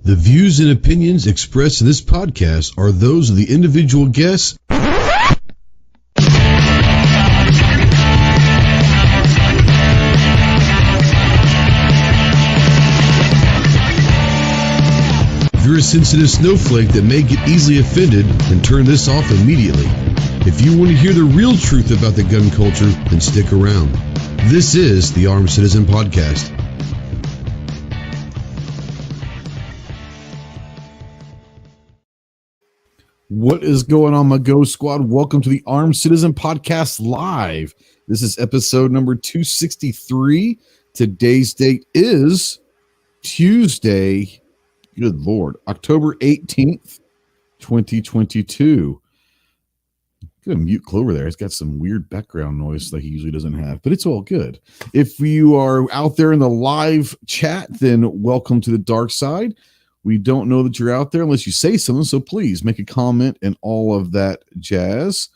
The views and opinions expressed in this podcast are those of the individual guests. If you're a sensitive snowflake that may get easily offended, then turn this off immediately. If you want to hear the real truth about the gun culture, then stick around. This is the Armed Citizen Podcast. What is going on, my Ghost Squad? Welcome to the Armed Citizen Podcast Live. This is episode number 263. Today's date is Tuesday, good Lord, October 18th, 2022. Good mute Clover there. It's got some weird background noise that he usually doesn't have, but it's all good. If you are out there in the live chat, then welcome to the dark side. We don't know that you're out there unless you say something, so please make a comment and all of that jazz.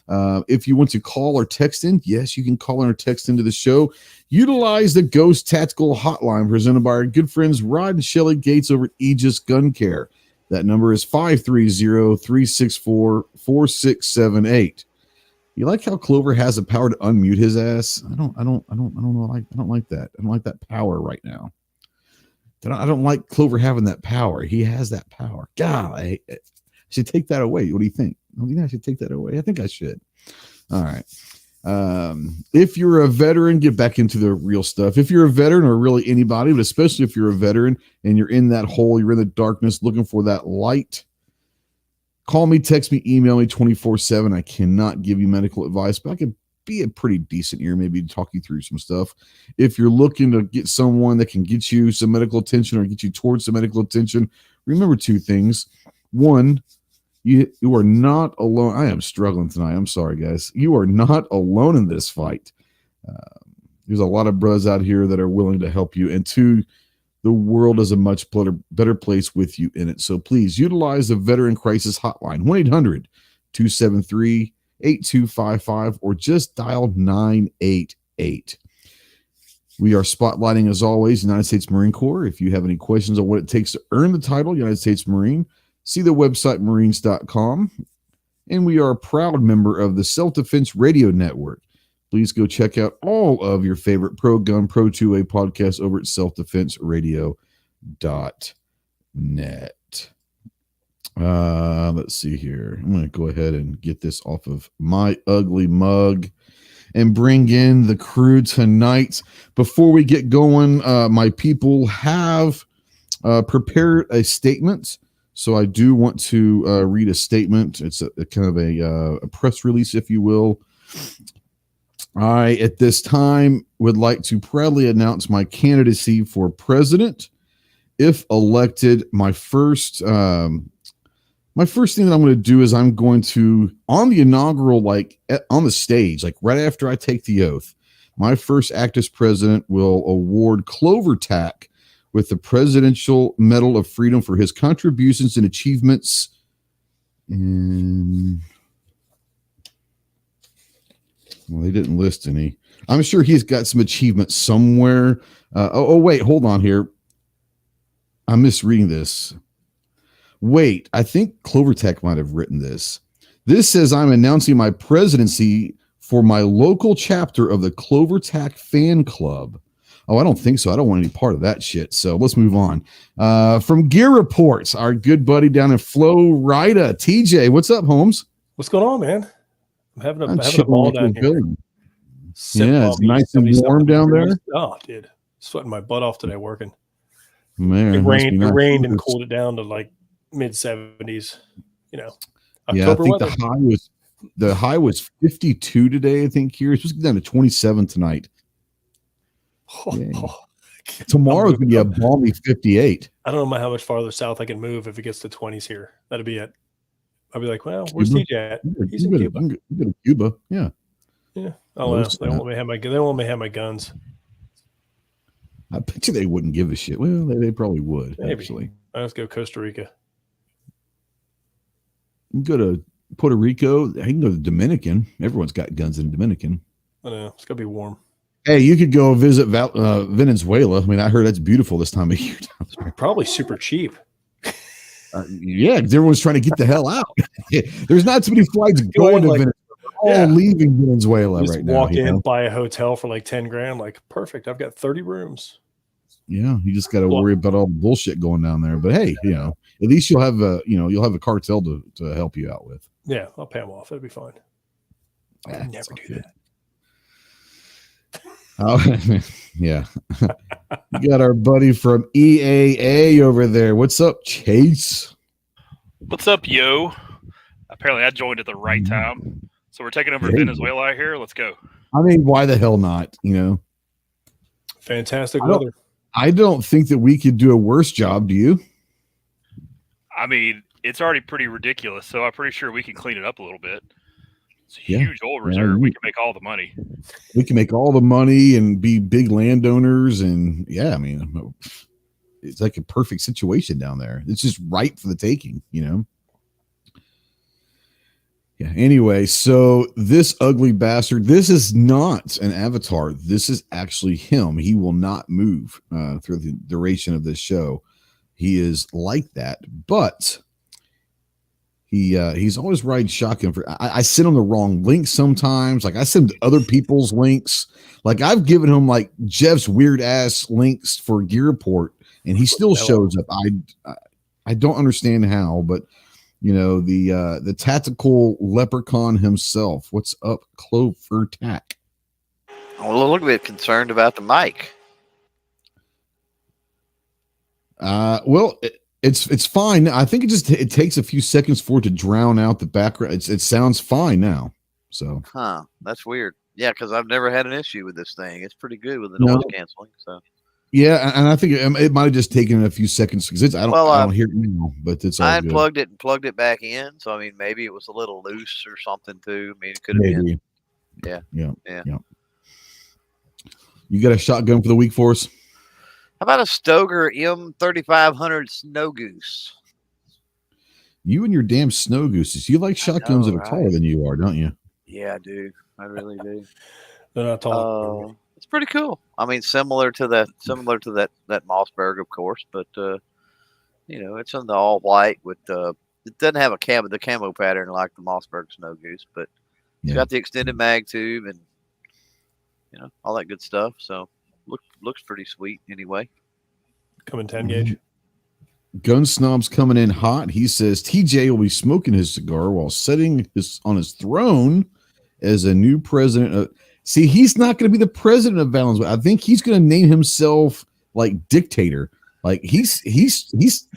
If you want to call or text in, yes, you can call in or text into the show. Utilize the Ghost Tactical Hotline presented by our good friends Rod and Shelly Gates over at Aegis Gun Care. That number is 530-364-4678. You like how Clover has the power to unmute his ass? I don't know. I don't like that. I don't like that power right now. I don't like Clover having that power. He has that power. God, I should take that away. What do you think? I think I should take that away. I think I should. All right. If you're a veteran, get back into the real stuff. If you're a veteran, or really anybody, but especially if you're a veteran and you're in that hole, you're in the darkness looking for that light, call me, text me, email me 24/7. I cannot give you medical advice, but I can be a pretty decent ear, maybe to talk you through some stuff. If you're looking to get someone that can get you some medical attention or get you towards some medical attention, remember two things. One, you are not alone. I am struggling tonight. I'm sorry, guys. You are not alone in this fight. There's a lot of brothers out here that are willing to help you. And two, the world is a much better place with you in it. So please utilize the Veteran Crisis Hotline, 1-800-273-8255, or just dial 988. We are spotlighting, as always, United States Marine Corps. If you have any questions on what it takes to earn the title United States Marine, see the website marines.com. And we are a proud member of the Self-Defense Radio Network. Please go check out all of your favorite pro-gun, pro-2A podcasts over at selfdefenseradio.net. Let's see here. I'm going to go ahead and get this off of my ugly mug and bring in the crew tonight. Before we get going, my people have prepared a statement. So I do want to read a statement. It's a kind of a press release, if you will. I, at this time, would like to proudly announce my candidacy for president. If elected, my first thing that I'm going to do is I'm going to, on the inaugural, on the stage, right after I take the oath, my first act as president will award Clover Tack with the Presidential Medal of Freedom for his contributions and achievements in... Well, they didn't list any. I'm sure he's got some achievements somewhere. Wait, hold on here. I'm misreading this. Wait, I think CloverTech might have written this. This says I'm announcing my presidency for my local chapter of the CloverTech fan club. Oh, I don't think so. I don't want any part of that shit. So let's move on. From Gear Reports, our good buddy down in Florida, TJ. What's up, Holmes? What's going on, man? I'm having a ball down here. Yeah, it's nice and warm down there. Oh, dude, sweating my butt off today working. Man, it rained and cooled it down to like mid 70s. October yeah, I think weather. the high was 52 today. I think here it's supposed to get down to 27 tonight. Tomorrow's gonna be a balmy 58. I don't know how much farther south I can move if it gets to 20s here. That'd be it. I'll be like, well, where's TJ at? He's in Cuba. You go to Cuba, yeah. Yeah. Oh, well, they won't let me have my guns. I bet you they wouldn't give a shit. Well, they probably would. Maybe. Actually. Let's go Costa Rica. You can go to Puerto Rico. I can go to Dominican. Everyone's got guns in Dominican. I know. It's gonna be warm. Hey, you could go visit Venezuela. I mean, I heard that's beautiful this time of year. Probably super cheap. Yeah, because everyone's trying to get the hell out. There's not too many flights going to Venezuela. All leaving Venezuela just right now. Walk in, buy a hotel for like 10 grand. Like, perfect. I've got 30 rooms. Yeah, you just got to worry about all the bullshit going down there. But hey, at least you'll have a cartel to help you out with. Yeah, I'll pay them off. It'll be fine. I never do that. Oh, yeah. You got our buddy from EAA over there. What's up, Chase? What's up, yo? Apparently I joined at the right time. So we're taking over Venezuela here. Let's go. I mean, why the hell not? Fantastic weather. I don't think that we could do a worse job. Do you? I mean, it's already pretty ridiculous. So I'm pretty sure we can clean it up a little bit. It's a huge oil reserve. We can make all the money. We can make all the money and be big landowners. And I mean, it's like a perfect situation down there. It's just ripe for the taking, Yeah. Anyway, so this ugly bastard, this is not an avatar. This is actually him. He will not move through the duration of this show. He is like that, but he's always riding shotgun. I send him the wrong link sometimes. Like I send other people's links. Like I've given him like Jeff's weird ass links for Gear Report, and he still shows up. I don't understand how, but. The tactical leprechaun himself. What's up, Clover Tack? I'm a little bit concerned about the mic. Well, it's fine. I think it takes a few seconds for it to drown out the background. It sounds fine now. So, that's weird. Yeah, because I've never had an issue with this thing. It's pretty good with the noise canceling. So. Yeah, and I think it might have just taken a few seconds because I don't hear it now, but it's all I good. unplugged it and plugged it back in. So I mean, maybe it was a little loose or something too. I mean, it could have been. Yeah. You got a shotgun for the week for us? How about a Stoger M3500 Snow Goose? You and your damn snow gooses. You like shotguns that are taller than you are, don't you? Yeah, I do. I really do. They're not tall. It's pretty cool. I mean, similar to that Mossberg, of course, but it's in the all white with it doesn't have the camo pattern like the Mossberg Snow Goose, but it's got the extended mag tube and all that good stuff. So looks pretty sweet anyway. Coming 10 gauge. Gun Snob's coming in hot. He says TJ will be smoking his cigar while sitting on his throne as a new president. See, he's not going to be the president of Valenzuela. I think he's going to name himself like dictator. Like he's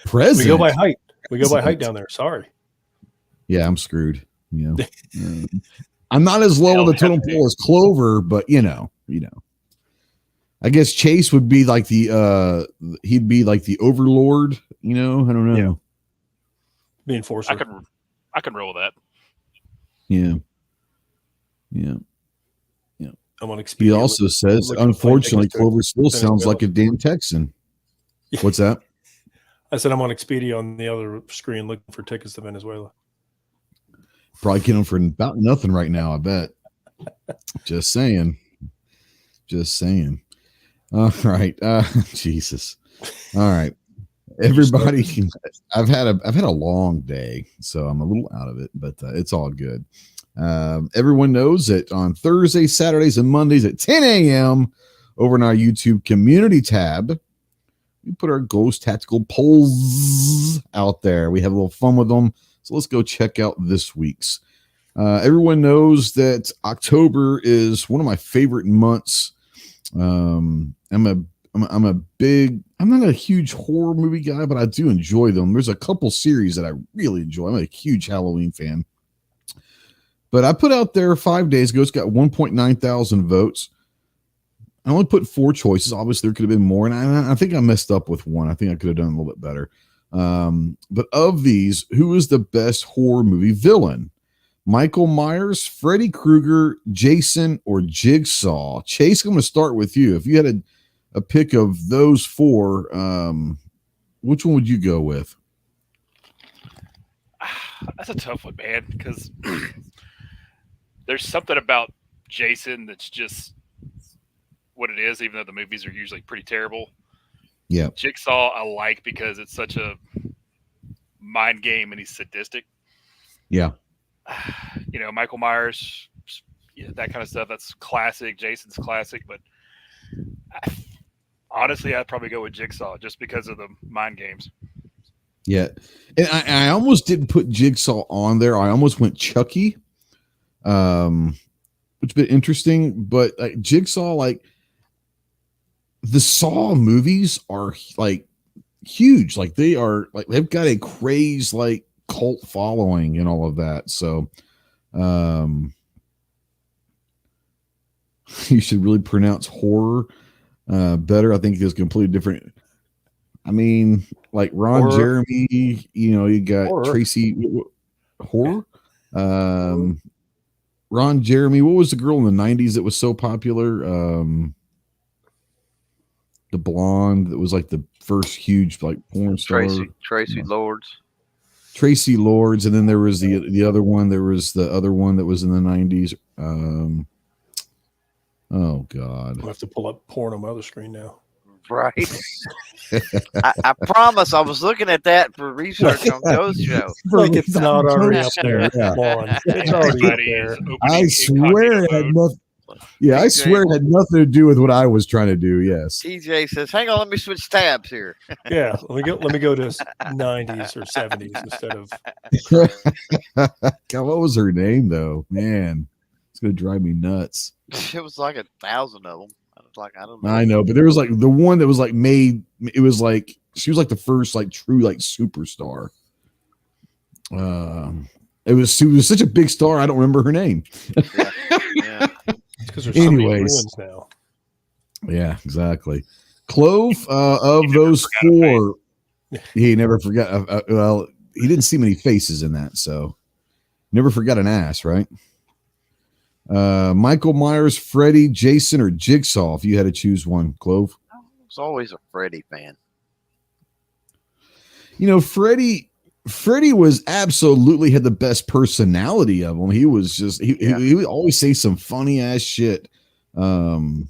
president. We go by height. We go by height down there. Sorry. Yeah, I'm screwed. I'm not as low on the totem pole as Clover, but I guess Chase would be like he'd be like the overlord. I don't know. Yeah. The enforcer. I can roll with that. Yeah. I'm on Expedia. He also says, unfortunately, Clover still sounds like a damn Texan. What's that? I said I'm on Expedia on the other screen looking for tickets to Venezuela. Probably get them for about nothing right now, I bet. Just saying. All right. Jesus. All right. Everybody, I've had a long day, so I'm a little out of it, but it's all good. Everyone knows that on Thursdays, Saturdays, and Mondays at 10 a.m. over in our YouTube community tab, we put our Ghost Tactical polls out there. We have a little fun with them. So let's go check out this week's. Everyone knows that October is one of my favorite months. I'm not a huge horror movie guy, but I do enjoy them. There's a couple series that I really enjoy. I'm a huge Halloween fan. But I put out there 5 days ago. It's got 1.9 thousand votes. I only put 4 choices. Obviously, there could have been more, and I think I messed up with one. I think I could have done a little bit better. But of these, who is the best horror movie villain? Michael Myers, Freddy Krueger, Jason, or Jigsaw? Chase, I'm going to start with you. If you had a pick of those 4, which one would you go with? That's a tough one, man, because there's something about Jason that's just what it is, even though the movies are usually pretty terrible. Yeah. Jigsaw I like because it's such a mind game and he's sadistic. Yeah. You know, Michael Myers, yeah, that kind of stuff. That's classic. Jason's classic, but honestly, I'd probably go with Jigsaw just because of the mind games. Yeah, and I almost didn't put Jigsaw on there. I almost went Chucky, which has been interesting. But like Jigsaw, like the Saw movies are like huge. Like they are like they've got a crazed like cult following and all of that. So, you should really pronounce horror better. I think it's completely different. I mean, like Ron Horror. Jeremy, you know, you got Horror. Tracy horror. Ron Jeremy, what was the girl in the 90s that was so popular? The blonde that was like the first huge like porn star. Tracy Lords. Tracy Lords, and then there was the other one. There was the other one that was in the 90s. Oh God! I'll have to pull up porn on my other screen now. Right. I promise I was looking at that for research on Ghost Show. Like it's not already up there. Yeah. Come on. It's already up there. I swear it had nothing. Yeah, I swear it had nothing to do with what I was trying to do. Yes. TJ says, "Hang on, let me switch tabs here." Yeah, let me go to 90s or 70s instead of. God, what was her name though? Man, it's gonna drive me nuts. It was like 1,000 of them. I was like, I don't know. I know, but there was like the one that was like made. It was like she was like the first like true like superstar. She was such a big star. I don't remember her name. Yeah. Because there's so many new Anyways. ones now. Yeah, exactly. Clove of those four, he never forgot. Well, he didn't see many faces in that, so never forgot an ass, right? Michael Myers, Freddy, Jason, or Jigsaw. If you had to choose one, Clove. I was always a Freddy fan. You know, Freddy was absolutely had the best personality of them. He was just he would always say some funny ass shit. You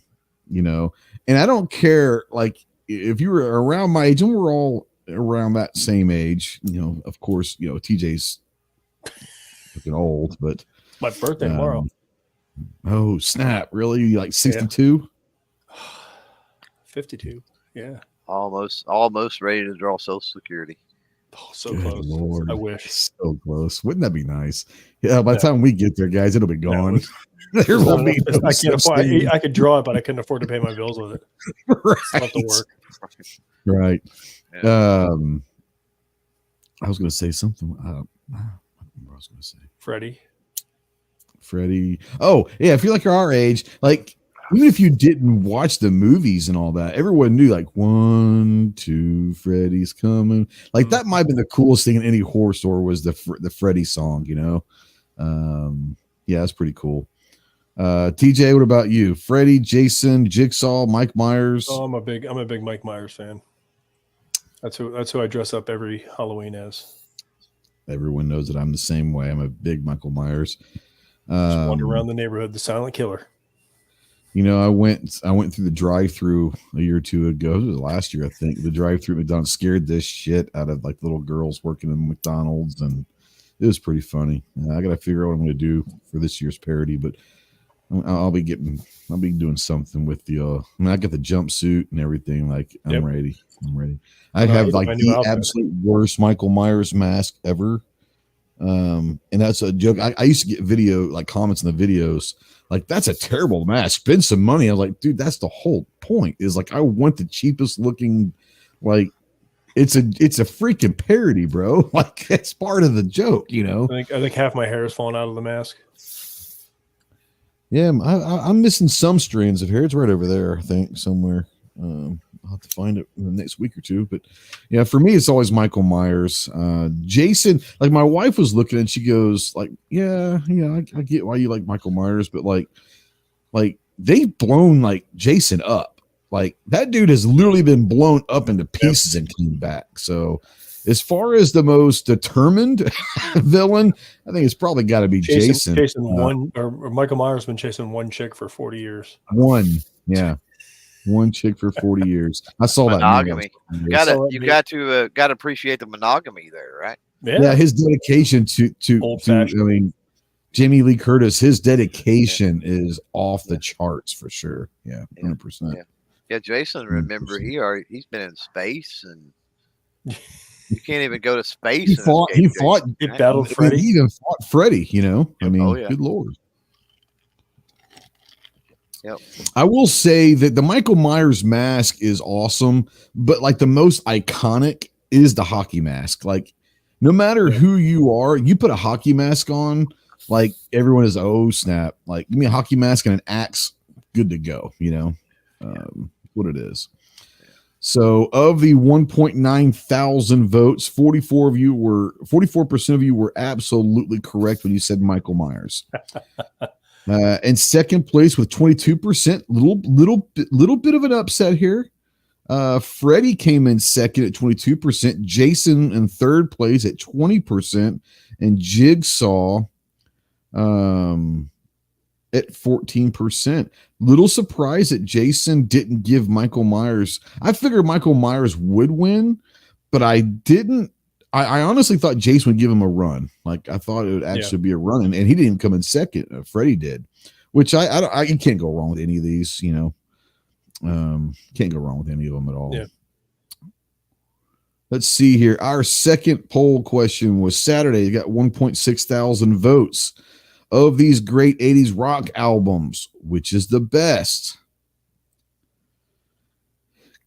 know, and I don't care like if you were around my age, and we're all around that same age, you know, of course, you know, TJ's looking old, but My birthday tomorrow. Oh, snap. Really? Like 62? 52. Yeah. Almost ready to draw Social Security. Oh, so Good close. Lord. I wish. So close. Wouldn't that be nice? Yeah, by the time we get there, guys, it'll be gone. There won't be no I can't such afford. thing. I could draw it, but I couldn't afford to pay my bills with it. Still have to work. Right. Yeah. I was going to say something. I don't remember what I was going to say. Freddie. Oh, yeah. If you're like our age, like, even if you didn't watch the movies and all that, everyone knew like 1, 2, Freddy's coming. Like that might have been the coolest thing in any horror store was the Freddy song, you know? Yeah, that's pretty cool. TJ, what about you? Freddy, Jason, Jigsaw, Mike Myers. Oh, I'm a big Mike Myers fan. That's who I dress up every Halloween as. Everyone knows that I'm the same way. I'm a big Michael Myers. Just wander around the neighborhood, the silent killer. You know, I went through the drive-through a year or two ago. It was last year, I think. The drive-through at McDonald's scared this shit out of like little girls working in McDonald's, and it was pretty funny. I got to figure out what I'm going to do for this year's parody, but I'll be doing something with the. I mean, I got the jumpsuit and everything. Like, I'm ready. I have like the absolute worst Michael Myers mask ever. And that's a joke. I used to get video like comments in the videos. Like, that's a terrible mask. Spend some money. I was like, dude, that's the whole point. Is like I want the cheapest looking, like it's a freaking parody, bro. Like it's part of the joke, you know. I think half my hair is falling out of the mask. Yeah, I'm missing some strands of hair. It's right over there, I think, somewhere. I'll have to find it in the next week or two. But yeah, for me, it's always Michael Myers. Jason, like my wife was looking and she goes, like, yeah, I get why you like Michael Myers, but like they've blown like Jason up. Like that dude has literally been blown up into pieces and came back. So as far as the most determined villain, I think it's probably got to be Jason. Jason or Michael Myers been chasing one chick for 40 years. One, yeah. One chick for 40 years. I saw Monogamy. that. You got to appreciate the monogamy there, right? Yeah, his dedication to I mean, Jamie Lee Curtis, his dedication is off the charts for sure. Yeah, 100%. Yeah, Jason, remember he's been in space, and you can't even go to space. He battled Freddy. He even fought Freddy, you know. I mean, good Lord. Yep. I will say that the Michael Myers mask is awesome, but like the most iconic is the hockey mask. Like, no matter who you are, you put a hockey mask on, like everyone is, oh snap! Like, give me a hockey mask and an axe, good to go. You know, what it is. So, of the 1.9 thousand votes, 44% of you were absolutely correct when you said Michael Myers. And second place with 22%, little bit of an upset here. Freddie came in second at 22%. Jason in third place at 20%, and Jigsaw at 14%. Little surprised that Jason didn't give Michael Myers. I figured Michael Myers would win, but I didn't. I honestly thought Jason would give him a run. Like, I thought it would actually be a run, and he didn't even come in second. Freddie did, which I can't go wrong with any of these. You know, can't go wrong with any of them at all. Yeah. Let's see here. Our second poll question was Saturday. You got 1.6 thousand votes. Of these great 80s rock albums, which is the best?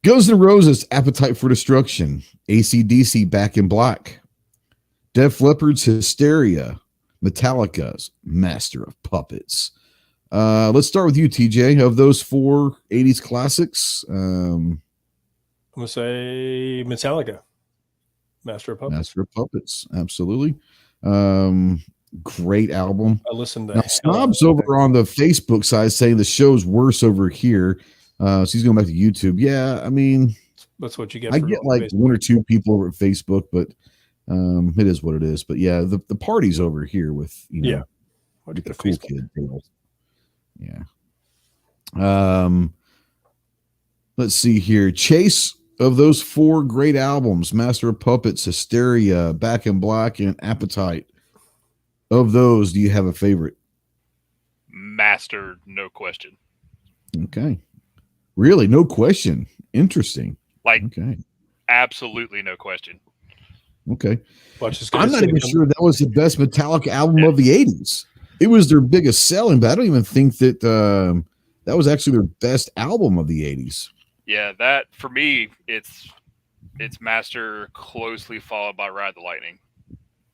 Guns N' Roses' Appetite for Destruction, AC/DC Back in Black, Def Leppard's Hysteria, Metallica's Master of Puppets. Let's start with you, TJ. Of those 4 80s classics, I'm going to say Metallica, Master of Puppets. Master of Puppets, absolutely. Great album. I listened to now, Snob's over on the Facebook side saying the show's worse over here. So he's going back to YouTube. Yeah, I mean, that's what you get. I get like Facebook. 1 or 2 people over at Facebook, but it is what it is. But yeah, the party's over here with, you know, with the cool kid deal. Yeah. Let's see here. Chase, of those 4 great albums, Master of Puppets, Hysteria, Back in Black, and Appetite, of those, do you have a favorite? Master, no question. Okay. Really? No question. Interesting. Like, absolutely no question. Okay. I'm not even sure that was the best Metallica album of the 80s. It was their biggest selling, but I don't even think that that was actually their best album of the 80s. Yeah, that, for me, it's Master, closely followed by Ride the Lightning.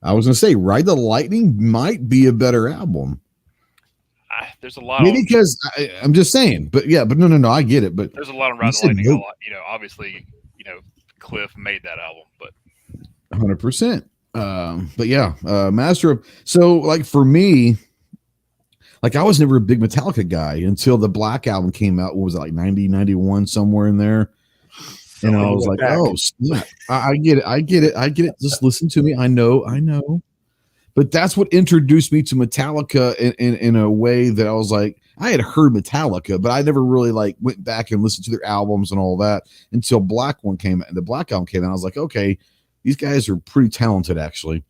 I was going to say, Ride the Lightning might be a better album. There's a lot. Maybe because I'm just saying, but no, I get it. But there's a lot of Ride the Lightning. No. You know, obviously, you know, Cliff made that album, but 100%. But yeah, Master of. So, like, for me, like, I was never a big Metallica guy until the Black album came out. What was it, like 90, 91, somewhere in there? And I was like, oh, snap. I get it. Just listen to me. I know. But that's what introduced me to Metallica in a way that I was like, I had heard Metallica, but I never really like went back and listened to their albums and all that until the Black album came out. I was like, okay, these guys are pretty talented, actually.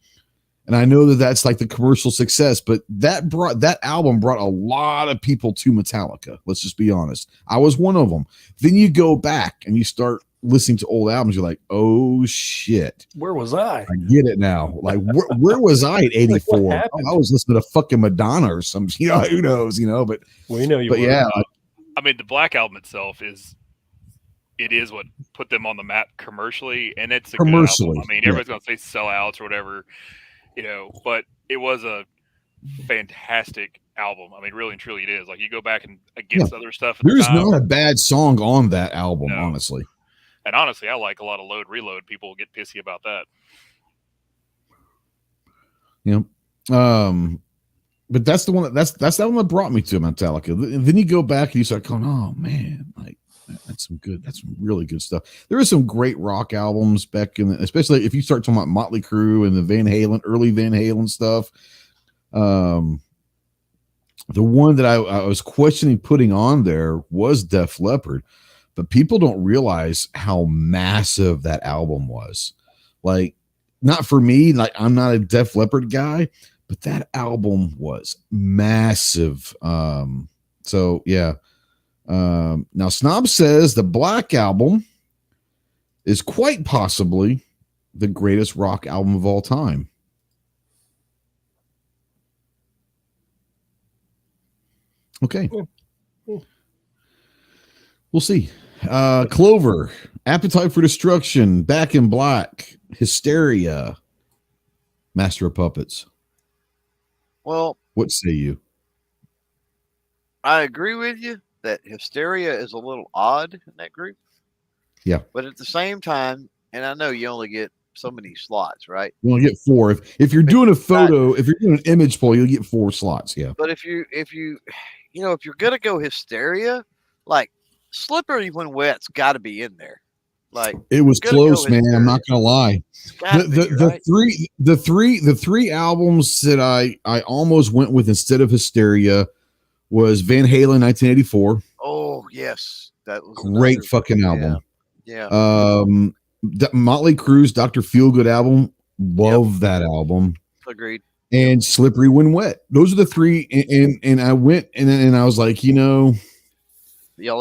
And I know that that's like the commercial success, but that album brought a lot of people to Metallica. Let's just be honest. I was one of them. Then you go back and you start listening to old albums. You're like, oh shit, where was I? I get it now. Like, where was I at 84? Like, I was listening to fucking Madonna or something. You know, who knows? You know, but we know you. But yeah, I mean, the Black album itself is what put them on the map commercially, and it's a commercially. Good album. I mean, everybody's gonna say sellouts or whatever, you know, but it was a fantastic album. I mean, really and truly, it is. Like, you go back and against other stuff. There's not a bad song on that album, honestly. And honestly, I like a lot of Load Reload. People get pissy about that. Yeah. But that's the one that's that one that brought me to Metallica. And then you go back and you start going, oh man, like that's some really good stuff. There are some great rock albums back in especially if you start talking about Motley Crue and the early Van Halen stuff. The one that I was questioning putting on there was Def Leppard. but people don't realize how massive that album was. Like, not for me, like I'm not a Def Leppard guy, but that album was massive. So yeah. Now Snob says the Black Album is quite possibly the greatest rock album of all time. Okay. We'll see. Clover, Appetite for Destruction, Back in Black, Hysteria, Master of Puppets. Well, what say you? I agree with you that Hysteria is a little odd in that group. Yeah. But at the same time, and I know you only get so many slots, right? You only get 4. If you're doing a photo, if you're doing an image poll, you'll get 4 slots. Yeah. But if you're gonna go Hysteria, like Slippery When Wet's got to be in there. Like it was close, man. I'm not gonna lie. The three albums that I almost went with instead of Hysteria was Van Halen 1984. Oh yes, that was great fucking album. Yeah. Motley Crue's Dr. Feelgood album. Love that album. Agreed. And Slippery When Wet. Those are the 3. And I went and I was like, you only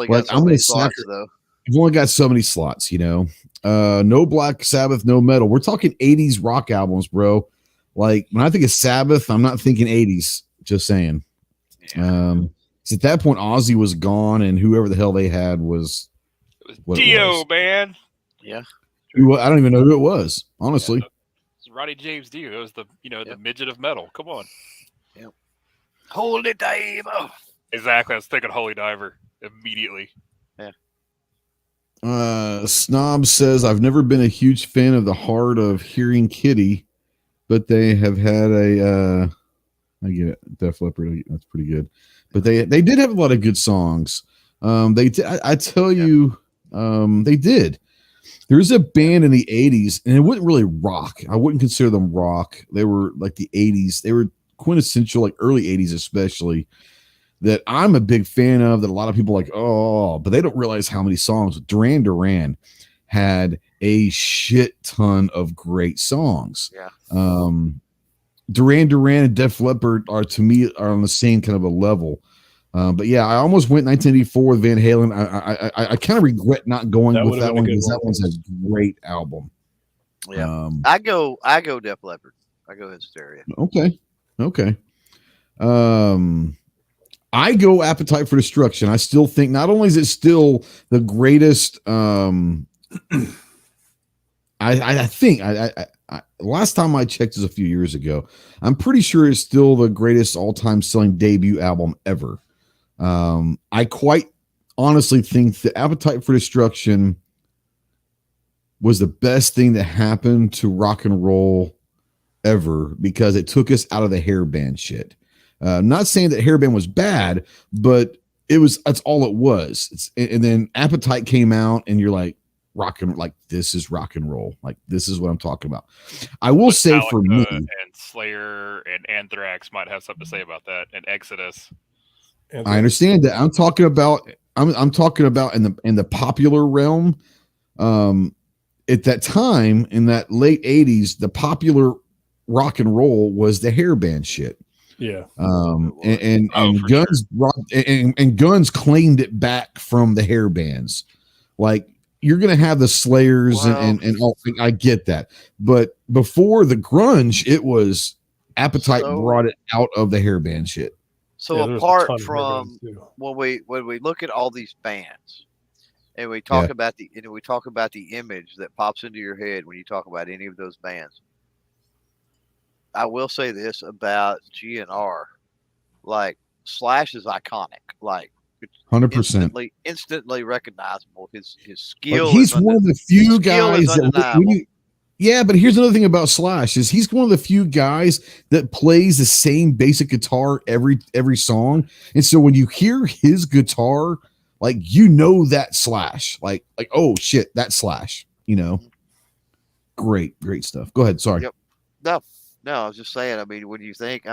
got so many slots though. You've only got so many slots, no Black Sabbath, no metal. We're talking 80s rock albums, bro. Like when I think of Sabbath, I'm not thinking 80s. Just saying. Yeah. At that point, Ozzy was gone, and whoever the hell they had was Dio, man. Yeah. I don't even know who it was, honestly. Yeah, it's Roddy James Dio. It was the the midget of metal. Come on. Yep. Holy Diver. Exactly. I was thinking Holy Diver immediately. Yeah. Snob says, I've never been a huge fan of the Heart of Hearing Kitty, but they have had I get it, Def Leppard. That's pretty good. But they did have a lot of good songs. They did. I tell you, they did. There's a band in the 80s, and it wasn't really rock. I wouldn't consider them rock. They were like the 80s. They were quintessential, like early 80s especially, that I'm a big fan of, that a lot of people like, but they don't realize how many songs. Duran Duran had a shit ton of great songs. Yeah. Duran Duran and Def Leppard are on the same kind of a level. But yeah, I almost went 1984 with Van Halen. I kind of regret not going with that one because that one's a great album. Yeah. I go Def Leppard. I go Hysteria. Okay. I go Appetite for Destruction. I still think not only is it still the greatest, I think last time I checked is a few years ago. I'm pretty sure it's still the greatest all-time selling debut album ever. I quite honestly think the Appetite for Destruction was the best thing that happened to rock and roll ever because it took us out of the hairband shit. Not saying that hairband was bad, but that's all it was. And then Appetite came out and you're like, this is rock and roll. Like, this is what I'm talking about. I will say for me, and Slayer and Anthrax might have something to say about that, and Exodus. I understand that. I'm talking about in the popular realm. At that time, in that late 80s, the popular rock and roll was the hairband shit. Yeah. And Guns and Guns claimed it back from the hairbands. Like, you're going to have the Slayers and all. I get that. But before the grunge, it was Appetite brought it out of the hairband shit. So apart from when we look at all these bands and we talk about the image that pops into your head when you talk about any of those bands, I will say this about GNR, like Slash is iconic, like 100%, instantly recognizable. His skill. He's one of the few guys that. Yeah, but here's another thing about Slash is he's one of the few guys that plays the same basic guitar every song, and so when you hear his guitar, like that Slash, like oh shit, that Slash, great stuff. Go ahead, sorry. Yep. No, I was just saying. I mean, when you think,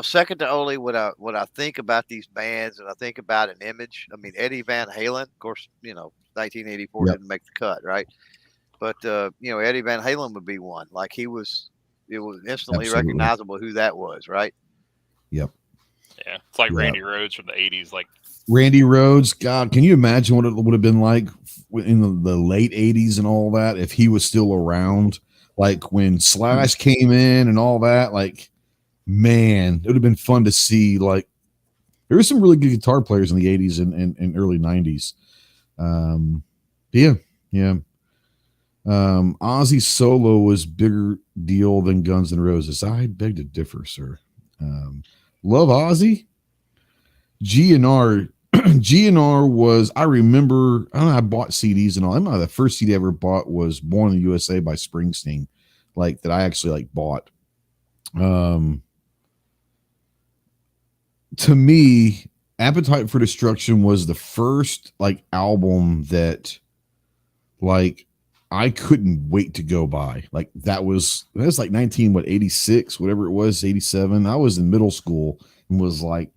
second to only when I think about these bands and I think about an image. I mean, Eddie Van Halen, of course, 1984 didn't make the cut, right? But Eddie Van Halen would be one. Like it was instantly recognizable who that was, right? Yep. Yeah, it's like Randy Rhoads from the '80s. Like Randy Rhoads, God, can you imagine what it would have been like in the late '80s and all that if he was still around? Like when Slash came in and all that, like, man, it would have been fun to see. Like, there were some really good guitar players in the '80s and early '90s. Yeah. Ozzy solo was bigger deal than Guns N' Roses. I beg to differ, sir. Love Ozzy. GNR was, I remember, I bought CDs and all. The first CD I ever bought was Born in the USA by Springsteen, like that I actually like bought. To me, Appetite for Destruction was the first like album that like I couldn't wait to go buy. Like that was like 86, whatever it was, 87. I was in middle school and was like,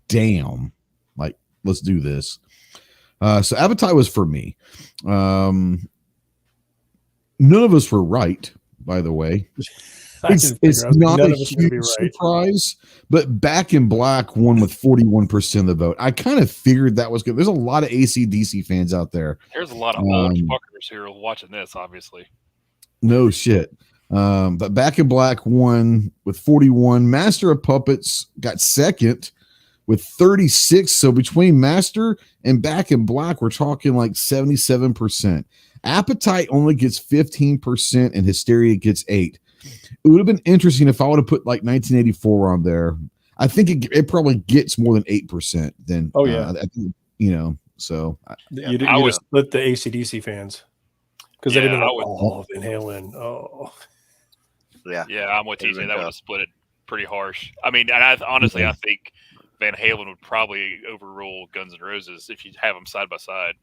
damn, like let's do this. So Appetite was for me. None of us were right, by the way. It's not a huge surprise, but Back in Black won with 41% of the vote. I kind of figured that was good. There's a lot of AC/DC fans out there. There's a lot of old fuckers who are watching this, obviously. No shit. But Back in Black won with 41. Master of Puppets got second with 36. So between Master and Back in Black, we're talking like 77%. Appetite only gets 15% and Hysteria gets 8%. It would have been interesting if I would have put like 1984 on there. I think it probably gets more than 8%. Then, I think, so you'd have split the AC/DC fans because they'd have been like, Van Halen. Oh, yeah. I'm with TJ. That would have split it pretty harsh. I mean, and I think Van Halen would probably overrule Guns N' Roses if you have them side by side,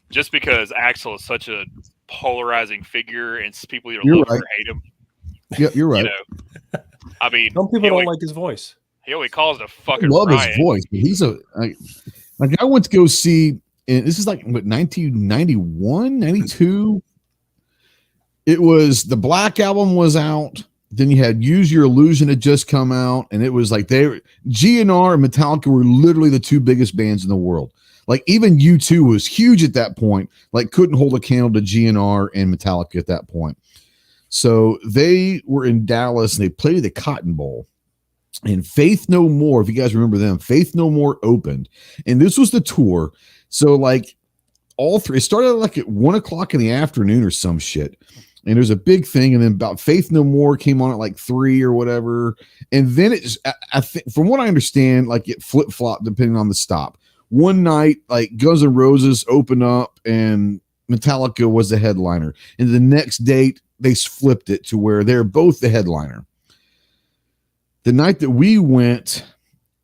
just because Axl is such a polarizing figure and people either love him or hate him. Yeah, you're right. I mean, some people don't like his voice. He only calls it a fucking love riot. His voice, but he's like I went to go see, and this is like what 1991, 92. It was the Black album was out. Then you had Use Your Illusion had just come out, and it was like GNR and Metallica were literally the two biggest bands in the world. Like even U2 was huge at that point. Like couldn't hold a candle to GNR and Metallica at that point. So they were in Dallas and they played the Cotton Bowl. And Faith No More, if you guys remember them, Faith No More opened. And this was the tour. So like all three, it started like at 1:00 in the afternoon or some shit. And there's a big thing. And then about Faith No More came on at like 3 or whatever. And then it just, I think from what I understand, like it flip-flopped depending on the stop. One night, like Guns N' Roses opened up and Metallica was the headliner. And the next date, they flipped it to where they're both the headliner. The night that we went,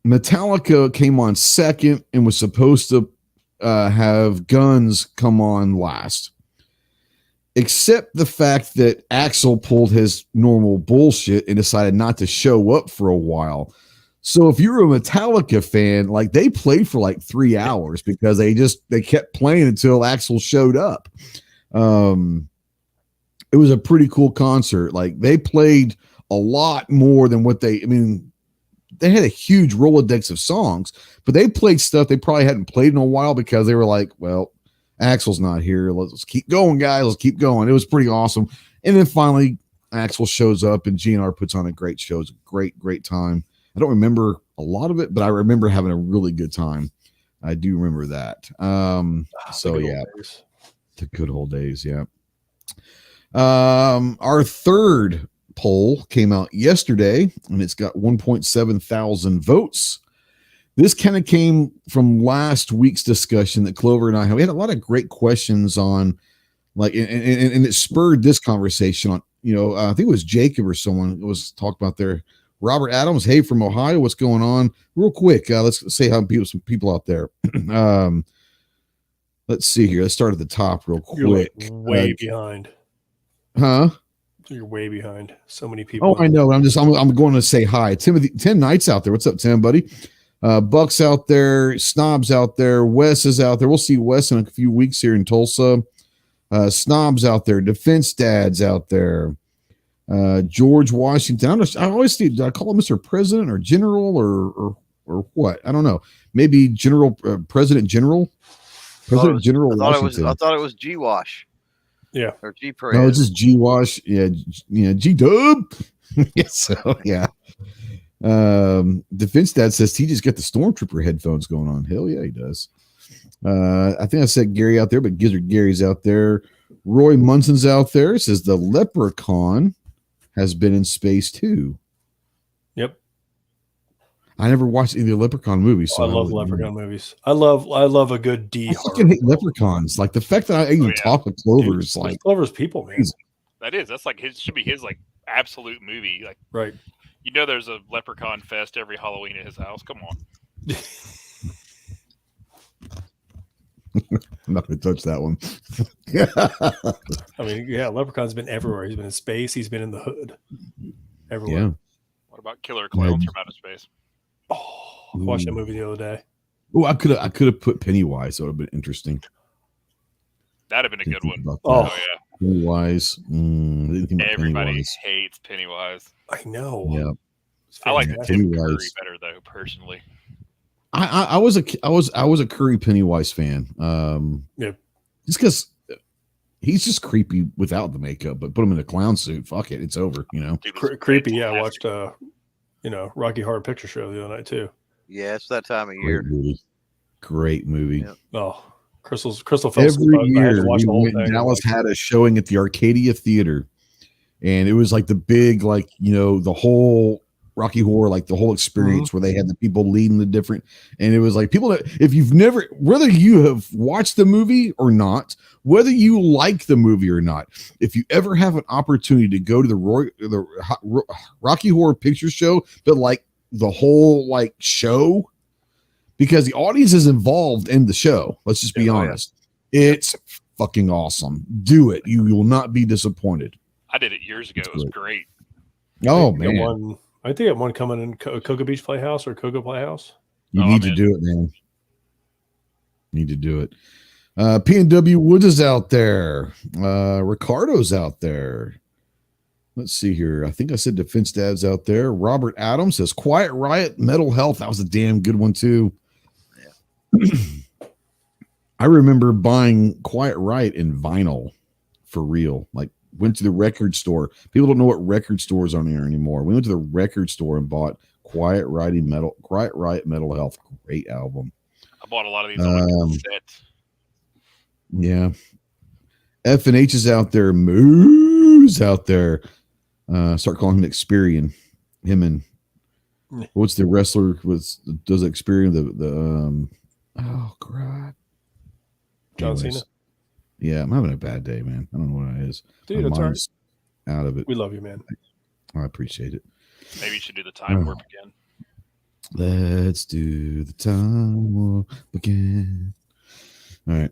Metallica came on second and was supposed to have Guns come on last. Except the fact that Axl pulled his normal bullshit and decided not to show up for a while. So if you're a Metallica fan, like they played for like 3 hours because they kept playing until Axl showed up. It was a pretty cool concert. Like they played a lot more than they had a huge Rolodex of songs, but they played stuff they probably hadn't played in a while because they were like, well, Axl's not here. Let's keep going, guys. Let's keep going. It was pretty awesome. And then finally Axl shows up and GNR puts on a great show. It's a great, great time. I don't remember a lot of it, but I remember having a really good time. I do remember that. The good old days. Yeah. Our third poll came out yesterday and it's got 1.7 thousand votes. This kind of came from last week's discussion that Clover and I had. We had a lot of great questions on like, and it spurred this conversation on, I think it was Jacob or someone was talking about there. Robert Adams, hey, from Ohio, what's going on? Real quick, let's say hi to some people out there. Let's see here. Let's start at the top real quick. You're like way behind. Huh? You're way behind. So many people. Oh, I know. I'm going to say hi. Timothy, 10 Nights out there. What's up, Tim, buddy? Buck's out there. Snob's out there. Wes is out there. We'll see Wes in a few weeks here in Tulsa. Snob's out there. Defense Dad's out there. George Washington. I always see. Do I call him Mr. President or General or what? I don't know. Maybe General President General. President General Washington. I thought it was G Wash. Yeah. Or G Prez. No, it's just G Wash. Yeah, G Dub. So yeah. Defense Dad says he just got the Stormtrooper headphones going on. Hell yeah, he does. I think I said Gary out there, but Gizzard Gary's out there. Roy Munson's out there. It says the Leprechaun has been in space too. Yep. I never watched any of the Leprechaun movies. So I love Leprechaun movies. I love a good D. I fucking hate Leprechauns. Like the fact that I even talk with Clover is like Clover's people, man. That's like should be his like absolute movie. Like right. You know, there's a Leprechaun fest every Halloween at his house. Come on. I'm not going to touch that one. I mean, yeah, Leprechaun's been everywhere. He's been in space. He's been in the hood. Everywhere. Yeah. What about Killer Clowns from Outer Space? Oh, I watched that movie the other day. Oh, I could have put Pennywise. So it would have been interesting. That'd have been a good one. Oh yeah. Pennywise. Everybody Pennywise. hates Pennywise. I know. Yeah. I like Tim Pennywise. Curry better though, personally. I was a Curry Pennywise fan. Yeah. Just because he's just creepy without the makeup, but put him in a clown suit. Fuck it, it's over. You know. Dude, creepy. Yeah, I watched Rocky Horror Picture Show the other night too. Yeah, it's that time of year. Great movie. Yeah. Oh, Crystal fell Every asleep. I had year, to watch the whole thing. Dallas had a showing at the Arcadia Theater, and it was like the big, like the whole Rocky Horror, like the whole experience where they had the people leading the different, and it was like people that if you've never, whether you have watched the movie or not, whether you like the movie or not, if you ever have an opportunity to go to the Rocky Horror Picture Show, but like the whole like show, because the audience is involved in the show. Let's just be honest. It's fucking awesome. Do it. You will not be disappointed. I did it years ago. It was great. Oh man. I think I have one coming in Cocoa Beach Playhouse or Cocoa Playhouse. You need to do it, man. Need to do it. P&W Woods is out there. Ricardo's out there. Let's see here. I think I said Defense Dad's out there. Robert Adams says Quiet Riot, Mental Health. That was a damn good one too. Yeah. I remember buying Quiet Riot in vinyl for real. Like went to the record store. People don't know what record stores are here anymore. We went to the record store and bought Quiet Riot Mental Health. Great album. I bought a lot of these on sets. Yeah. F&H is out there. Moo's out there. Start calling him Experian. Him and what's the wrestler does Experian the oh god. John Cena. Yeah, I'm having a bad day, man. I don't know what it is. Dude, it's all right. Out of it. We love you, man. I appreciate it. Maybe you should do the time warp again. Let's do the time warp again. All right.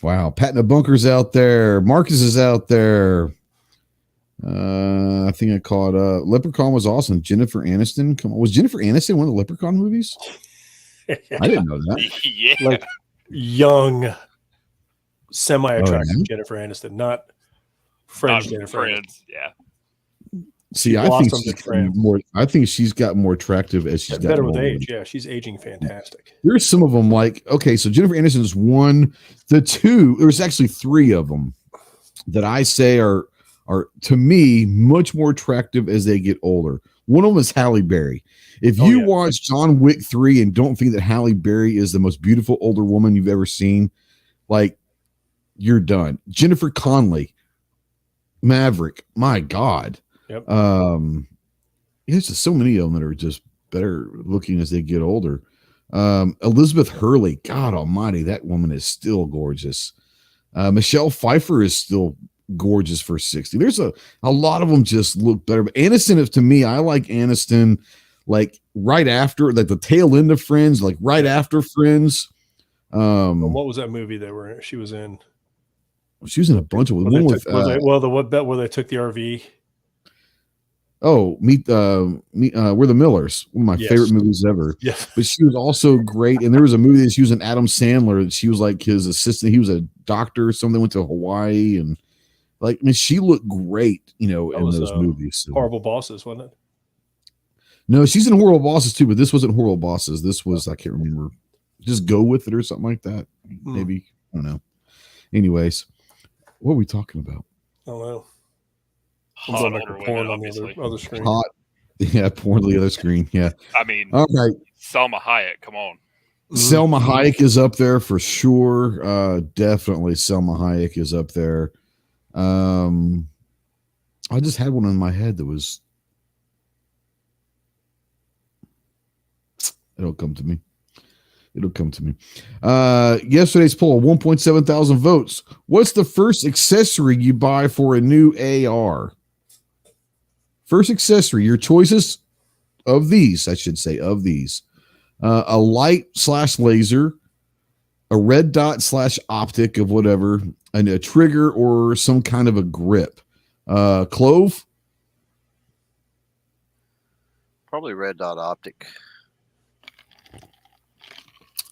Wow. Pat in the Bunker's out there. Marcus is out there. I think I caught Leprechaun was awesome. Jennifer Aniston. Come on. Was Jennifer Aniston one of the Leprechaun movies? I didn't know that. Yeah. Like young, semi-attractive Jennifer Aniston, not French Jennifer. Friends, yeah. See, I think she's got more attractive as she's got better with older. age. Yeah, she's aging fantastic. There's some of them like, okay, so Jennifer Aniston's one. The two, there's actually three of them that I say are to me much more attractive as they get older. One of them is Halle Berry. If you watch John Wick 3 and don't think that Halle Berry is the most beautiful older woman you've ever seen, like you're done. Jennifer Connelly, Maverick, my God. Yep. There's just so many of them that are just better looking as they get older. Elizabeth Hurley, God almighty, that woman is still gorgeous. Michelle Pfeiffer is still gorgeous for 60. There's a lot of them just look better. But Aniston, to me, I like Aniston like right after, like the tail end of Friends, like right after Friends. What was that movie she was in? She was in a bunch of one with. The what bet where they took the RV. Oh, We're the Millers, one of my favorite movies ever. Yes, but she was also great. And there was a movie that she was in, Adam Sandler. That she was like his assistant. He was a doctor or something. Went to Hawaii and she looked great, in those movies. So. Horrible Bosses, wasn't it? No, she's in Horrible Bosses too, but this wasn't Horrible Bosses. This was I can't remember. Just Go With It or something like that. Maybe I don't know. Anyways, what are we talking about? I don't know. Hot older women, obviously. Other screen. Hot, yeah, porn on the other screen. Yeah. I mean, all right. Salma Hayek, come on. Salma Hayek is up there for sure. Definitely, Salma Hayek is up there. I just had one in my head that was. It'll come to me. Yesterday's poll, 1.7 thousand votes. What's the first accessory you buy for a new AR? First accessory, your choices of these, I should say, a light / laser, a red dot / optic of whatever, and a trigger or some kind of a grip. Clove? Probably red dot optic.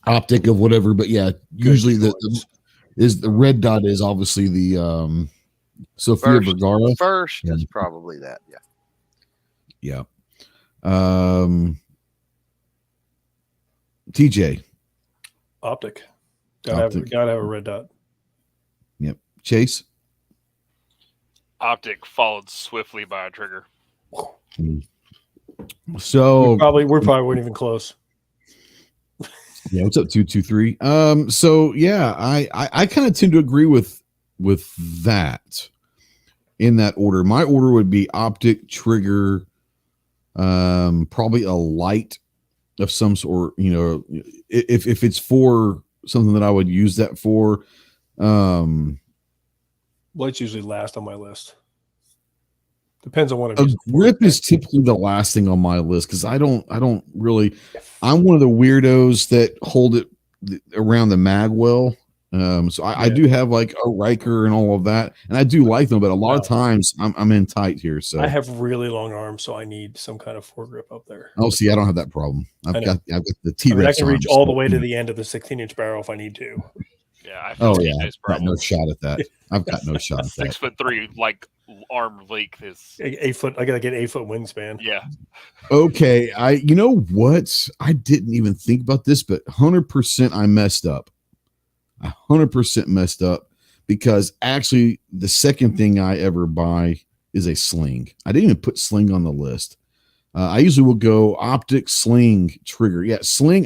Optic of whatever, but yeah, usually the red dot is obviously the Sofia Vergara. First is probably that, yeah. TJ. Optic. Gotta have a red dot. Yep. Chase. Optic followed swiftly by a trigger. So we're probably weren't even close. Yeah, what's up, 223? So yeah, I kind of tend to agree with that in that order. My order would be optic, trigger, probably a light of some sort, if it's for something that I would use that for. Lights usually last on my list. Depends on what a grip is typically the last thing on my list because I don't really. I'm one of the weirdos that hold it around the mag well. So I do have like a Riker and all of that, and I do like them, but a lot of times I'm in tight here. So I have really long arms, so I need some kind of foregrip up there. Oh, see, I don't have that problem. I've got the T-Rex. I can reach all the way to the end of the 16-inch barrel if I need to. Yeah. I've got no shot at that. I've got no shot at that. 6'3", like arm length is 8 foot. I gotta get 8 foot wingspan. Yeah. Okay. You know what? I didn't even think about this, but 100% I messed up. 100% messed up because actually the second thing I ever buy is a sling. I didn't even put sling on the list. I usually will go optic, sling, trigger. Yeah, sling.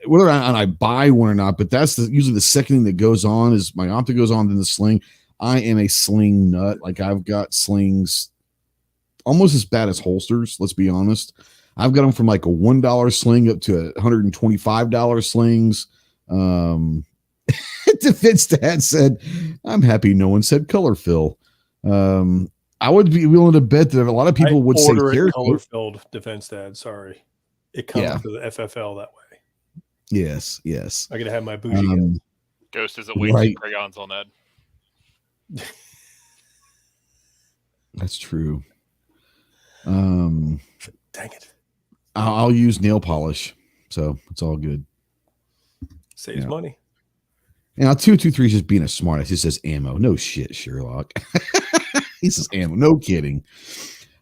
Whether I buy one or not, but that's usually the second thing that goes on is my optic goes on, then the sling. I am a sling nut. Like I've got slings almost as bad as holsters. Let's be honest. I've got them from like a $1 sling up to $125 slings. Defense Dad said, "I'm happy no one said color fill." I would be willing to bet that a lot of people would say color filled. Defense Dad, sorry, it comes to the FFL that way. Yes. I gotta have my bougie. Ghost isn't wasting crayons on that. That's true. Dang it! I'll use nail polish, so it's all good. Saves money. And 223 is just being a smartass. He says ammo. No shit, Sherlock. He says ammo. No kidding.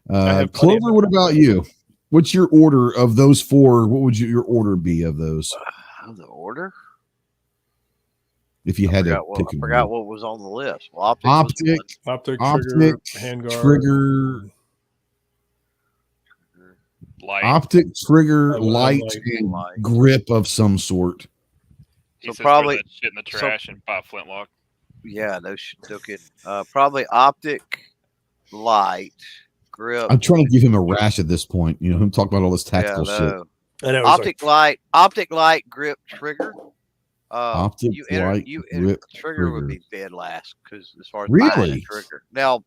Clover, what about you? What's your order of those four? What would your order be of those? The order? If you had to pick, I forgot what was on the list. Well, optic, trigger, handguard, trigger, light. Optic, trigger, light, and grip of some sort. So probably that shit in the trash and buy a flintlock. Yeah, no kidding. Probably optic, light, grip. I'm trying to give him a rash at this point. Him talking about all this tactical shit. I know, optic light, grip, trigger. Optic light, grip, trigger would be dead last because as far as buying a trigger. Now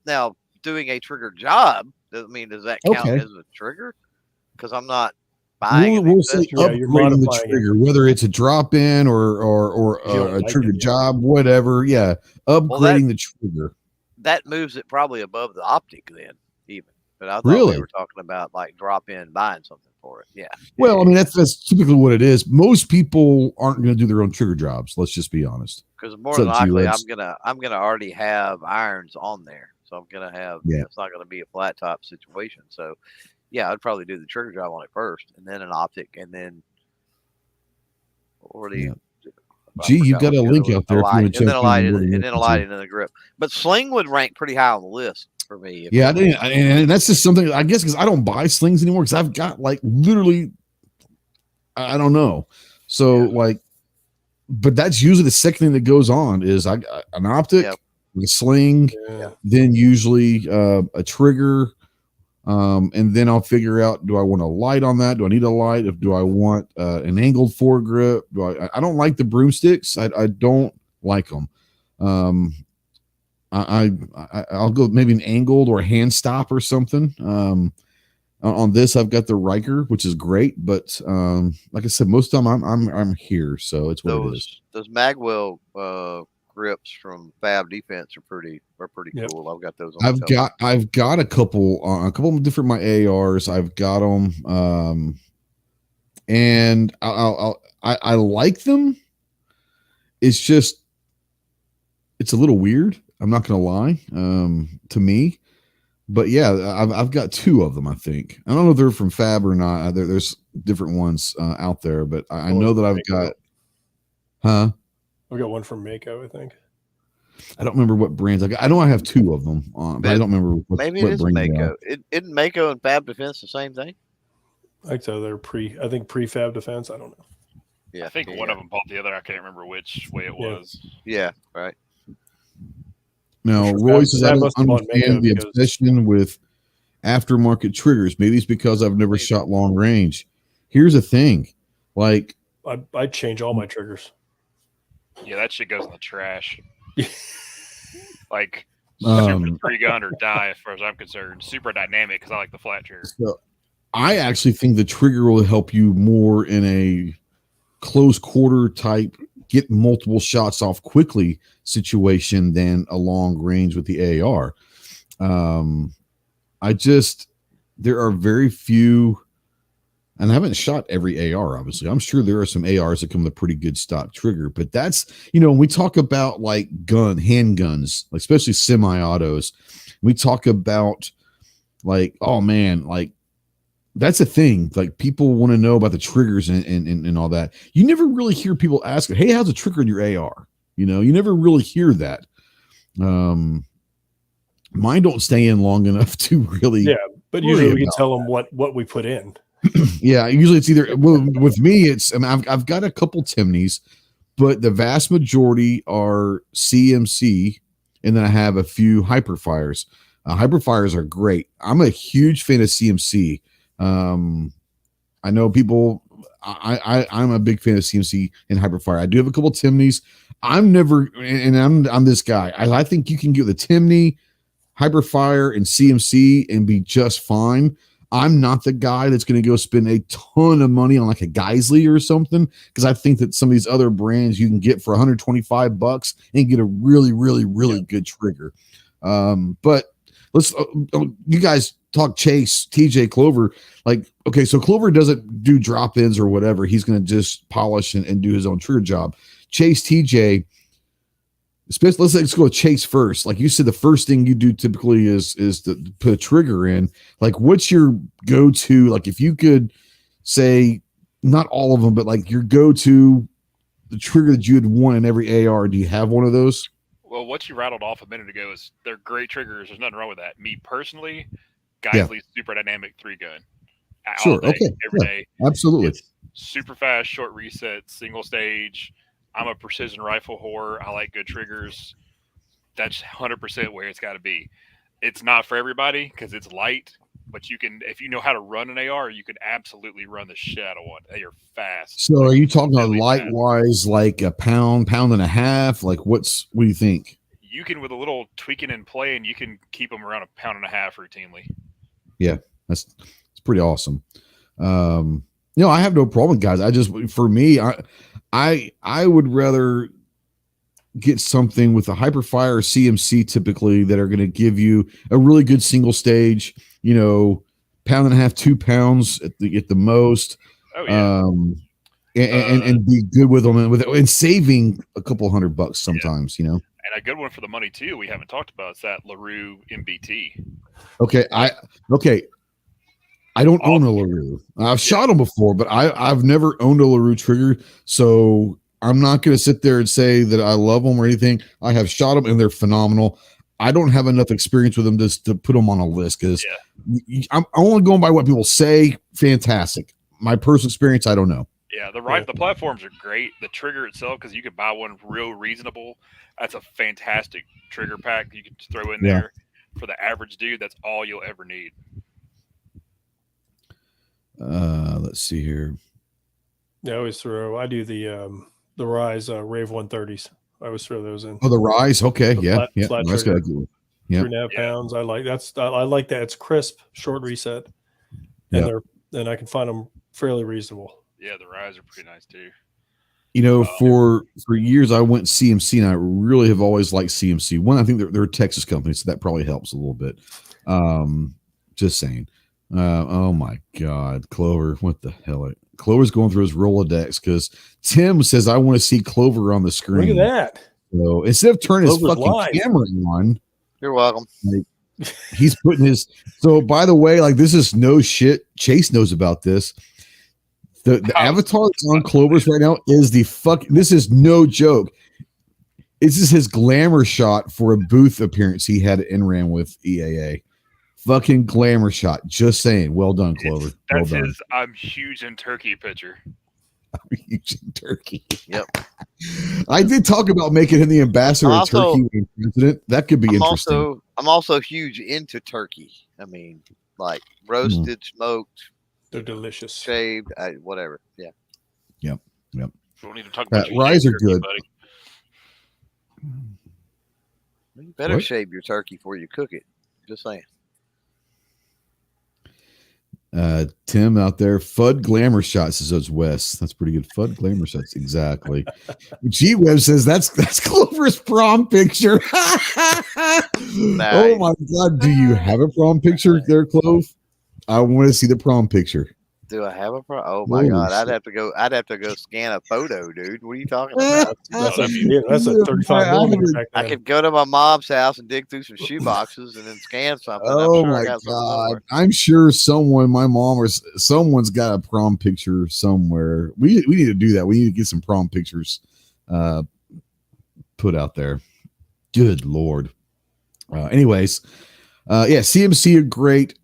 doing a trigger job does that count as a trigger? Because I'm not buying an we'll say accessory. Yeah, you're upgrading the modifying it. trigger, whether it's a drop in or If you don't a like trigger it, yeah. job, whatever. Yeah, upgrading the trigger. That moves it probably above the optic then, even. But I thought Really? we were talking about like drop in buying something for it. Yeah. Well, I mean that's typically what it is. Most people aren't going to do their own trigger jobs. Let's just be honest. Because more It's than up to you, likely, Eds. I'm gonna already have irons on there, so I'm gonna have. Yeah. It's not gonna be a flat top situation. So, yeah, I'd probably do the trigger job on it first, and then an optic, and then or the. Yeah. I Gee, you forgot got a what the link other out one- there a if you light, want to and check then a light, in. and then a light, and then a grip. But sling would rank pretty high on the list for me. Yeah, I didn't, and that's just something I guess because I don't buy slings anymore because I've got like literally, I don't know. So like, but that's usually the second thing that goes on is I got an optic, a sling, then usually a trigger, and then I'll figure out, do I want a light on that? Do I need a light? Do I want an angled foregrip? I don't like the broomsticks. I don't like them. I'll go maybe an angled or a hand stop or something. On this, I've got the Riker, which is great, but like I said, most of the time I'm here, so it's what it is. Those Magwell grips from Fab Defense are pretty cool. I've got those. I've got a couple of different my ARs. I've got them, and I like them. It's just it's a little weird. I'm not gonna lie, to me, but yeah, I've got two of them. I think I don't know if they're from Fab or not. There's different ones out there, but I know that I've got. Huh? I've got one from Mako, I think. I don't remember what brands I got. I know I have two of them, but I don't remember what. Maybe what it is brand Mako. Isn't Mako and Fab Defense the same thing? Like so, they're pre-Fab Defense. I don't know. Yeah, I think one of them bought the other. I can't remember which way it was. Yeah, right. Now, Sure, Roy says, I Fab don't must have bought understand Mako the because- obsession with aftermarket triggers. Maybe it's because I've never shot long range. Here's the thing. Like, I change all my triggers. Yeah, that shit goes in the trash. Like, Um, super three gun or die, as far as I'm concerned. Super dynamic because I like the flat trigger. so I actually think the trigger will help you more in a close quarter type, get multiple shots off quickly situation than a long range with the AR. There are very few, and I haven't shot every AR, obviously. I'm sure there are some ARs that come with a pretty good stock trigger, but that's, when we talk about like handguns, like especially semi-autos, we talk about like, oh man, like that's a thing. Like people want to know about the triggers and all that. You never really hear people ask, hey, how's a trigger in your AR? You never really hear that. Mine don't stay in long enough to really. Yeah, but usually we can tell them what we put in. Yeah, usually it's either with me. I've got a couple Timneys, but the vast majority are CMC, and then I have a few Hyperfires. Hyperfires are great. I'm a huge fan of CMC. I know people. I'm a big fan of CMC and Hyperfire. I do have a couple Timneys. I'm this guy. I think you can get the Timney, Hyperfire, and CMC and be just fine. I'm not the guy that's going to go spend a ton of money on like a Geisley or something, because I think that some of these other brands you can get for $125 and get a really, really, really good trigger. But let's you guys talk Chase, TJ, Clover. Like, okay, so Clover doesn't do drop-ins or whatever. He's going to just polish and do his own trigger job. Chase, TJ, especially let's go with Chase first. Like you said, the first thing you do typically is to put a trigger in. Like, what's your go-to? Like, if you could say, not all of them, but like your go-to, the trigger that you would want in every AR. Do you have one of those? Well, what you rattled off a minute ago is they're great triggers. There's nothing wrong with that. Me personally, Geisley's super dynamic 3-gun. Sure. Day, Okay. Every day. Absolutely. It's super fast, short reset, single stage. I'm a precision rifle whore. I like good triggers. That's 100% where it's got to be. It's not for everybody because it's light, but you can, if you know how to run an AR, you can absolutely run the shit out of one. They are fast. So are you talking about Really light wise, like a pound and a half? Like what do you think? You can, with a little tweaking and playing, you can keep them around 1.5 pounds routinely. Yeah, it's pretty awesome. No, I have no problem, guys. For me, I would rather get something with a Hyperfire or CMC typically that are going to give you a really good single stage, pound and a half, 2 pounds at the most. Oh yeah. And be good with them and saving a couple $100 sometimes, And a good one for the money too, we haven't talked about, is that LaRue MBT. Okay. I don't own a LaRue. I've shot them before, but I've never owned a LaRue trigger. So I'm not going to sit there and say that I love them or anything. I have shot them and they're phenomenal. I don't have enough experience with them just to put them on a list because I'm only going by what people say. Fantastic. My personal experience, I don't know. Yeah, the platforms are great. The trigger itself, because you can buy one real reasonable. That's a fantastic trigger pack you can throw in there for the average dude. That's all you'll ever need. Let's see here. Yeah, I do the Rise Rave 130s. I always throw those in. Oh, the Rise. Okay. Flat That's trigger. good. 3.5 pounds. I like that. It's crisp, short reset. And I can find them fairly reasonable. Yeah, the Rise are pretty nice too. For years I went CMC, and I really have always liked CMC. One, I think they're a Texas company, so that probably helps a little bit. Just saying. Oh my God, Clover! What the hell? Clover's going through his Rolodex because Tim says I want to see Clover on the screen. Look at that! So instead of turning his fucking live. camera on, you're welcome. He's putting his. So by the way, this is no shit. Chase knows about this. The avatar that's on Clover's right now is this is no joke. This is his glamour shot for a booth appearance he had at NRAM with EAA. Fucking glamour shot. Just saying. Well done, Clover. That's well done. his I'm huge in turkey picture. I'm huge in turkey. Yep. I did talk about making him the ambassador of turkey when president. That could be interesting. I'm also huge into turkey. I mean, like roasted, smoked. They're delicious. Shaved, whatever. Yeah. Yep. We don't need to talk about Rise are good. buddy. You better shave your turkey before you cook it. Just saying. Tim out there, FUD glamour shots says Wes. That's pretty good. FUD glamour shots, exactly. G Web says that's Clover's prom picture. Nice. Oh my God, do you have a prom picture there, Clove? I want to see the prom picture. Do I have a prom? Oh my God, I'd have to go scan a photo, dude. What are you talking about? That's a 35 millimeter. I could go to my mom's house and dig through some shoe boxes and then scan something. Oh my God, I'm sure my mom or someone's got a prom picture somewhere. We need to do that. We need to get some prom pictures put out there. Good Lord. Anyways, CMC are great.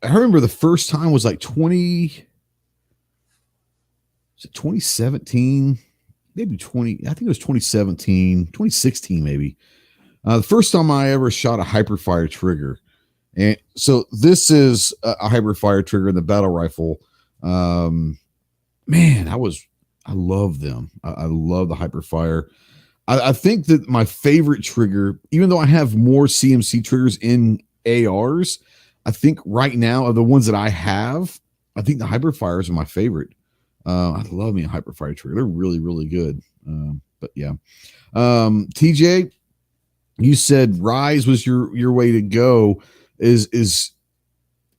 I remember the first time was like 2017, maybe 20. I think it was 2017, 2016, maybe. The first time I ever shot a Hyperfire trigger. And so this is a Hyperfire trigger in the battle rifle. Man, I love them. I love the Hyperfire. I think that my favorite trigger, even though I have more CMC triggers in ARs, I think right now of the ones that I have, I think the Hyperfires are my favorite. I love me a Hyperfire trigger. They're really, really good. But yeah. TJ, you said Rise was your way to go. Is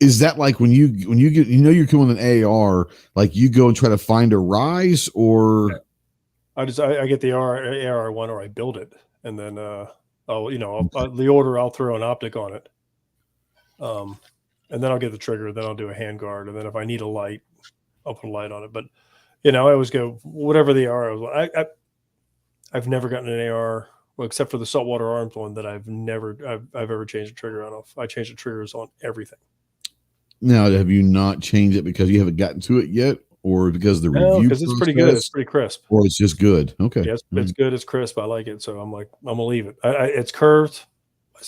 that like when you get, you're coming with an AR, like you go and try to find a Rise, or I get the AR one, or I build it, and then the order I'll throw an optic on it. And then I'll get the trigger, then I'll do a hand guard. And then if I need a light, I'll put a light on it. But, I always go, whatever the AR is. I've never gotten an AR, well, except for the saltwater arms one that I've ever changed a trigger on. I change the triggers on everything. Now, have you not changed it because you haven't gotten to it yet, or because the review? Because it's pretty good. It's pretty crisp. Or it's just good. Okay. Yeah, it's good. It's crisp. I like it. So I'm like, I'm going to leave it. It's curved.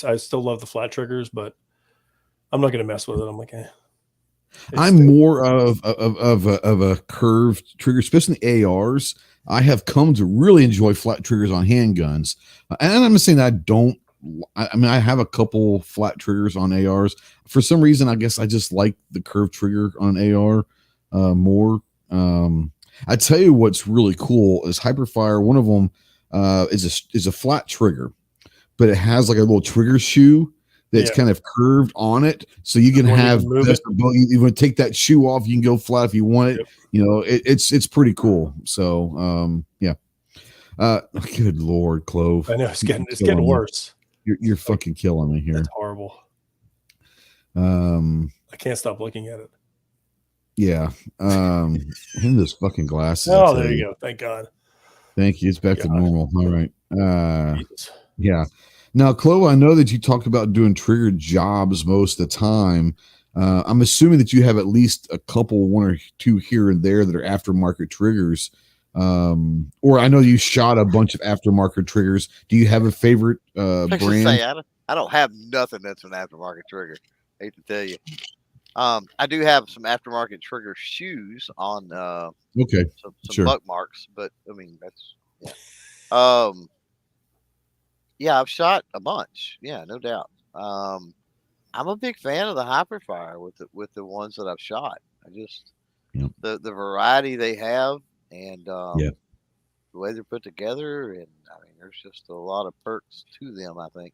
I still love the flat triggers, but I'm not going to mess with it. I'm like, I'm more of a curved trigger, especially in ARs. I have come to really enjoy flat triggers on handguns. And I'm not saying that I don't. I mean, I have a couple flat triggers on ARs. For some reason, I guess I just like the curved trigger on AR more. I tell you what's really cool is Hyperfire. One of them is a flat trigger, but it has like a little trigger shoe that's kind of curved on it, so you can have you want to take that shoe off. You can go flat if you want it. Yep. You know, it's pretty cool. So yeah. Good Lord, Clove. I know it's getting worse. You're fucking killing me here. That's horrible. I can't stop looking at it. Yeah. Him those fucking glasses. Oh, there you go. Thank God. Thank you. It's back to normal. All right. Jesus. Yeah. Now, Clove, I know that you talked about doing trigger jobs most of the time. I'm assuming that you have at least a couple, one or two here and there that are aftermarket triggers. Or I know you shot a bunch of aftermarket triggers. Do you have a favorite brand? I don't have nothing that's an aftermarket trigger. I hate to tell you. I do have some aftermarket trigger shoes on some buck marks, but I mean that's yeah, I've shot a bunch. Yeah, no doubt. I'm a big fan of the Hyperfire with the ones that I've shot. I just the variety they have and the way they're put together, and I mean there's just a lot of perks to them, I think.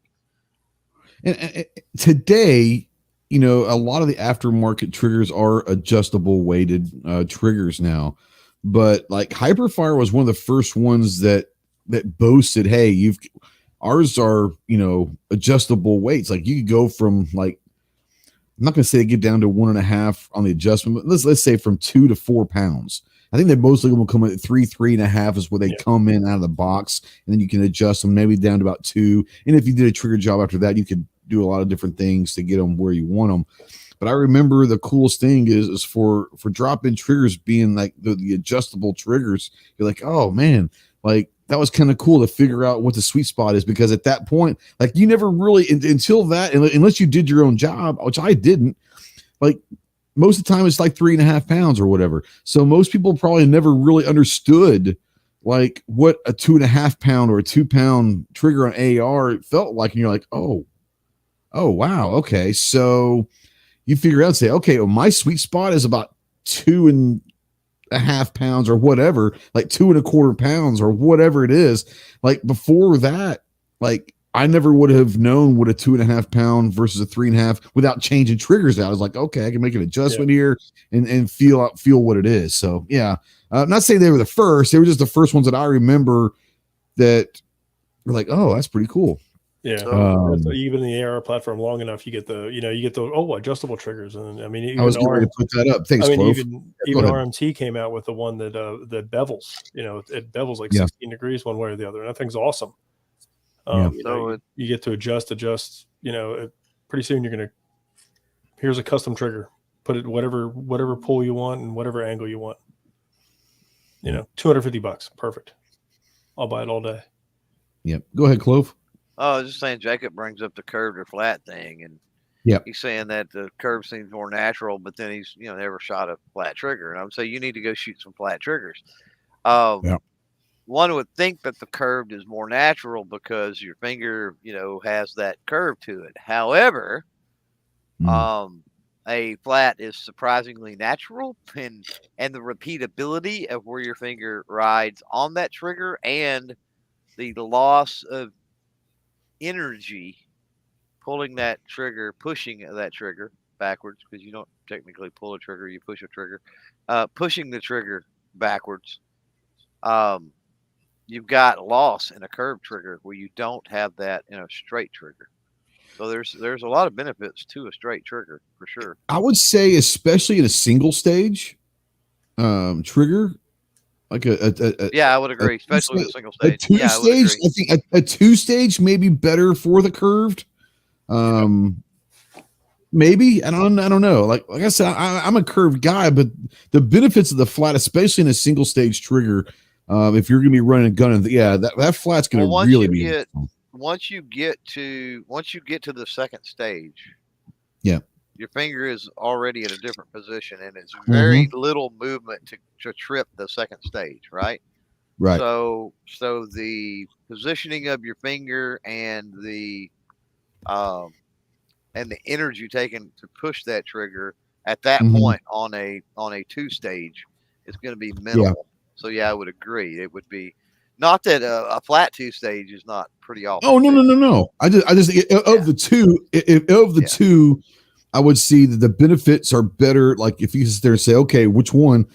And today, you know, a lot of the aftermarket triggers are adjustable weighted triggers now, but like Hyperfire was one of the first ones that boasted, hey, ours are, you know, adjustable weights. Like you could go from like, I'm not going to say get down to 1.5 on the adjustment, but let's say from 2 to 4 pounds. I think they mostly will come in at 3.5 is where they come in out of the box, and then you can adjust them maybe down to about 2. And if you did a trigger job after that, you could do a lot of different things to get them where you want them. But I remember the coolest thing is for drop-in triggers being like the adjustable triggers. You're like, oh man, like that was kind of cool to figure out what the sweet spot is, because at that point, like you never really until that, unless you did your own job, which I didn't, like most of the time it's like 3.5 pounds or whatever. So most people probably never really understood like what a 2.5 pound or a 2 pound trigger on AR felt like. And you're like, oh wow, okay. So you figure out, say, okay, well, my sweet spot is about 2.5 pounds or whatever, like 2.25 pounds or whatever it is. Like before that, like I never would have known what a 2.5 pound versus a 3.5 without changing triggers out. I was like, okay, I can make an adjustment here and feel what it is. So yeah, I'm not saying they were the first; they were just the first ones that I remember that were like, oh, that's pretty cool. Yeah, so even in the AR platform long enough, you get the adjustable triggers, and I mean, I was getting ready to put that up. Thanks, I mean, Clove. even RMT came out with the one that bevels. You know, it bevels like 16 degrees one way or the other, and that thing's awesome. You get to adjust. You know, pretty soon you're gonna. Here's a custom trigger. Put it whatever pull you want and whatever angle you want. You know, $250, perfect. I'll buy it all day. Yep. Go ahead, Clove. Oh, I was just saying, Jacob brings up the curved or flat thing, and he's saying that the curve seems more natural, but then he's never shot a flat trigger, and I would say you need to go shoot some flat triggers. One would think that the curved is more natural because your finger, has that curve to it. However, a flat is surprisingly natural, and the repeatability of where your finger rides on that trigger and the loss of energy pushing that trigger backwards, because you don't technically pull a trigger, you push a trigger, pushing the trigger backwards. You've got loss in a curved trigger where you don't have that in a straight trigger. So there's a lot of benefits to a straight trigger for sure. I would say, especially in a single stage trigger, like I would agree, especially with a single stage. A 2-stage, I think a 2-stage may be better for the curved. Maybe I don't know. Like I said, I'm a curved guy, but the benefits of the flat, especially in a single stage trigger, if you're going to be running a gun, that flat's going to really be. Once you get to the second stage, your finger is already in a different position, and it's very little movement to trip the second stage, right? Right. So the positioning of your finger and the energy taken to push that trigger at that point on a 2-stage It's going to be minimal. So yeah, I would agree. It would be not that a flat 2-stage is not pretty awful. Oh no. I just of the two, two, I would see that the benefits are better. Like if you sit there and say, okay, which one?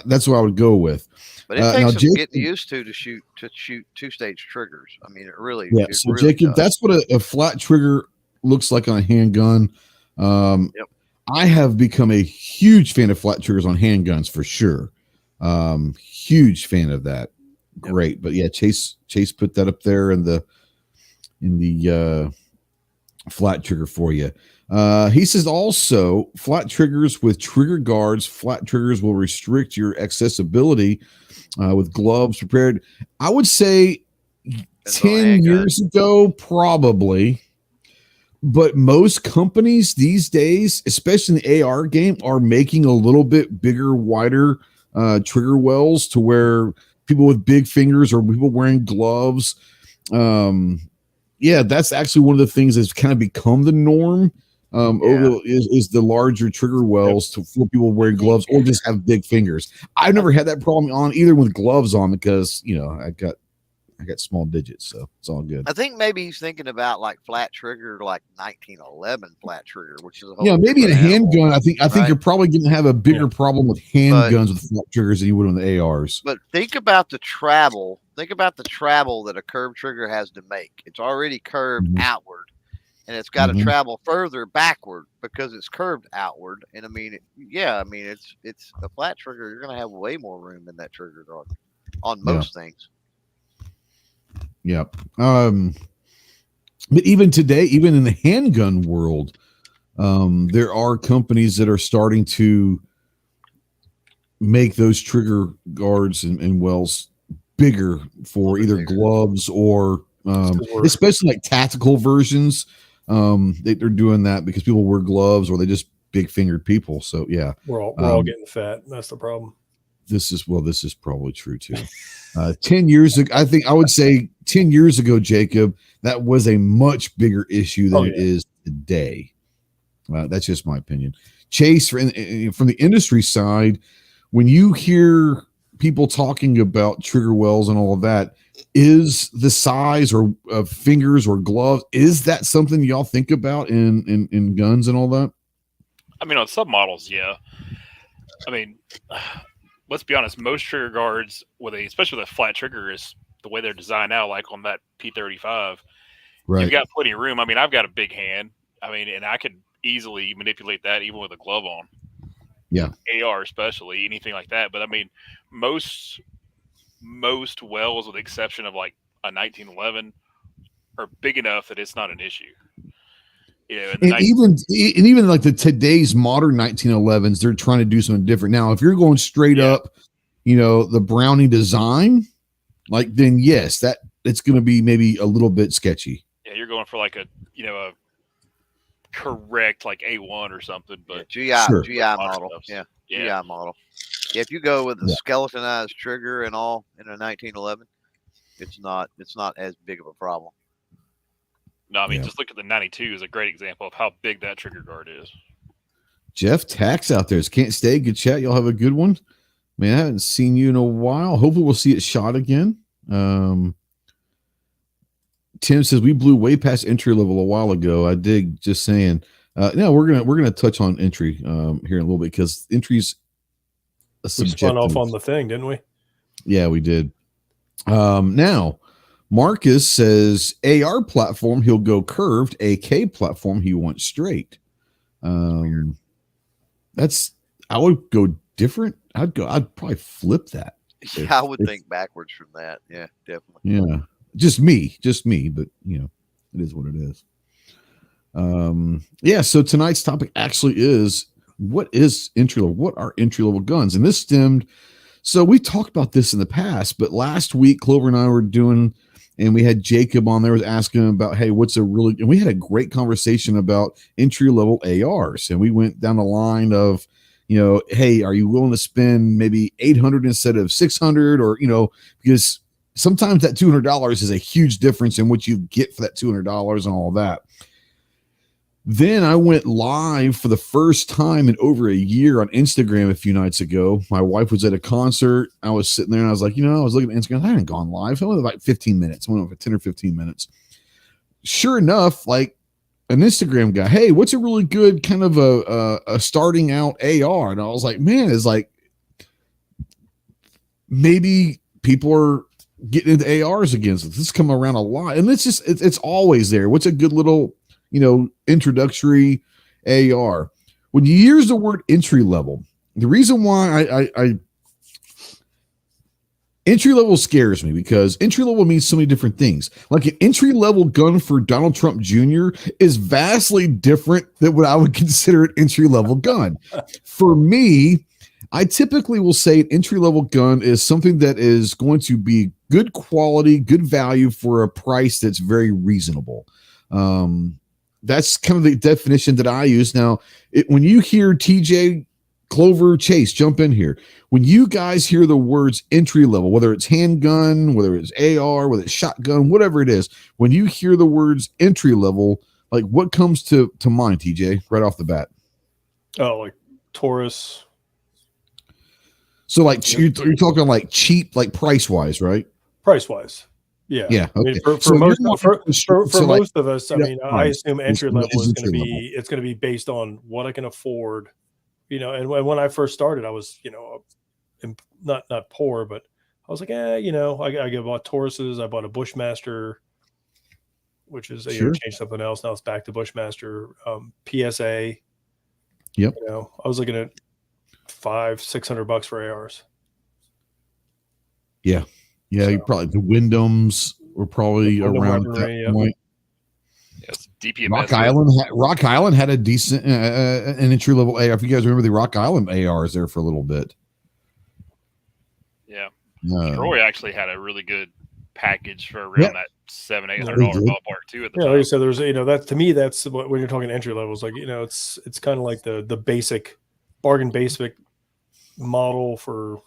That's what I would go with. But it takes some getting used to shoot 2-stage triggers. I mean, it really. Yeah. It So really Jacob, does. that's what a flat trigger looks like on a handgun. Yep. I have become a huge fan of flat triggers on handguns for sure. Huge fan of that. Great. But yeah, Chase put that up there in the flat trigger for you. He says also flat triggers with trigger guards. Flat triggers will restrict your accessibility with gloves prepared. I would say 10 years ago, probably. But most companies these days, especially in the AR game, are making a little bit bigger, wider trigger wells to where people with big fingers or people wearing gloves. Yeah, that's actually one of the things that's kind of become the norm. Is the larger trigger wells for people wearing gloves or just have big fingers. I've never had that problem on either with gloves on because I got small digits, so it's all good. I think maybe he's thinking about like flat trigger, like 1911 flat trigger, which is a whole maybe in a handgun. I think you're probably going to have a bigger problem with handguns with flat triggers than you would on the ARs. But think about the travel. Think about the travel that a curved trigger has to make. It's already curved outward, and it's got to travel further backward because it's curved outward. And I mean, it's a flat trigger. You're going to have way more room in that trigger guard on most things. Yep. But even today, even in the handgun world, there are companies that are starting to make those trigger guards and wells bigger for either gloves or especially like tactical versions. They're doing that because people wear gloves or they just big fingered people. So yeah, we're all getting fat. That's the problem. This is probably true too. 10 years ago, I would say 10 years ago, Jacob, that was a much bigger issue than it is today. That's just my opinion. Chase, from the industry side, when you hear people talking about trigger wells and all of that, is the size or fingers or gloves, is that something y'all think about in guns and all that? I mean, on some models, yeah. I mean, let's be honest, most trigger guards, especially with a flat trigger, is the way they're designed now, like on that P35. Right. You've got plenty of room. I mean, I've got a big hand. I mean, and I could easily manipulate that even with a glove on. Yeah. AR especially, anything like that. But I mean, most wells, with the exception of like a 1911, are big enough that it's not an issue. Even like today's modern 1911s, they're trying to do something different. Now, if you're going straight up, the Browning design, like then yes, that it's going to be maybe a little bit sketchy. Yeah, you're going for like a correct like A1 or something, but GI model. GI model. Yeah, if you go with a skeletonized trigger and all in a 1911, it's not as big of a problem. No, I mean, just look at the 92 is a great example of how big that trigger guard is. Jeff Tax out there. Can't stay. Good chat. Y'all have a good one. Man, I haven't seen you in a while. Hopefully we'll see it shot again. Tim says we blew way past entry level a while ago. I dig, just saying. No, we're gonna touch on entry here in a little bit because entry's a subjective. We spun off on the thing, didn't we? Yeah, we did. Now Marcus says AR platform, he'll go curved. AK platform, he wants straight. I would go different. I'd probably flip that. I would think backwards from that. Yeah, definitely. Yeah. Just me, but it is what it is. So tonight's topic actually is what is entry level? What are entry level guns? And this stemmed. So we talked about this in the past, but last week Clover and I were doing, and we had Jacob on there was asking about, hey, and we had a great conversation about entry level ARs, and we went down the line of, hey, are you willing to spend maybe $800 instead of $600, or because sometimes that $200 is a huge difference in what you get for that $200 and all of that. Then I went live for the first time in over a year on Instagram a few nights ago. My wife was at a concert. I was sitting there and I was like, I was looking at Instagram. I hadn't gone live. I went like 15 minutes. I went over 10 or 15 minutes. Sure enough, like an Instagram guy, hey, what's a really good kind of a starting out AR? And I was like, man, it's like maybe people are getting into ARs again. So this has come around a lot. And it's always there. What's a good little introductory AR? When you use the word entry level, the reason why I entry level scares me because entry level means so many different things. Like an entry level gun for Donald Trump Jr. is vastly different than what I would consider an entry level gun. For me, I typically will say an entry level gun is something that is going to be good quality, good value for a price that's very reasonable. That's kind of the definition that I use. Now, when you hear TJ, Clover, Chase, jump in here. When you guys hear the words entry level, whether it's handgun, whether it's AR, whether it's shotgun, whatever it is, when you hear the words entry level, like what comes to mind, TJ, right off the bat? Oh, like Taurus. So like you're talking like cheap, like price wise, right? Price wise. Yeah. Yeah. Okay. I mean, for So most like, most of us, I mean, I right. assume entry level Is is going to entry be it's going to be based on what I can afford, and when I first started, I was, not poor, but I was like, I bought Tauruses, I bought a Bushmaster, which is Sure. changed something else. Now it's back to Bushmaster, PSA. Yep. I was looking at $500-$600 for ARs. Yeah. Yeah, you probably the Wyndhams were probably around that point. Yes, DPMS. Rock Island had a decent an entry level AR. If you guys remember the Rock Island ARs there for a little bit. Yeah, Troy actually had a really good package for around that $700-$800 ballpark too. At the time. Like I said, there's that to me. That's what, when you're talking entry levels, like it's kind of like the basic bargain basic model for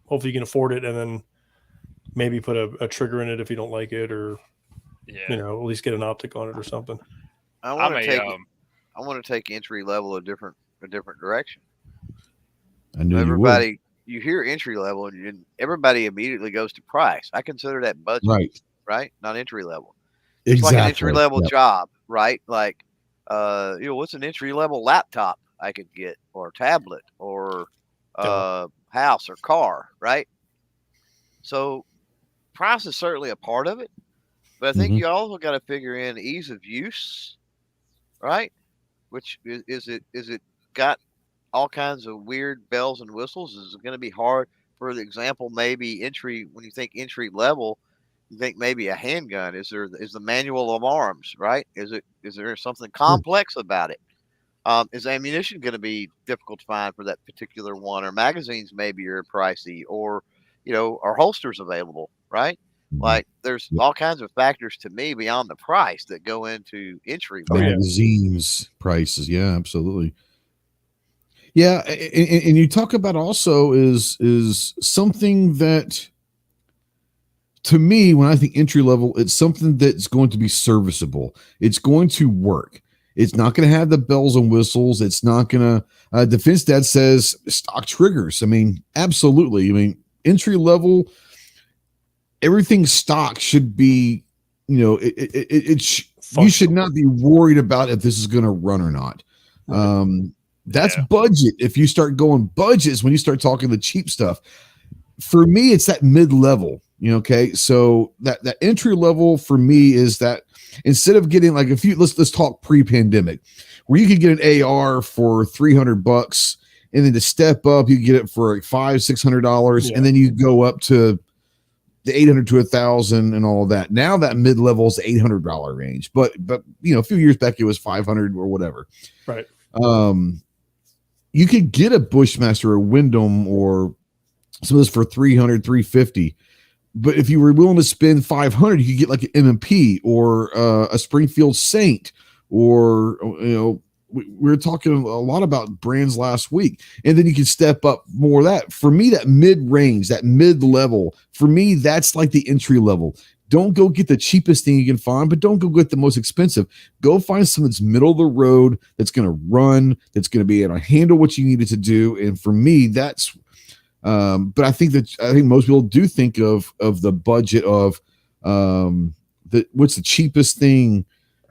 hopefully you can afford it, and then maybe put a trigger in it if you don't like it, or at least get an optic on it or something. I want to take entry level a different direction. I knew everybody you hear entry level and everybody immediately goes to price. I consider that budget, right? Not entry level. It's like an entry level job, right? Like, what's an entry level laptop I could get, or tablet, or house or car, right? So price is certainly a part of it, but I think you also got to figure in ease of use, right? Which is it got all kinds of weird bells and whistles? Is it going to be hard? For example, maybe when you think entry level, you think maybe a handgun. Is the manual of arms, right? Is there something complex about it? Is ammunition going to be difficult to find for that particular one, or magazines maybe are pricey, or are holsters available, right? Like there's all kinds of factors to me beyond the price that go into entry. Magazines prices, yeah, absolutely. Yeah, and you talk about also is something that, to me, when I think entry level, it's something that's going to be serviceable. It's going to work. It's not going to have the bells and whistles. It's not going to. Defense Dad says stock triggers. I mean, absolutely. I mean, entry level, everything stock should be. You should not be worried about if this is going to run or not. That's budget. If you start going budgets, when you start talking the cheap stuff, for me, it's that mid level. Okay, so that entry level for me is that instead of getting like let's talk pre-pandemic, where you could get an AR for $300, and then to step up, you get it for like $500-$600, and then you go up to the $800 to $1,000 and all of that. Now that mid level is the $800 range, but a few years back it was $500 or whatever. Right. You could get a Bushmaster or Wyndham or some of this for $300, $350. But if you were willing to spend $500, you could get like an M&P or a Springfield Saint, or we were talking a lot about brands last week, and then you can step up more of that. For me, that mid range, that mid level, for me, that's like the entry level. don't go get the cheapest thing you can find, but don't go get the most expensive. Go find something that's middle of the road, that's going to run, that's going to be able to handle what you need it to do. And for me, that's but I think most people do think of the budget of what's the cheapest thing.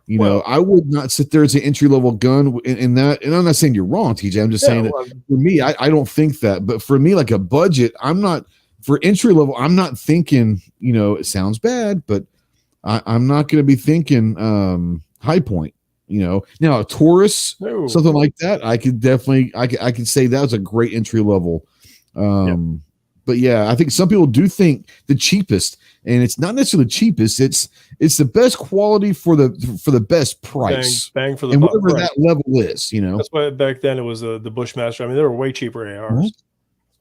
You know, I would not sit there as an entry level gun in that. And I'm not saying you're wrong, TJ. I'm just saying that for me, I don't think that. But for me, like a budget, I'm not for entry level. I'm not thinking. You know, it sounds bad, but I'm not going to be thinking high point. You know, now a Taurus, something like that, I could definitely, I could say that was a great entry level. But yeah, I think some people do think the cheapest, and it's not necessarily the cheapest. It's the best quality for the best price, bang for the and buck, whatever right. that level is. You know, That's why back then it was the Bushmaster. I mean, they were way cheaper ARs. Mm-hmm.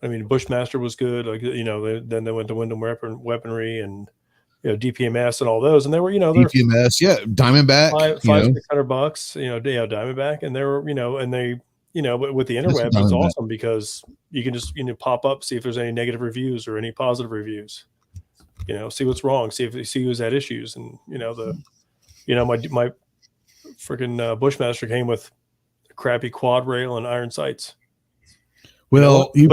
I mean, Bushmaster was good. Like then they went to Wyndham weaponry and DPMS and all those, and they were DPMS, Diamondback, $500-$600. Diamondback, and they were and they. But with the interwebs, it's awesome because you can just pop up, see if there's any negative reviews or any positive reviews. See what's wrong, see who's had issues, and my freaking Bushmaster came with a crappy quad rail and iron sights. Well, there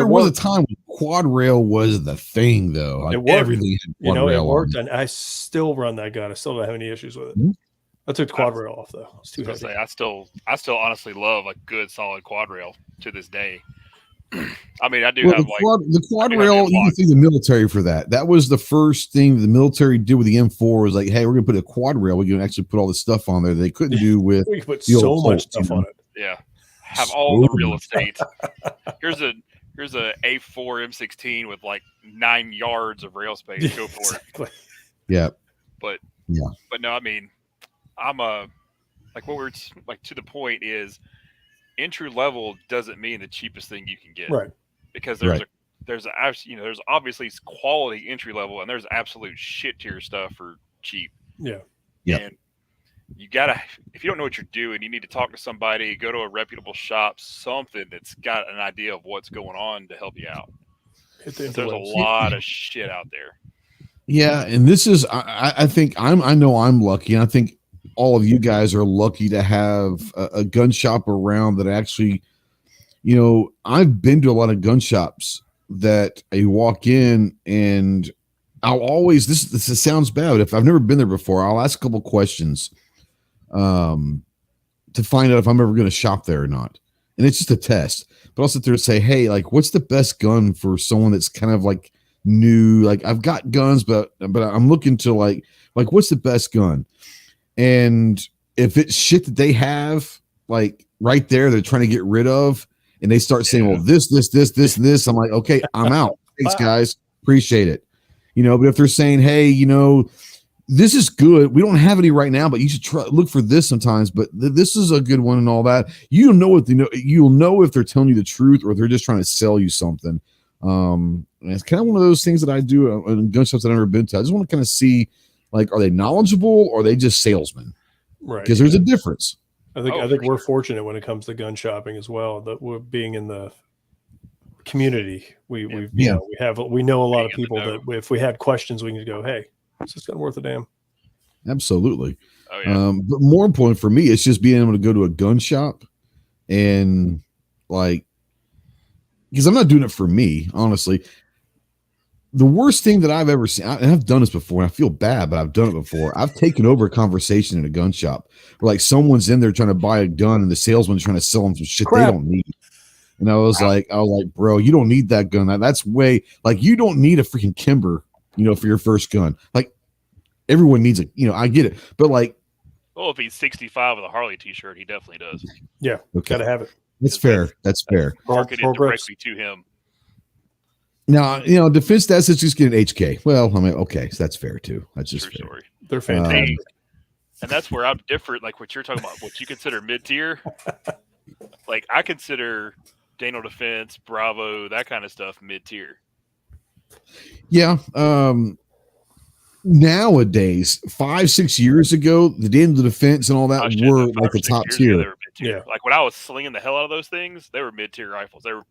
was a time when quad rail was the thing, though. Like everything had quad rail it worked, on. and I still run that gun. I still don't have any issues with it. Mm-hmm. I took the quad rail off though. It's too heavy. I still honestly love a good solid quad rail to this day. I mean, I do have the quad rail. You can see the military for that. That was the first thing the military did with the M4 was like, hey, we're gonna put a quad rail. We can actually put all this stuff on there they couldn't do with. We could put so much stuff on it. Yeah, have all the real estate. Here's a A4 M16 with like 9 yards of rail space. Go for it. Yeah, but no, I mean. I'm like what we're like to the point is entry level doesn't mean the cheapest thing you can get, right? Because there's obviously quality entry level and there's absolute shit tier stuff for cheap. Yeah. And you gotta, if you don't know what you're doing, you need to talk to somebody, go to a reputable shop, something that's got an idea of what's going on to help you out. There's a lot of shit out there. Yeah, and this is I think I know I'm lucky, and I think all of you guys are lucky to have a gun shop around that actually, I've been to a lot of gun shops that I walk in and I'll always, this sounds bad, but if I've never been there before, I'll ask a couple questions to find out if I'm ever going to shop there or not. And it's just a test, but I'll sit there and say, hey, like, what's the best gun for someone that's kind of like new? Like I've got guns, but I'm looking to like what's the best gun? And if it's shit that they have, like right there, they're trying to get rid of, and they start saying, well, this, and this, I'm like, okay, I'm out. Thanks, guys. Appreciate it. But if they're saying, hey, this is good. We don't have any right now, but you should look for this sometimes. But this is a good one and all that. You don't know what you'll know if they're telling you the truth or if they're just trying to sell you something. And it's kind of one of those things that I do in gun shops that I've never been to. I just want to kind of see, like, are they knowledgeable or are they just salesmen? Right. Because there's a difference. I think we're fortunate when it comes to gun shopping as well, that we're being in the community. We know a lot of people that if we had questions, we can go, hey, is this gun worth a damn? Absolutely. Oh, yeah. But more important for me, it's just being able to go to a gun shop and like, because I'm not doing it for me, honestly. The worst thing that I've ever seen, and I've done this before, and I feel bad, but I've done it before. I've taken over a conversation in a gun shop where like someone's in there trying to buy a gun and the salesman's trying to sell them some shit they don't need. And I was like, bro, you don't need that gun. That's way, like, you don't need a freaking Kimber, for your first gun. Like, everyone needs it. I get it. But like, well, if he's 65 with a Harley t-shirt, he definitely does. Yeah. Okay. Gotta have it. That's fair. That's fair. Marketed directly to him. Now, defense stats is just getting HK. Well, I mean, okay, so that's fair too. That's just fair. Story. They're fantastic. And that's where I'm different. Like what you're talking about, what you consider mid-tier. Like I consider Daniel Defense, Bravo, that kind of stuff mid-tier. Yeah. Nowadays, 5-6 years ago, the Daniel Defense and all that were like the top tier. Yeah. Like when I was slinging the hell out of those things, they were mid-tier rifles. They were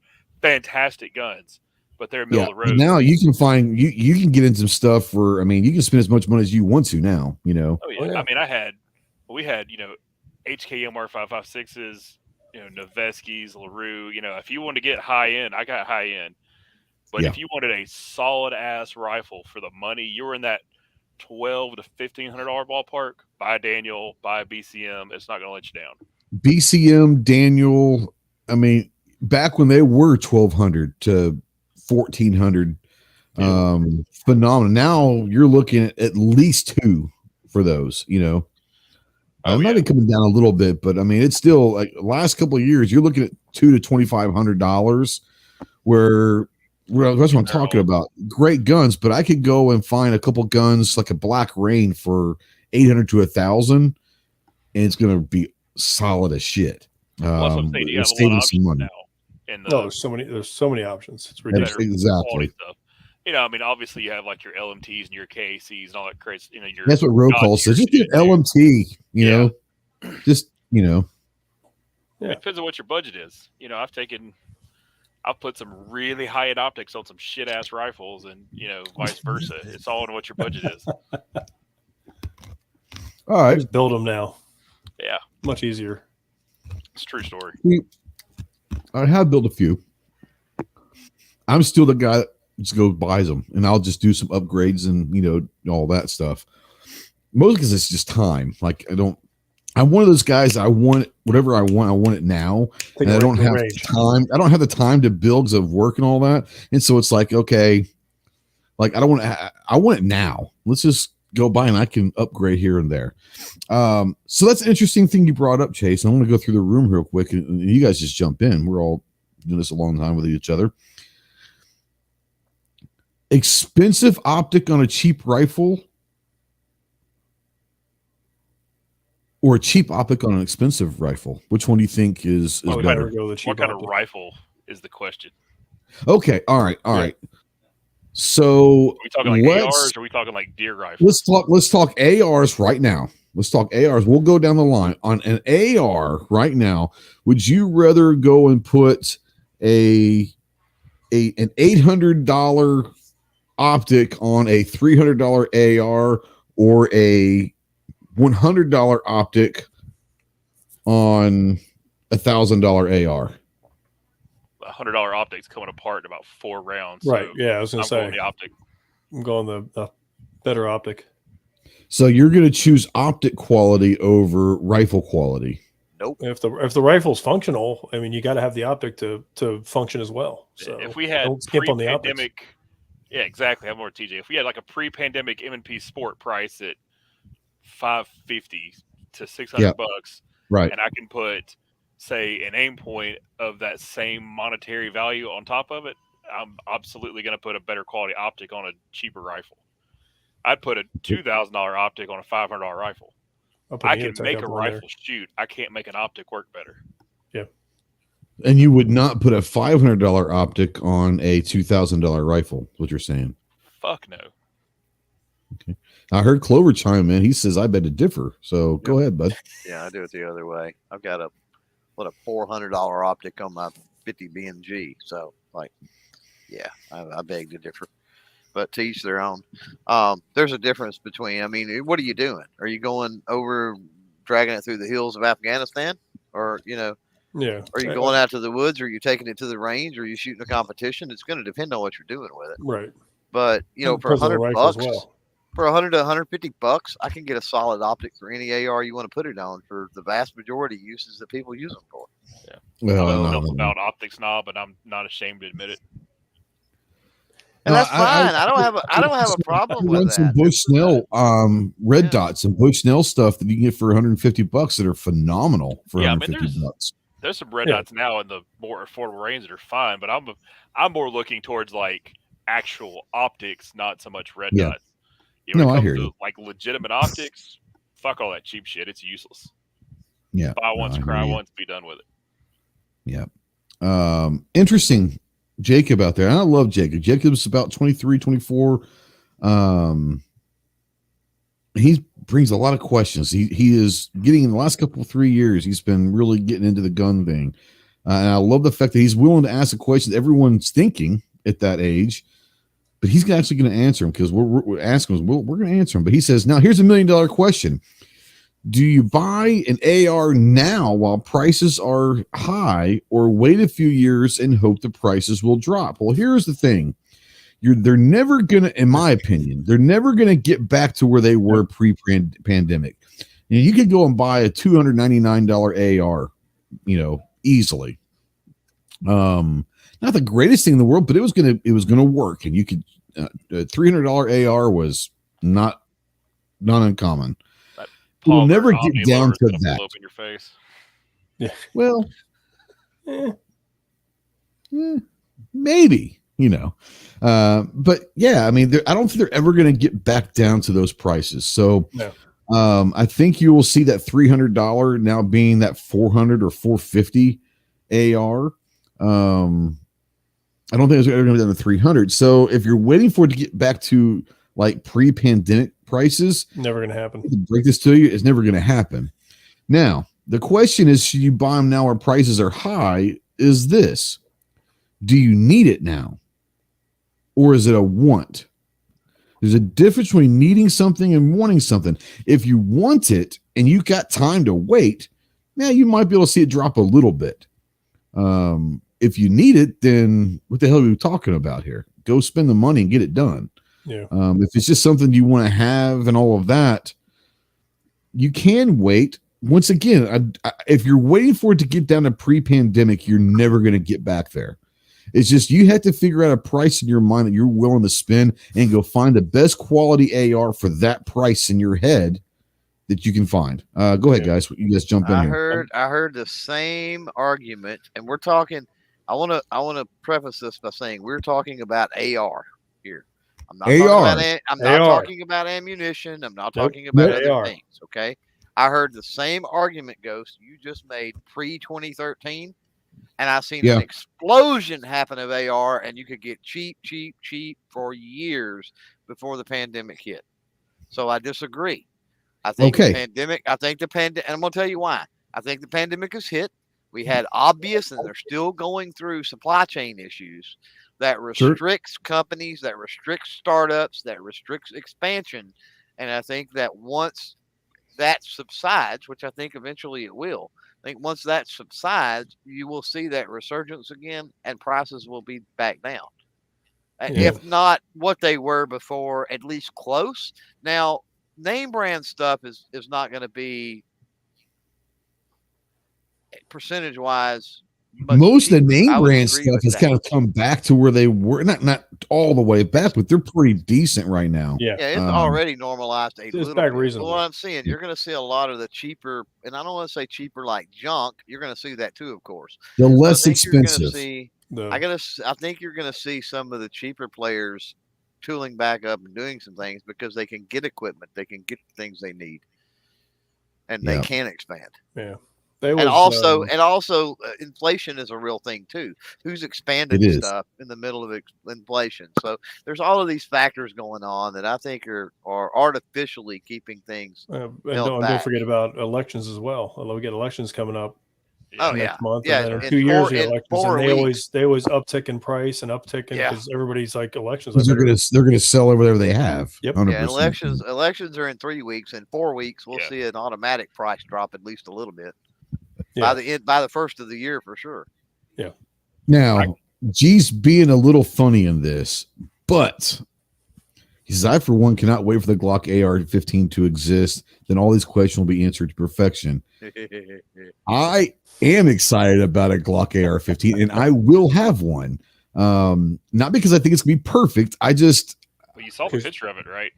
fantastic guns. but they're middle of the but road. now you can find you can get into some stuff for. I mean, you can spend as much money as you want to now. You know. Oh yeah. I mean, we had HKMR 5.56s, Noveskis, LaRue. If you want to get high end, I got high end. But if you wanted a solid ass rifle for the money, you were in that $1,200 to $1,500 ballpark. Buy Daniel, buy BCM. It's not going to let you down. BCM, Daniel. I mean, back when they were $1,200 to $1,400, phenomenal. Now you're looking at least two for those. It might be coming down a little bit, but I mean, it's still like last couple of years. You're looking at $2,000 to $2,500, where that's what I'm talking about. Great guns, but I could go and find a couple guns like a Black Rain for $800 to $1,000, and it's going to be solid as shit. It's saving some money now. There's so many options. It's ridiculous. Exactly. Stuff. I mean, obviously you have like your LMTs and your KACs and all that crazy. That's what roll call says. Just get LMT. Just It depends on what your budget is. I've put some really high end optics on some shit ass rifles, and vice versa. It's all on what your budget is. All right, just build them now. Yeah, much easier. It's a true story. I have built a few. I'm still the guy that just goes buys them, and I'll just do some upgrades and all that stuff. Mostly because it's just time. Like I'm one of those guys. I want whatever I want. I want it now, and I don't have time. I don't have the time to build because of work and all that. And so it's like, okay, like I want it now. Let's just go buy and I can upgrade here and there. So that's an interesting thing you brought up, Chase. I want to go through the room real quick, and you guys just jump in. We're all doing this a long time with each other. Expensive optic on a cheap rifle, or a cheap optic on an expensive rifle? Which one do you think is better? What kind of rifle is the question? Okay, all right. So are we talking like ARs, or are we talking like deer rifles? Let's talk ARs right now. Let's talk ARs. We'll go down the line. On an AR right now, would you rather go and put an $800 optic on a $300 AR, or a $100 optic on $1,000 AR? $100 optics coming apart in about 4 rounds. Right. So yeah, I was going to say the optic. I'm going the better optic. So you're going to choose optic quality over rifle quality? Nope. If the rifle's functional, I mean, you got to have the optic to function as well. So if we had pre-pandemic, yeah, exactly. I'm more TJ. If we had like a pre-pandemic M&P Sport price at $550 to $600, right, and I can put, say, an aim point of that same monetary value on top of it, I'm absolutely going to put a better quality optic on a cheaper rifle. I'd put a $2,000 optic on a $500 rifle. I can make a rifle shoot. I can't make an optic work better. Yeah. And you would not put a $500 optic on a $2,000 rifle, what you're saying? Fuck no. Okay. I heard Clover chime in. He says, I beg to differ. So go ahead, bud. Yeah, I do it the other way. I've got a $400 optic on my 50 BMG. So, yeah, I beg to differ. But to each their own. There's a difference between, I mean, what are you doing? Are you going over, dragging it through the hills of Afghanistan? Or, yeah. Are you going out to the woods? Or are you taking it to the range? Or are you shooting a competition? It's going to depend on what you're doing with it. Right. But, for $100, for $100 to $150, I can get a solid optic for any AR you want to put it on for the vast majority of uses that people use them for. Yeah. Well, I'm about optics snob, but I'm not ashamed to admit it. And that's fine. I don't have a problem with that. Some Bushnell red dots and Bushnell stuff that you can get for $150 that are phenomenal for $150. There's some red dots now in the more affordable range that are fine, but I'm more looking towards like actual optics, not so much red dots. When it comes to like legitimate optics, fuck all that cheap shit. It's useless. Yeah. Buy once, cry once, be done with it. Yeah. Interesting. Jacob out there. I love Jacob. Jacob's about 23, 24. He brings a lot of questions. He is getting, in the last 3 years, he's been really getting into the gun thing. And I love the fact that he's willing to ask the questions everyone's thinking. at that age, but he's actually going to answer him because we're asking him. We're going to answer him. But he says, now here's $1 million question. Do you buy an AR now while prices are high, or wait a few years and hope the prices will drop? Well, here's the thing. They're never going to, in my opinion, they're never going to get back to where they were pre-pandemic. You could go and buy a $299 AR, easily. Not the greatest thing in the world, but it was gonna work, and you could. A $300 AR was not uncommon. We'll never get down to that. In your face. Yeah. Well, maybe, but yeah, I mean, I don't think they're ever going to get back down to those prices. So, no. I think you will see that $300 now being that $400 or $450 AR. I don't think it's ever going to be down to $300. So if you're waiting for it to get back to like pre-pandemic prices, never going to happen. To break this to you, it's never going to happen. Now, the question is, should you buy them now where prices are high? Is this, do you need it now? Or is it a want? There's a difference between needing something and wanting something. If you want it and you got time to wait, now you might be able to see it drop a little bit. If you need it, then what the hell are we talking about here? Go spend the money and get it done. Yeah. If it's just something you want to have and all of that, you can wait. Once again, if you're waiting for it to get down to pre-pandemic, you're never going to get back there. It's just you have to figure out a price in your mind that you're willing to spend and go find the best quality AR for that price in your head that you can find. Go ahead, guys. You guys jump in here. I heard the same argument, and we're talking. I want to preface this by saying we're talking about AR here. I'm not talking about ammunition. I'm not talking about other things. Okay. I heard the same argument, Ghost, you just made pre-2013, and I seen an explosion happen of AR, and you could get cheap for years before the pandemic hit. So I disagree. I think the pandemic, and I'm going to tell you why. I think the pandemic has hit. We had obvious, and they're still going through supply chain issues that restricts companies, that restricts startups, that restricts expansion. And I think that once that subsides, which I think eventually it will, I think once that subsides, you will see that resurgence again, and prices will be back down. If not what they were before, at least close. Now, name brand stuff is not going to be percentage wise. Most of the name brand stuff has kind of come back to where they were, not all the way back, but they're pretty decent right now. Yeah, it's already normalized a little bit. Reasonable. What I'm seeing, you're going to see a lot of the cheaper, and I don't want to say cheaper like junk. You're going to see that too, of course. The less expensive. I think you're going to see some of the cheaper players tooling back up and doing some things because they can get equipment, they can get the things they need, and they can expand. Yeah. And also, inflation is a real thing too. Who's expanded stuff in the middle of inflation? So there's all of these factors going on that I think are artificially keeping things. And don't forget about elections as well. Although we get elections coming up. Next month, yeah. And then in 2 years, the elections, and they always uptick in price and uptick in because everybody's like elections. They're gonna sell over there they have. Yep. 100%. Yeah, elections are in 3 weeks. In 4 weeks, we'll see an automatic price drop at least a little bit. By the first of the year for sure. Yeah. Now, G's being a little funny in this, but he says, I for one cannot wait for the Glock AR-15 to exist. Then all these questions will be answered to perfection. I am excited about a Glock AR-15, and I will have one. Not because I think it's gonna be perfect. Well, you saw the picture of it, right?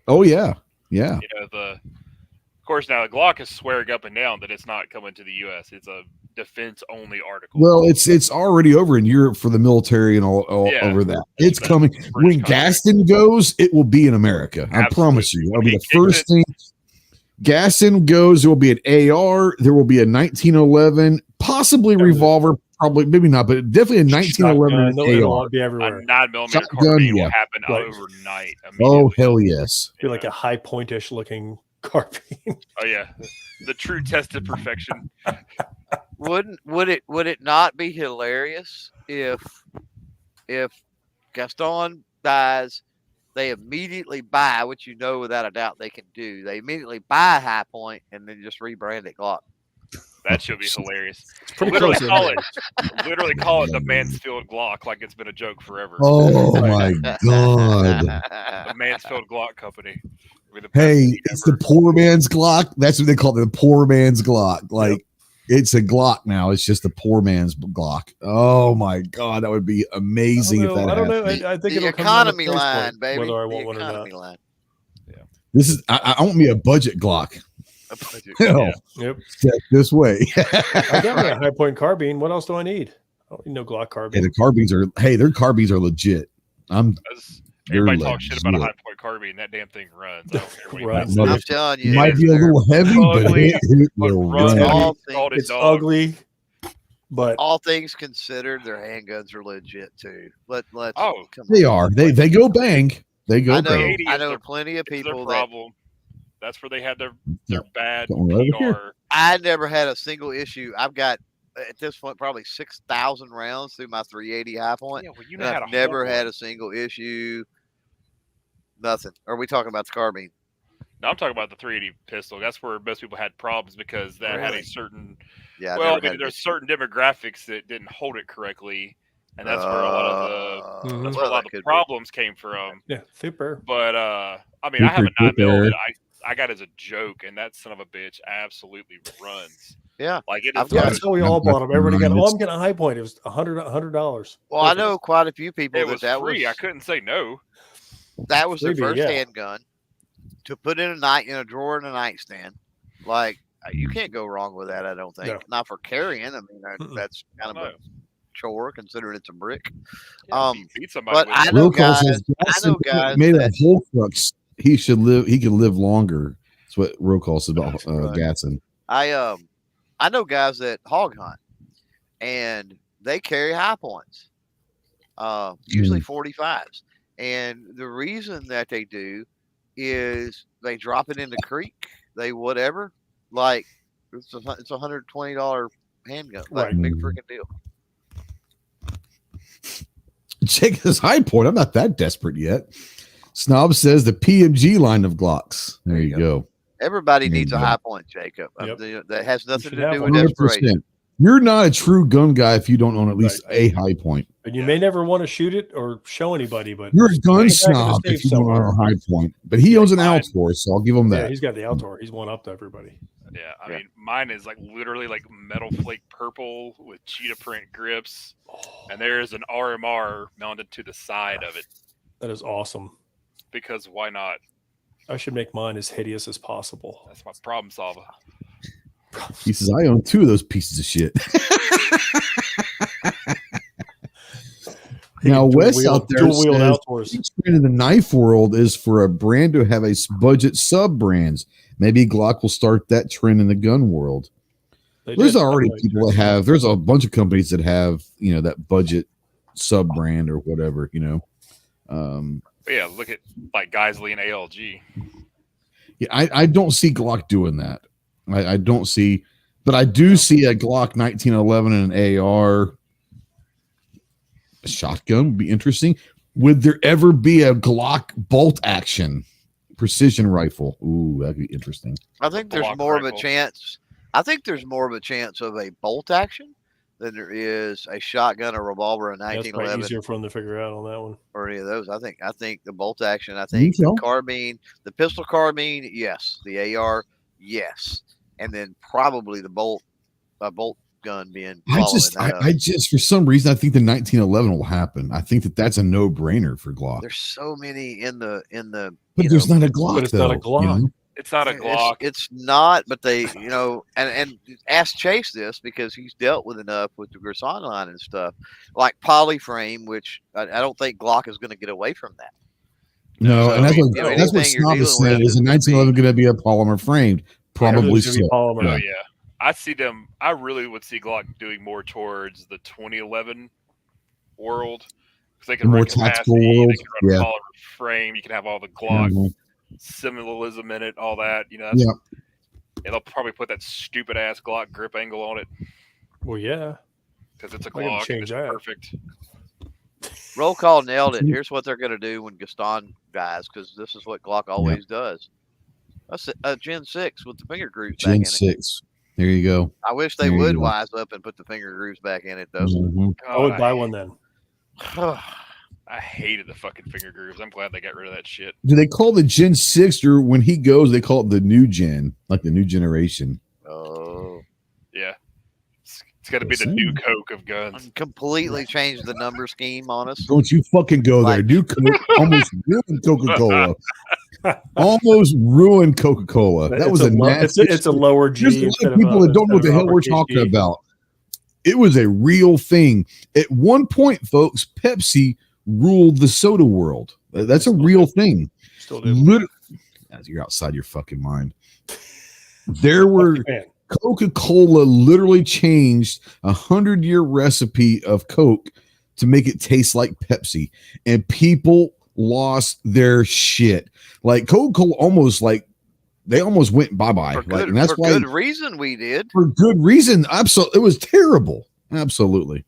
Oh yeah. Yeah. Of course, now the Glock is swearing up and down that it's not coming to the U.S. It's a defense-only article. Well, it's already over in Europe for the military and all over that. It's coming. When Gaston goes, it will be in America. Absolutely. I promise you. That'll be the first thing. Gaston goes, there will be an AR. There will be a 1911, possibly revolver. Probably, maybe not, but definitely a 1911 AR. Will be everywhere. A 9mm carbine will happen overnight. Oh, hell yes. Be like a high pointish looking carbine. Oh yeah, the true test of perfection. Would it not be hilarious if Gaston dies, they immediately buy, which you know without a doubt they can do. They immediately buy High Point and then just rebrand it Glock. That should be hilarious. It's pretty Literally close. call it the Mansfield Glock, like it's been a joke forever. Oh my God. The Mansfield Glock Company. Hey, it's the poor man's Glock. That's what they call it, the poor man's Glock. Like, it's a Glock now. It's just the poor man's Glock. Oh my God, that would be amazing if that happened. I think the it'll economy come down to line, point, baby. whether I The want one or economy not. line. This is I want me a budget Glock. Yeah. Yep. Set this way. I got me a high point carbine. What else do I need? I don't need no Glock carbine. Their carbines are legit. Everybody talks shit about a high point carbine. That damn thing runs. I don't care what you Runs. say. I'm telling you, It might be a little heavy, but ugly, it will runs run. all like It's dog. ugly, but all things considered, their handguns are legit too. Let's Oh, come They on. are. They go bang. They go I know. bang. I know plenty of It's their people that problem. That's where they had their bad Going over here. PR. I never had a single issue. I've got at this point probably 6,000 rounds through my 380 High Point. Yeah, well, you and know how I've to never hold had one. a single issue. Nothing. Are we talking about the carbine? No, I'm talking about the 380 pistol. That's where most people had problems because that had a Really? certain. Yeah. Well, I never mean, had there's an certain demographics that didn't hold it correctly, and that's where a lot of the issue. that's Mhm. where a lot of that the could be. problems came from. yeah, super. But I mean, I have a Super 9mm duper. that I got as a joke, and that son of a bitch absolutely runs. Yeah. Like it I've is. got- That's how we all bought them. Everybody got. Oh, I'm getting a high point. It was $100. Well, I know quite a few people It was that free. I was couldn't say no. that was their Freebie, first yeah. handgun to put in a drawer in a nightstand. Like you can't go wrong with that. I don't think. No. Not for carrying. I mean, Mm-mm. that's kind of No. a chore considering it's a brick. Yeah, beat somebody but with I it. know Real call guys. says I Jackson know guys made a that- whole crux. He should live. He can live longer. That's what Real call says about Right. Gatson. I know guys that hog hunt and they carry High Points, usually 45s. And the reason that they do is they drop it in the creek, they whatever. Like it's a $120 handgun, like Right. big freaking deal. Check his high point. I'm not that desperate yet. Snob says the PMG line of Glocks. There you go. Everybody There needs you a go. High Point, Jacob. Yep. That has nothing should to have do one. with 100%. desperation. You're not a true gun guy if you don't own at least a high point. And you may never want to shoot it or show anybody, but You're a gun Back in the snob safe if you don't own somewhere. a high point. But he owns an Mine- Altor, so I'll give him yeah, that. he's got the Altor. He's one up to everybody. Yeah, I Yeah. mean, mine is like literally like metal flake purple with cheetah print grips, and there is an RMR mounted to the side of it That is awesome. because why not? I should make mine as hideous as possible. That's my problem solver. He says, I own two of those pieces of shit. Now, Wes out there dual-wheeled says, Altors. the trend in the knife world is for a brand to have a budget sub brands. Maybe Glock will start that trend in the gun world. They There's did. already people that have. There's a bunch of companies that have, that budget sub brand or whatever. But yeah, look at like Geisley and ALG. Yeah, I don't see Glock doing that. I don't see, but I do see a Glock 1911 and an AR. A shotgun would be interesting. Would there ever be a Glock bolt action precision rifle? Ooh, that'd be interesting. I think there's Block more of a rifle. chance. I think there's more of a chance of a bolt action than there is a shotgun, a revolver, a That's probably 1911, easier for them to figure out on that one. or any of those. I think the bolt action. I think so? the carbine, the pistol carbine, yes. The AR, yes. And then probably the bolt gun being. I just for some reason I think the 1911 will happen. I think that's a no brainer for Glock. There's so many in the. But you there's know, not a Glock. But it's not a though, Glock. It's not a Glock. It's not, but they, and ask Chase this because he's dealt with enough with the Gerson line and stuff, like polyframe, which I don't think Glock is going to get away from that. No, So, and that's you what know, that's what anything you're Snob dealing has said. with Is a is gonna 1911 going to be a polymer framed? Probably It's gonna be so. polymer. Oh yeah, I see them. I really would see Glock doing more towards the 2011 world because they can More run tactical capacity, world, they can run yeah. a polymer frame. You can have all the Glock Mhm. symbolism in it, all that. That's, Yeah. and they'll probably put that stupid ass Glock grip angle on it Well, yeah. because it's a I gotta Glock and change it's that. perfect. Roll call nailed it. Here's what they're going to do when Gaston dies, because this is what Glock always does. That's a Gen 6 with the finger grooves back in Gen it. 6. There you go. I wish they would wise up and put the finger grooves back in it, though. Mm-hmm. I would buy one then. I hated the fucking finger grooves. I'm glad they got rid of that shit. Do they call the Gen 6, or when he goes, they call it the new gen, like the new generation? Oh. Yeah. It's got to be the new Coke of guns. Completely changed the number scheme on us. Don't you fucking go there. New Coke almost ruined Coca-Cola. Almost ruined Coca-Cola. That was it's a lower G. There's a lot of people that don't know what the hell we're talking about. It was a real thing. At one point, folks, Pepsi ruled the soda world. That's a real thing. Still do. You're outside your fucking mind. There were Coca-Cola literally changed 100-year recipe of Coke to make it taste like Pepsi, and people lost their shit. Like Coca-Cola almost went bye-bye. For Like, and that's why, good reason we did. For good reason. Absolutely. It was terrible. Absolutely.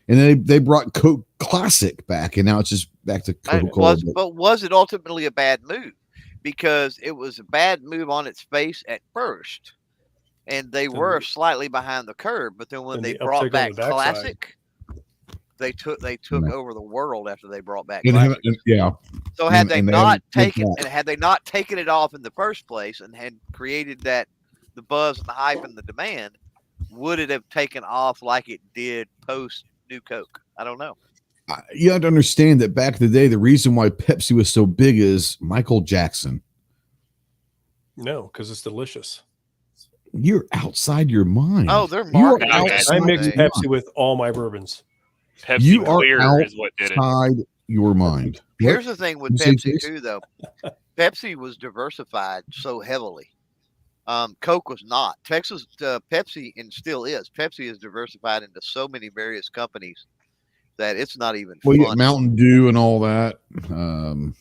And then they brought Coke Classic back, and now it's just back to Coca-Cola. But was it ultimately a bad move? Because it was a bad move on its face at first, and they were slightly behind the curve. But then when they brought back Classic, they took over the world after they brought back Classic. So had they not taken it off in the first place and had created the buzz and the hype and the demand, would it have taken off like it did post New Coke? I don't know. You have to understand that back in the day, the reason why Pepsi was so big is Michael Jackson. No, because it's delicious. You're outside your mind. Oh, they're marketing. I mix Pepsi with all my bourbons. Pepsi Clear is what did it. Outside your mind. Here's the thing with Pepsi too, though. Pepsi was diversified so heavily. Coke was not. Pepsi, and still is. Pepsi is diversified into so many various companies that it's not even fun. You get Mountain Dew and all that.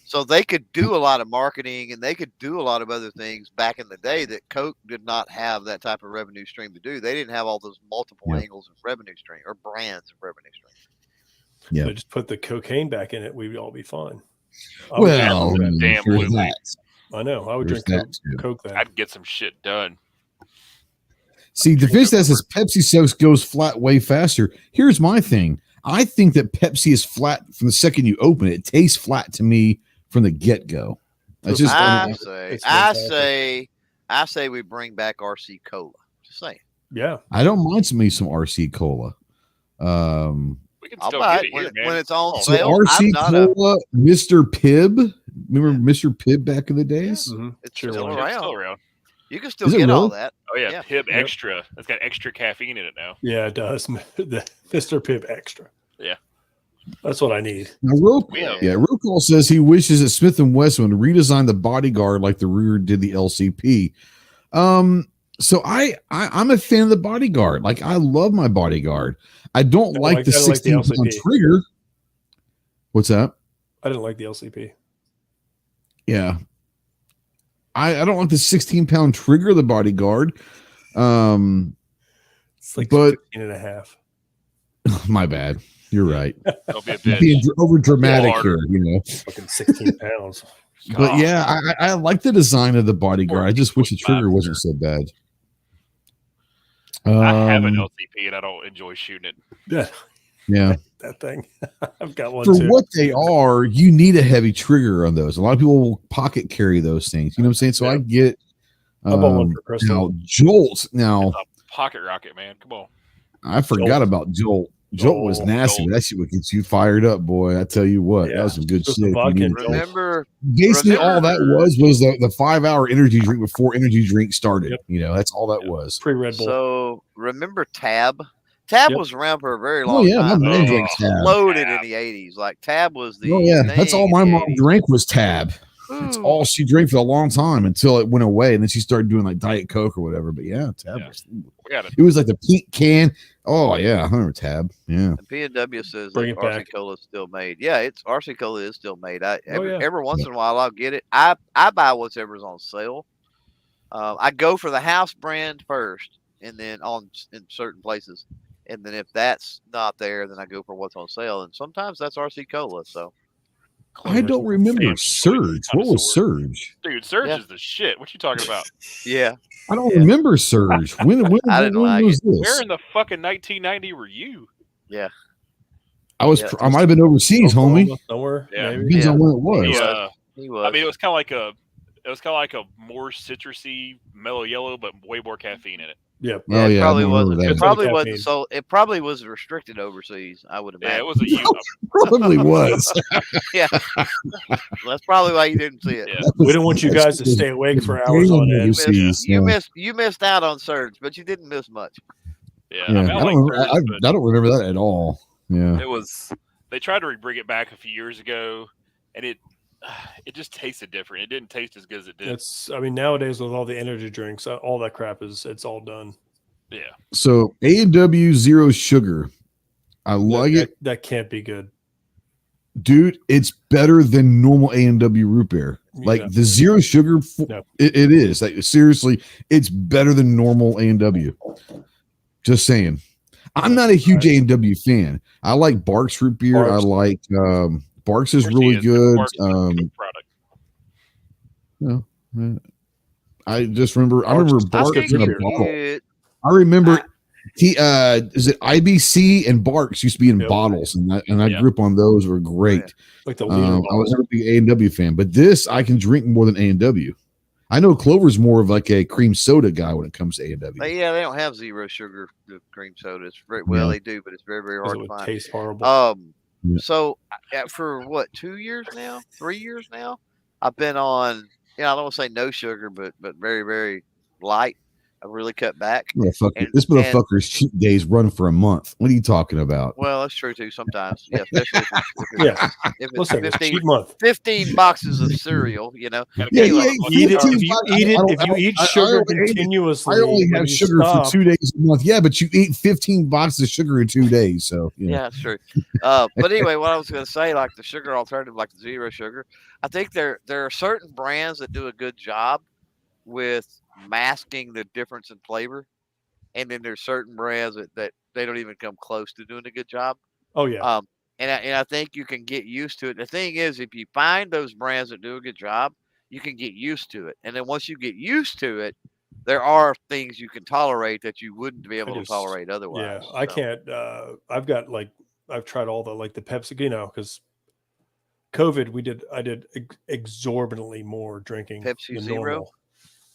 So they could do a lot of marketing, and they could do a lot of other things back in the day that Coke did not have that type of revenue stream to do. They didn't have all those multiple angles of revenue stream or brands of revenue stream. Yeah, so just put the cocaine back in it, we'd all be fine. Well, damn I know. I would drink Coke then. I'd get some shit done. See, the fish that says Pepsi Soaks goes flat way faster. Here's my thing. I think that Pepsi is flat from the second you open it. It tastes flat to me from the get-go. I say we bring back RC Cola. Just saying. Yeah. I don't mind some RC Cola. We can still get it here, when it's on so sale. RC Cola, Mr. Pibb. Remember Mr. Pibb back in the days? Yeah. Mm-hmm. It's still around. You can still get all really? that. Oh yeah, Pibb Extra. It's got extra caffeine in it now. Yeah, it does. The Mr. Pibb Extra. Yeah, that's what I need. Now, Rocall says he wishes that Smith & Wesson would redesign the bodyguard like the Ruger did the LCP. So I'm a fan of the bodyguard. Like, I love my bodyguard. I don't like the 16-pound trigger. What's that? I didn't like the LCP. Yeah. I don't like the 16-pound trigger of the bodyguard. It's like 15 and a half. My bad. You're right. Don't be a bitch. Being over dramatic here, Fucking 16 pounds. But yeah, I like the design of the bodyguard. I just wish the trigger wasn't so bad. I have an LCP and I don't enjoy shooting it. Yeah. That thing. I've got one for too. what they are, you need a heavy trigger on those. A lot of people will pocket carry those things. You know what I'm saying? So I get now Jolt. Now pocket rocket, man. Come on. I forgot about Jolt. Jolt was nasty. That shit would get you fired up, boy. I tell you what, that was some good shit. Remember, basically all that was the 5-hour energy drink before energy drink started. Yep. That's all that was. Pre Red Bull. So remember Tab? Tab was around for a very long time. My mom drank Tab. Exploded in the 80s. Like Tab was the that's all my mom drank was Tab. That's all she drank for a long time until it went away, and then she started doing like Diet Coke or whatever. But Tab was. It was like the pink can. Oh yeah, I remember Tab. Yeah. And P&W says that RC Cola is still made. Yeah, RC Cola is still made. Every once in a while I'll get it. I buy whatever's on sale. I go for the house brand first, and then in certain places. And then if that's not there, then I go for what's on sale. And sometimes that's RC Cola. So I don't remember Sam, Surge. What was Surge? Dude, Surge Yeah. is the shit. What you talking about? yeah, I don't remember Surge. When I didn't like was this? Where in the fucking 1990 were you? yeah. I was. Yeah. I might have been overseas, Oklahoma, homie. somewhere. Yeah. Maybe. Depends on when it He was. was. He was. I mean, it was kind of like a more citrusy, mellow yellow, but way more caffeine in it. Yep. Yeah, Oh, it yeah, I probably don't remember wasn't. that. It probably wasn't Caffeine. so. It probably was restricted overseas. I would Yeah, imagine. it was a U. Probably was. Yeah, that's probably why you didn't see it. Yeah. We don't want you guys to stay awake for hours on end. You missed out on Surge, but you didn't miss much. Yeah, Yeah, I mean, I I like don't. Surge, but I don't remember that at all. Yeah. it was. They tried to bring it back a few years ago, and it just tasted different. It didn't taste as good as it did. It's. I mean, nowadays with all the energy drinks, all that crap it's all done. Yeah. So A&W Zero Sugar. I like it, That can't be good. dude. It's better than normal A&W root beer. Like Yeah. the Zero Sugar, No. it is. Like seriously, it's better than normal A&W. Just saying. I'm not a huge A&W fan. I like Barks root beer. Barks. I like Barks is Of course really he is. good. Barks is a good product. I just remember. I Barks remember is Barks good in a beer. bottle. I remember. Is it IBC and Barks used to be in Yep. bottles, and I Yeah. grew up on those. Were great. Like the I leader was never a big A&W fan, but this I can drink more than A&W. I know Clover's more of like a cream soda guy when it comes to A&W. Yeah, they don't have zero sugar cream soda. It's very well, they do, but it's very, very hard it to would find. taste horrible. Yeah. So for what 2 years now, 3 years now, I've been on. I don't want to say no sugar, but very, very light. I really cut back. This motherfucker's cheat days run for a month. What are you talking about? Well, that's true too. Sometimes, yeah, especially if it's Listen, it's 15, cheat month. 15 boxes of cereal. Yeah, Anyway, Eat it. 15 If you bucks. eat it, I don't- if you eat I sugar only ate- continuously, I only when have you sugar stop, for 2 days a month. Yeah, but you eat 15 boxes of sugar in 2 days. So Yeah, that's true. But anyway, what I was going to say, like the sugar alternative, like the zero sugar, I think there are certain brands that do a good job with masking the difference in flavor, and then there's certain brands that they don't even come close to doing a good job. Oh yeah. And I think you can get used to it. The thing is, if you find those brands that do a good job, you can get used to it. And then once you get used to it, there are things you can tolerate that you wouldn't be able to tolerate otherwise. Yeah, I can't. I've tried all the like the Pepsi, because COVID, I did exorbitantly more drinking Pepsi than Zero? normal.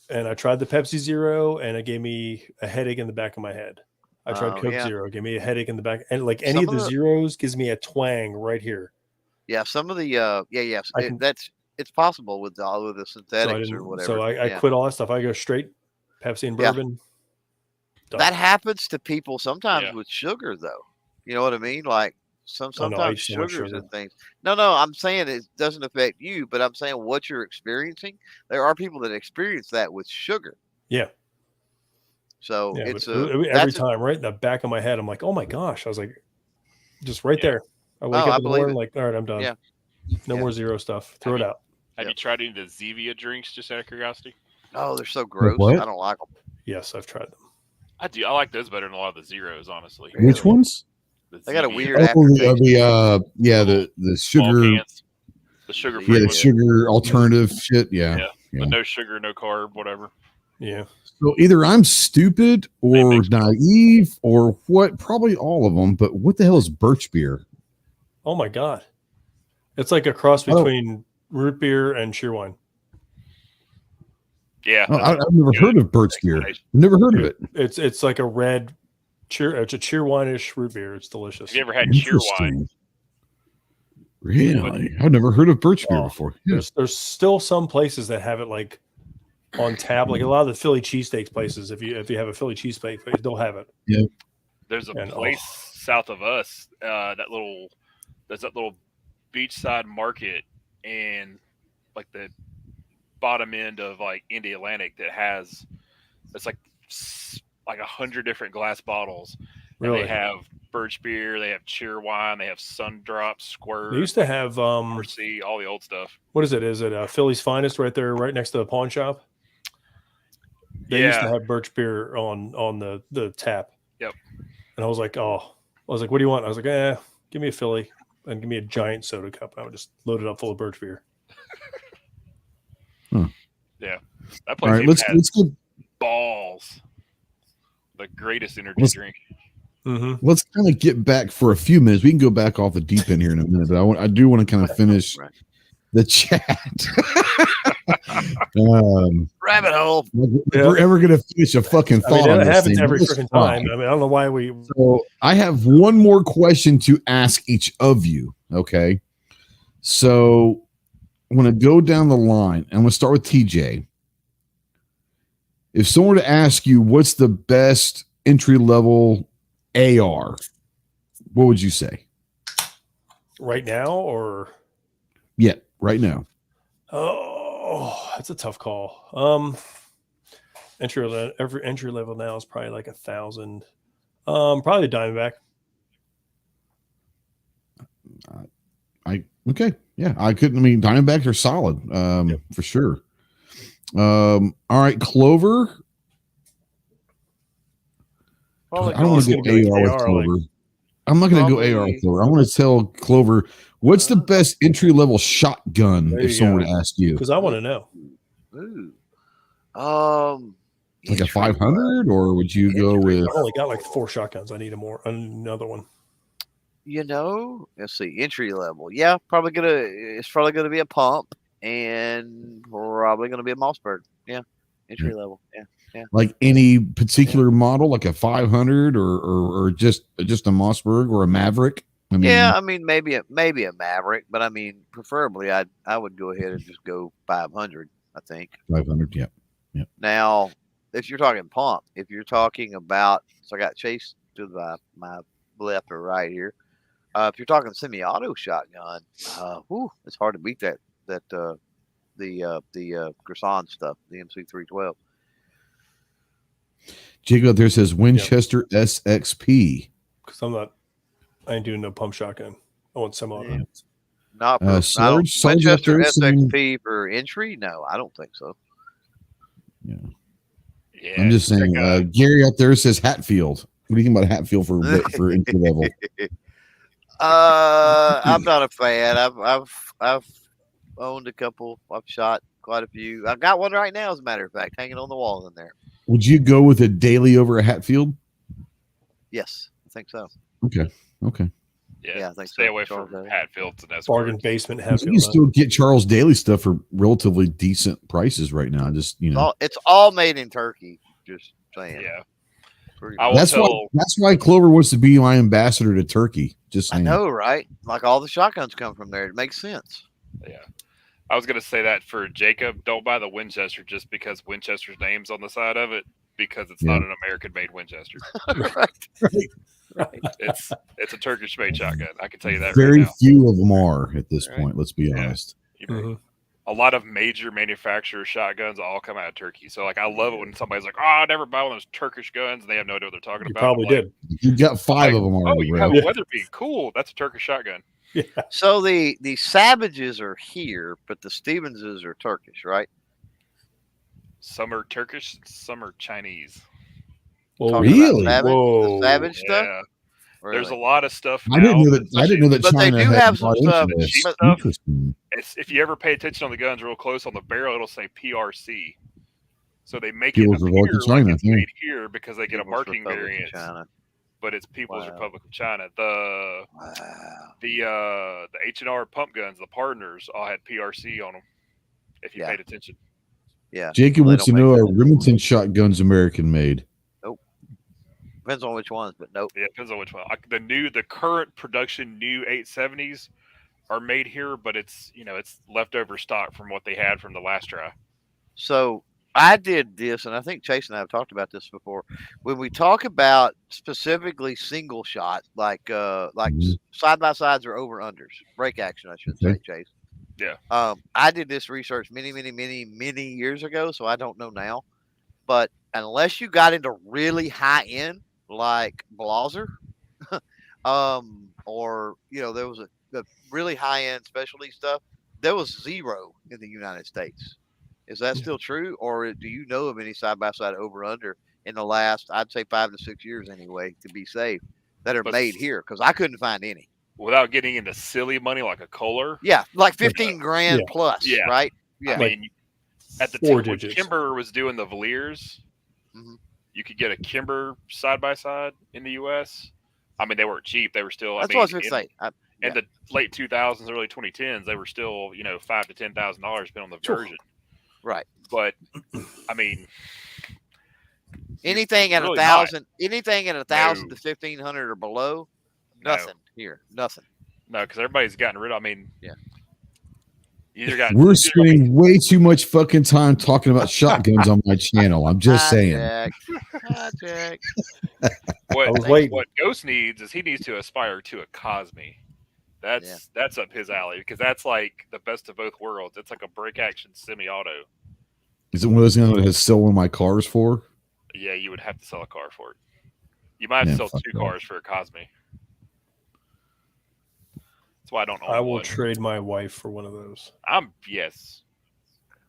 And I tried the Pepsi Zero, and it gave me a headache in the back of my head. I tried Coke Zero, it gave me a headache in the back, and like any of the zeros gives me a twang right here. Yeah, some of the it's possible with all of the synthetics or whatever. So I quit all that stuff. I go straight Pepsi and bourbon. Yeah. That happens to people sometimes with sugar, though. You know what I mean? Like sometimes sugars and things. No, I'm saying it doesn't affect you, but I'm saying what you're experiencing. There are people that experience that with sugar. Yeah. So it's every time, right in the back of my head, I'm like, oh my gosh. I was like, just right there. I wake up in the morning, like, all right, I'm done. Yeah. No more zero stuff. Throw it out. Have you tried any of the Zevia drinks, just out of curiosity? Oh, they're so gross. What? I don't like them. Yes, I've tried them. I do. I like those better than a lot of the zeros, honestly. Which ones? They got a Zevia. weird aftertaste. The sugar. Small cans. The sugar free. Yeah, the sugar alternative shit. Yeah. But no sugar, no carb, whatever. Yeah. So either I'm stupid or naive or what? Probably all of them. But what the hell is birch beer? Oh my God. It's like a cross between root beer and cheerwine. Yeah. I've never heard of birch beer. Never heard of it. It's like a red it's a cheerwine-ish root beer. It's delicious. Have you ever had cheerwine? Really? I've never heard of birch beer before. Yeah. There's still some places that have it like on tap, like a lot of the Philly cheesesteaks places. If you have a Philly cheesesteak place, they'll have it. Yeah. There's a place south of us, there's that little beachside market in like the bottom end of like Indy Atlantic that has it's like 100 different glass bottles. Really? And they have birch beer, they have cheer wine, they have Sundrop, Squirt. They used to have Mercy, all the old stuff. What is it? Is it Philly's Finest right there, right next to the pawn shop? They used to have birch beer on the tap. Yep. And I was like, what do you want? I was like, give me a Philly and give me a giant soda cup. And I would just load it up full of birch beer. Yeah, that All place right, even let's has go. balls. The greatest energy drink. Mm-hmm. Let's kind of get back for a few minutes. We can go back off the deep end here in a minute, but I do want to kind of finish the chat. Rabbit hole. If we're ever going to finish a fucking thought on it this happens thing, every let's freaking try. time. I mean, I don't know why we. So I have one more question to ask each of you. Okay. So I'm going to go down the line. I'm going to start with TJ. If someone were to ask you what's the best entry level AR, what would you say? Right now, or Yeah, right now. Oh, that's a tough call. Entry level now is probably like 1,000. Probably the Diamondback. Okay. Yeah, I couldn't. I mean, Diamondbacks are solid, for sure. All right, Clover. I don't want to go AR with Clover. I'm not going to go AR with Clover. I want to tell Clover what's the best entry level shotgun if someone were to ask you. Because I want to know. Like a 500, or would you go with? I only got like 4 shotguns. I need another one. Let's see, entry level. Yeah, it's probably gonna be a pump, and probably gonna be a Mossberg. Yeah, entry level. Yeah. Like any particular model, like a 500, or just a Mossberg or a Maverick. I mean, maybe a Maverick, but I mean, preferably I would go ahead and just go 500. I think 500. Yeah. Now, if you're talking pump, if you're talking about, so I got Chase to my left or right here. If you're talking semi-auto shotgun, it's hard to beat the Grisan stuff, the MC312. Jacob out there says Winchester SXP. Because I ain't doing no pump shotgun. I want semi-auto. Yeah. Not for Winchester SXP for entry. No, I don't think so. Yeah. I'm just saying. Gary out there says Hatfield. What do you think about Hatfield for entry level? I'm not a fan. I've owned a couple. I've shot quite a few. I've got one right now, as a matter of fact, hanging on the wall in there. Would you go with a daily over a Hatfield? Yes, I think so. Okay. Yeah, I think stay so. away from Hatfields and that's bargain basement Hatfield. You can still get Charles Daly stuff for relatively decent prices right now. Just it's all made in Turkey. Just saying. Yeah. That's why Clover wants to be my ambassador to Turkey. Just saying. I know, right? Like all the shotguns come from there. It makes sense. Yeah. I was going to say that for Jacob, don't buy the Winchester just because Winchester's name's on the side of it, because it's not an American-made Winchester. Right. It's a Turkish-made shotgun. I can tell you that. Very right now. few of them are at this point. Let's be honest. A lot of major manufacturer shotguns all come out of Turkey. So, like, I love it when somebody's like, "Oh, I never buy one of those Turkish guns," and they have no idea what they're talking about. Probably did. You got 5 of them already. Oh, you have a Weatherby. Cool. That's a Turkish shotgun. Yeah. So the Savages are here, but the Stevenses are Turkish, right? Some are Turkish, some are Chinese. Well, really? The Savage stuff? Yeah. Really? There's a lot of stuff now. I didn't know that but China they do have some stuff. Interesting. If you ever pay attention on the guns real close on the barrel, it'll say PRC. So they make People's it Republic of China, it's made here because they get a marking Republic variant. But it's People's Wow. Republic of China. The H&R pump guns, the partners, all had PRC on them. If you paid attention. Yeah. Jacob wants to know, are Remington shotguns American made? Nope. Depends on which ones, but nope. Yeah, it depends on which one. The current production new 870s are made here, but it's leftover stock from what they had from the last try. So I did this, and I think Chase and I have talked about this before. When we talk about specifically single shot, like side by sides or over unders, break action, I should say, Chase. Yeah. I did this research many years ago, so I don't know now. But unless you got into really high end, like Blaser, or there was a really high end specialty stuff, there was zero in the United States. Is that still true, or do you know of any side by side over under in the last, I'd say 5 to 6 years anyway, to be safe, that are But- made here, because I couldn't find any. Without getting into silly money like a Kohler. Yeah, like 15 grand Yeah. plus, Yeah. right? Yeah. I mean, at the 4 time when digits. Kimber was doing the Valiers, Mhm. you could get a Kimber side by side in the U.S. I mean, they weren't cheap. They were still. That's I mean, what I was going to say. in the late 2000s, early 2010s, they were still $5,000 to $10,000 depending on the Sure. version. Right. But I mean, Anything at really 1,000, anything at 1,000 No. to 1,500 or below, No. nothing here. Nothing. no, because everybody's gotten rid of. I mean, Yeah. you either got We're spending way too much fucking time talking about shotguns on my channel. I'm just saying. Jack. I was what waiting. Ghost needs is he needs to aspire to a Cosme. That's up his alley because that's like the best of both worlds. It's like a break action semi-auto. Is it one of those things that has still one of my cars for? Yeah, you would have to sell a car for it. You might have to sell fuck 2 that. cars for a Cosme. That's why I don't own I will one. trade my wife for one of those. Yes.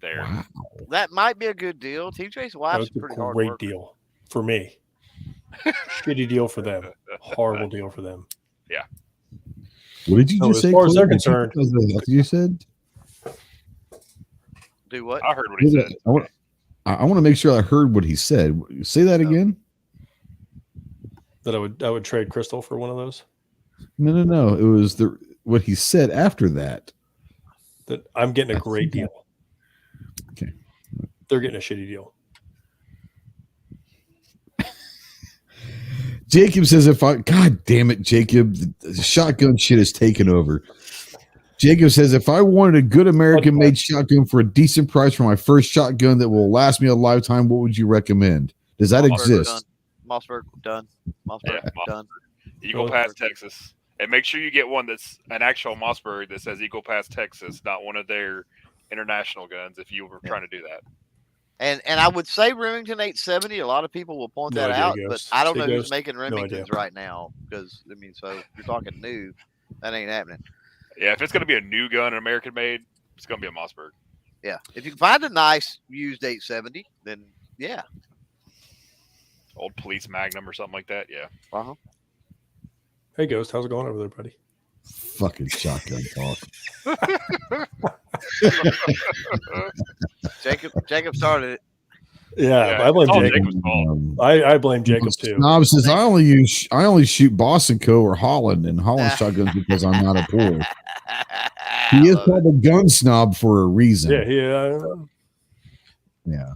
There. Wow. That might be a good deal. TJ's That wife's was a a pretty hard great worker. deal for me. Shitty deal for them. Horrible deal for them. What did you So just as say? far as they're Chloe? concerned- That's what you said? Do what? I heard what he said. I want to make sure I heard what he said. Say that No. again. That I would trade Crystal for one of those. No. It was what he said after that. That I'm getting a great deal. Okay. They're getting a shitty deal. Jacob says, God damn it, Jacob, the shotgun shit is taken over. Jacob says, if I wanted a good American made shotgun for a decent price for my first shotgun that will last me a lifetime, what would you recommend? Does that Mossberg exist? Done. Mossberg done. Mossberg Yeah, done. Eagle Pass, Texas. And make sure you get one that's an actual Mossberg that says Eagle Pass, Texas, not one of their international guns if you were trying to do that. And I would say Remington 870. A lot of people will point No that idea, out, Ghost. but I don't Say know who's Ghost? making idea. Remingtons right now. Because so if you're talking new, that ain't happening. Yeah, if it's going to be a new gun, an American made, it's going to be a Mossberg. Yeah, if you can find a nice used 870, then yeah. Old Police Magnum or something like that. Yeah. Hey, Ghost, how's it going over there, buddy? Fucking shotgun talk. Jacob started it. Yeah, Yeah, I blame it's all Jacob. Jacob's fault. I blame Jacob too. Snob says I only shoot Boston Co. or Holland and Holland shotguns because I'm not a poor. He is called a gun snob for a reason. Yeah. Yeah.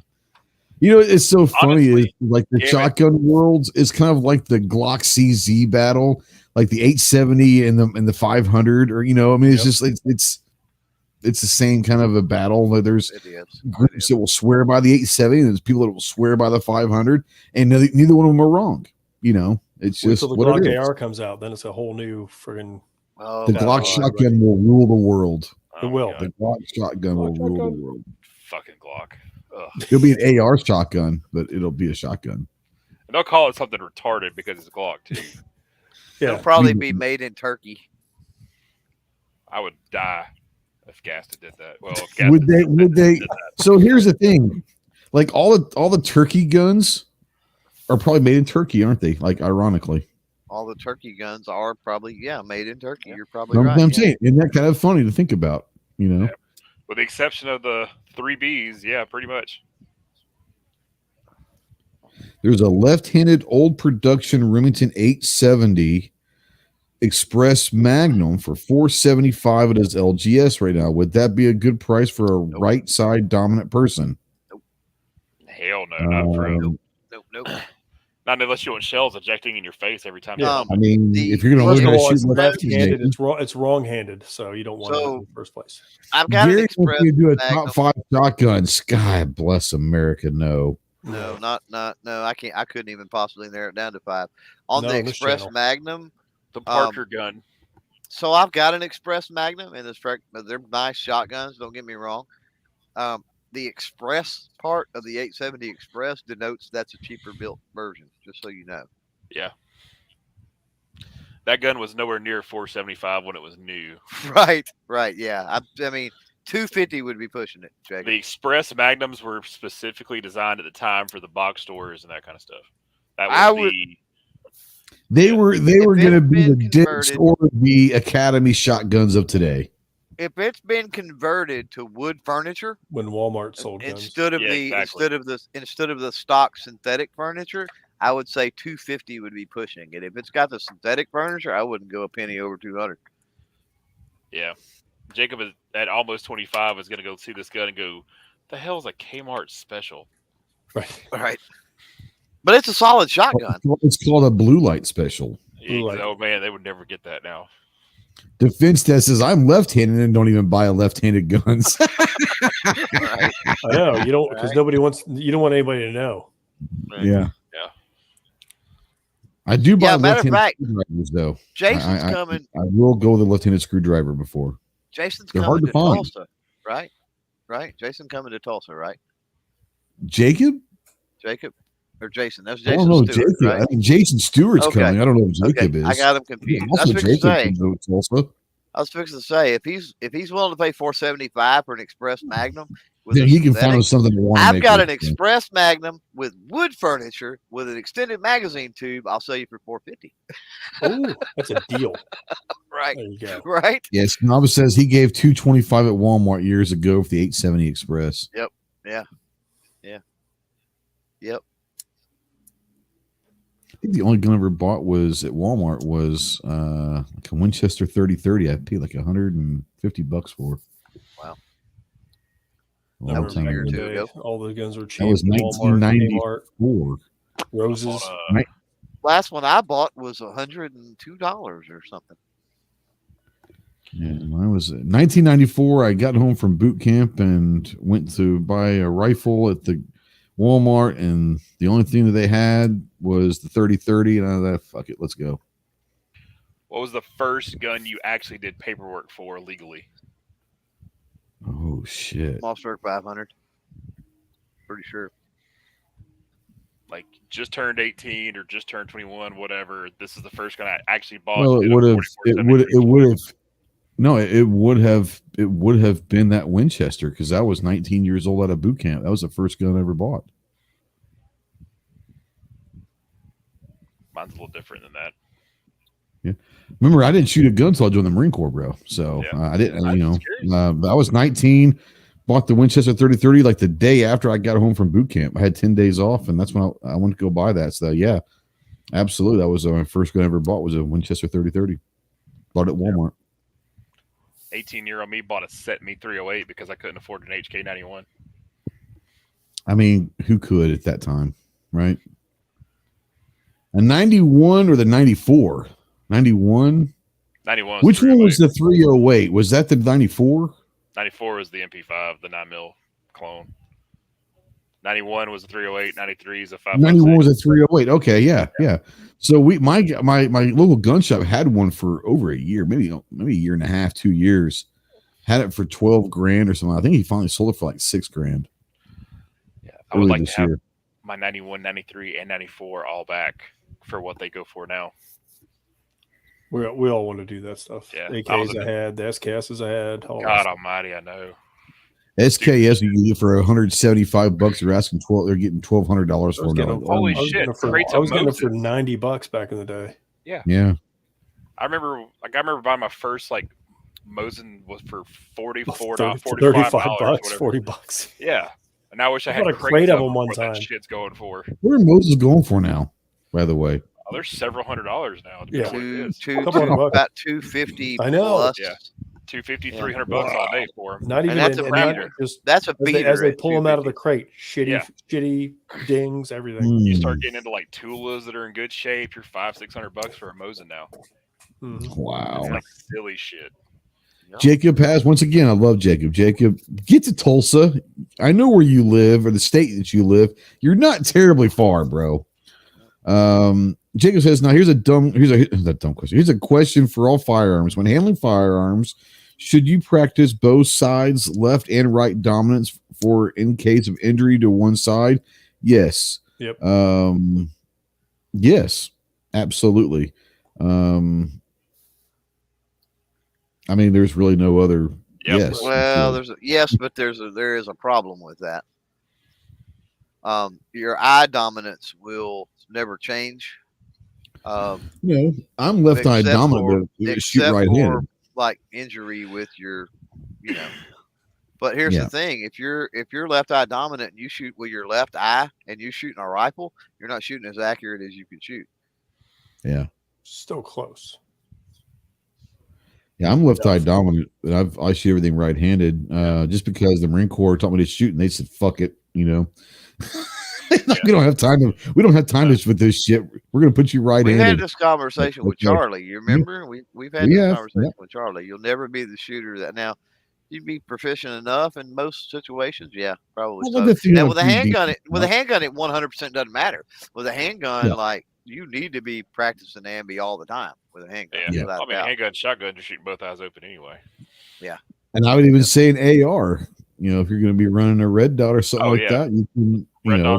You know, it's so funny. Honestly, Is like the damn it. shotgun worlds is kind of like the Glock CZ battle, like the 870 and the 500, or I mean, it's just it's the same kind of a battle. Like there's It is. groups that will swear by the 870, and there's people that will swear by the 500, and neither one of them are wrong. It's Wait just till the what Glock it is. AR comes out, then it's a whole new friggin' Oh, The God. Glock shotgun will rule the world. It will. The Glock shotgun will rule the world. Fucking Glock. Ugh. It'll be an AR shotgun, but it'll be a shotgun. And they'll call it something retarded because it's Glock too. It'll Yeah. probably be made in Turkey. I would die if Gaston did that. Well, if Gaston Would they? did that. So here's the thing, like all the turkey guns are probably made in Turkey, aren't they? Like ironically, All the Turkey guns are probably made in Turkey. Yeah. You're probably I'm right. saying, isn't that kind of funny to think about? Yeah. With the exception of the 3Bs, yeah, pretty much. There's a left-handed old production Remington 870 Express Magnum for $475 at his LGS right now. Would that be a good price for a right side dominant person? Hell no, not for Um, Nope. not unless you want shells ejecting in your face every time. Yeah. I mean, The- if you're going first to of look all, at it's shooting left-handed. It's wrong-handed, so you don't want it So- in the first place. I've got an Gary Express wants you to do a Magnum. top 5 shotguns. God bless America. No. No, no. I can't. I couldn't even possibly narrow it down to 5. On No, the on this Express channel. Magnum, The Parker gun. so I've got an Express Magnum, and they're nice shotguns. Don't get me wrong. The Express part of the 870 Express denotes that's a cheaper built version. Just so you know. Yeah. That gun was nowhere near 475 when it was new. Right. Yeah. I mean, 250 would be pushing it, Jacob. The Express Magnums were specifically designed at the time for the box stores and that kind of stuff. That was They were going to be the converted, Disc or the Academy shotguns of today. If it's been converted to wood furniture, when Walmart sold guns instead of the stock synthetic furniture, I would say 250 would be pushing it. If it's got the synthetic furniture, I wouldn't go a penny over 200. Yeah. Jacob is at almost 25 is going to go see this gun and go, the hell is a Kmart special? Right. But it's a solid shotgun. It's called a blue light special. Oh, man, they would never get that now. Defense Test says, I'm left-handed and don't even buy left-handed guns. Right. I know. You don't, because you don't want anybody to know. Right. Yeah. Yeah. I do buy left-handed fact, screwdrivers, though. Jason's coming. I will go with a left-handed screwdriver before. Jason's They're coming hard to to find. Tulsa, right? Right. Jason coming to Tulsa, right? Jacob? Jacob or Jason? That's I Jason don't know, Stewart, Jacob. right? I think Jason Stewart's Okay. coming. I don't know if Jacob is. I got him confused. I was Also, fixing to Jacob say. can go to Tulsa. I was fixing to say if he's willing to pay $475 for an Express Magnum, with Then a he can synthetic, find us something to want to I've make got with an it. Express Magnum with wood furniture with an extended magazine tube. I'll sell you for $450. Oh, that's a deal. Right. There you go. Right. Yes, Nava says he gave $225 at Walmart years ago for the 870 Express. Yep. I think the only gun I ever bought was at Walmart was like a Winchester 3030. I paid like $150 for. Wow. I Long time remember ago. the day. All the guns were cheap. That was Walmart, 1994. Kmart, Roses. Last one I bought was $102 or something. Yeah, mine was 1994. I got home from boot camp and went to buy a rifle at the Walmart, and the only thing that they had was the 3030, and I thought, fuck it, let's go. What was the first gun you actually did paperwork for legally? Oh shit! Mossberg 500. Pretty sure. Like just turned 18 or just turned 21, whatever. This is the first gun I actually bought. Well, it would have been that Winchester because I was 19 years old out of boot camp. That was the first gun I ever bought. Mine's a little different than that. Yeah, remember I didn't shoot a gun until I joined the Marine Corps, bro. So Yeah. I didn't. I was 19, bought the Winchester 3030 like the day after I got home from boot camp. I had 10 days off, and that's when I went to go buy that. So yeah, absolutely, that was my first gun I ever bought was a Winchester 3030. Bought it at Walmart. 18-year-old me bought a set Me 308 because I couldn't afford an HK91. I mean, who could at that time, right? A 91 or the 94? 91? 91. Which one was the 308? Was that the 94? 94 was the MP5, the 9mm clone. 91 was a 308. 93 is a 5.56. 91 was a 308. Okay, yeah. So my local gun shop had one for over a year, maybe a year and a half, 2 years. Had it for $12,000 or something. I think he finally sold it for like $6,000. Yeah, I would like to have my 91, 93, and 94 all back for what they go for now. We all want to do that stuff. Yeah, AKs I had, the SKSs I had. God almighty, I know. SKS you can get for $175. They're asking they're getting $1,200 for them. Holy shit! I was getting them for $90 back in the day. Yeah. I remember buying my first Mosin was for $45, $40. Yeah, and I wish I had a crate of them one time. That shit's going for. What are Moses going for now? By the way, there's several $100s now. Yeah, about $250. I know. Plus. Yeah, $250, $300 all day for them. Not even that's a beater. As they pull them out of the crate, shitty dings, everything. You start getting into Tulas that are in good shape. You're $500-$600 for a Mosin now. Wow, it's silly shit. Jacob has once again. I love Jacob. Jacob, get to Tulsa. I know where you live or the state that you live. You're not terribly far, bro. Jacob says, now here's a dumb question. Here's a question for all firearms. When handling firearms, should you practice both sides, left and right dominance for in case of injury to one side? Yes. Yep. Yes, absolutely. I mean, there's really no other Yep. Yes. Well, but there is a problem with that. Your eye dominance will never change. I'm left eye Except dominant, but shoot right-handed. Like injury with your, But here's Yeah. the thing: if you're left eye dominant and you shoot with your left eye and you shooting a rifle, you're not shooting as accurate as you can shoot. Yeah. Still close. Yeah, I'm left eye dominant, but I shoot everything right-handed. Just because the Marine Corps taught me to shoot, and they said, "Fuck it," We don't have time to. We don't have time with this shit. We're gonna put you right-handed. We had this conversation with Charlie. You remember? We've had this conversation with Charlie. You'll never be the shooter that now. You'd be proficient enough in most situations. Yeah, probably. So. And with a handgun, it 100% doesn't matter. With a handgun, like you need to be practicing ambi all the time with a handgun. Yeah. I mean, handgun, shotgun, you're shooting both eyes open anyway. Yeah. And I would even say an AR. If you're going to be running a red dot or something that, you can,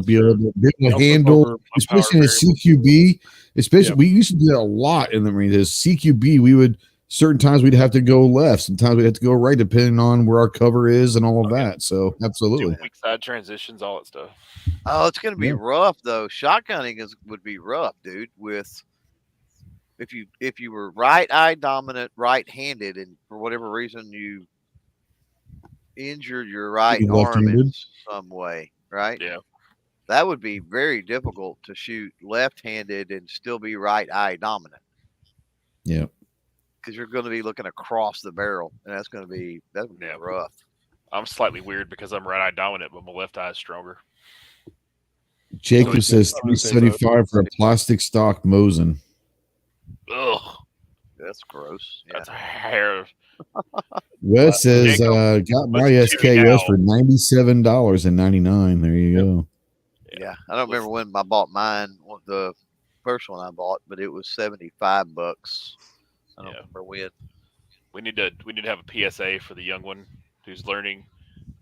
be able to handle, especially in a CQB. Especially, we used to do that a lot in the Marines. As CQB, we would. Certain times we'd have to go left. Sometimes we'd have to go right, depending on where our cover is and all of that. So, absolutely. Weak side transitions, all that stuff. Oh, it's going to be rough, though. Shotgunning would be rough, dude. If you were right eye dominant, right-handed, and for whatever reason you injured your right arm in some way, right? Yeah. That would be very difficult to shoot left-handed and still be right eye dominant. Yeah. Because you're going to be looking across the barrel, and that's going to be rough. I'm slightly weird because I'm right eye dominant, but my left eye is stronger. Jacob says 375 for a plastic stock Mosin. Ugh, that's gross. Yeah. That's a hair. Wes says got my SKS for $97.99. There you go. Yeah, I don't remember when I bought mine. The first one I bought, but it was $75. I don't remember when. We need to have a PSA for the young one who's learning.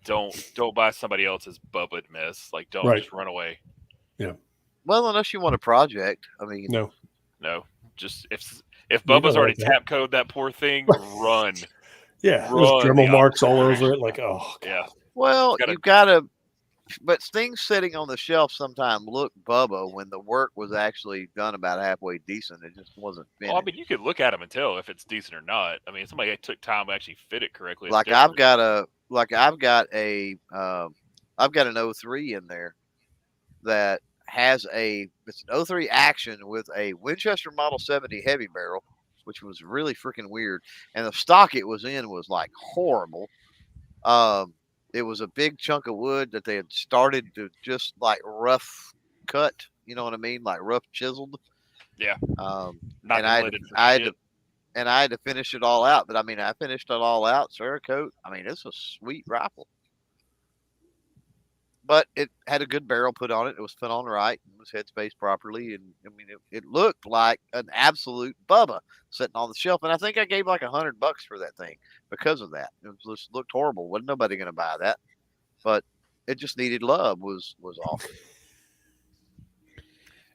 Don't buy somebody else's Bubba mess. Like don't just run away. Yeah. Well, unless you want a project. I mean, no. Just if Bubba's already tap code that poor thing, run. Yeah, there's Dremel marks all over it. Like, oh God. Yeah. Well, you gotta. But things sitting on the shelf sometimes look Bubba when the work was actually done about halfway decent. It just wasn't finished. Well, I mean, you could look at them and tell if it's decent or not. I mean, somebody took time to actually fit it correctly. Like I've got an 03 in there that has it's an 03 action with a Winchester Model 70 heavy barrel, which was really freaking weird. And the stock it was in was like horrible. It was a big chunk of wood that they had started to just like rough cut, you know what I mean? Like rough chiseled. Yeah. And I had to finish it all out. But I mean, I finished it all out, Cerakote. I mean, it's a sweet rifle. But it had a good barrel put on it. It was put on right. It was headspaced properly. And I mean, it looked like an absolute Bubba sitting on the shelf. And I think I gave like $100 for that thing because of that. It just looked horrible. Wasn't nobody going to buy that. But it just needed love was awful.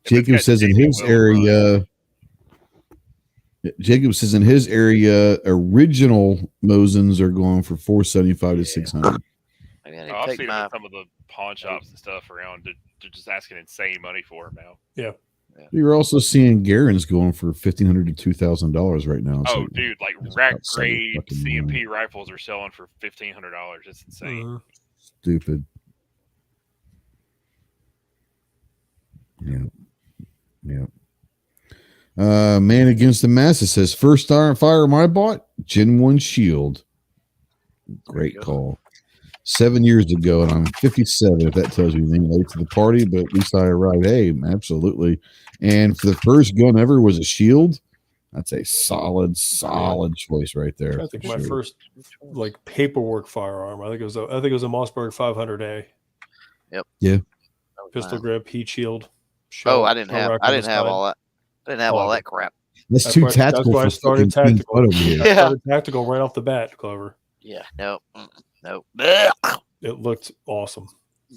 Jacob says in his area, original Mosins are going for $475 to $600. I've seen some of the pawn shops and stuff around. They're just asking insane money for them now. Yeah. You're also seeing Garand's going for $1,500 to $2,000 right now. Oh, dude! Like rack grade CMP rifles are selling for $1,500. It's insane. Stupid. Yeah. Man Against the Masses says first firearm I bought, Gen 1 Shield. Great call. 7 years ago, and I'm 57. If that tells you anything, late to the party, but at least I arrived. Hey, absolutely. And for the first gun ever was a Shield. That's a solid choice right there. I think my first like paperwork firearm. I think it was a Mossberg 500A. Yep. Yeah. Pistol grip, heat shield. I didn't have all that. I didn't have all that crap. That's too tactical. That's why I started tactical. I started tactical right off the bat, Clover. Yeah. No. It looked awesome.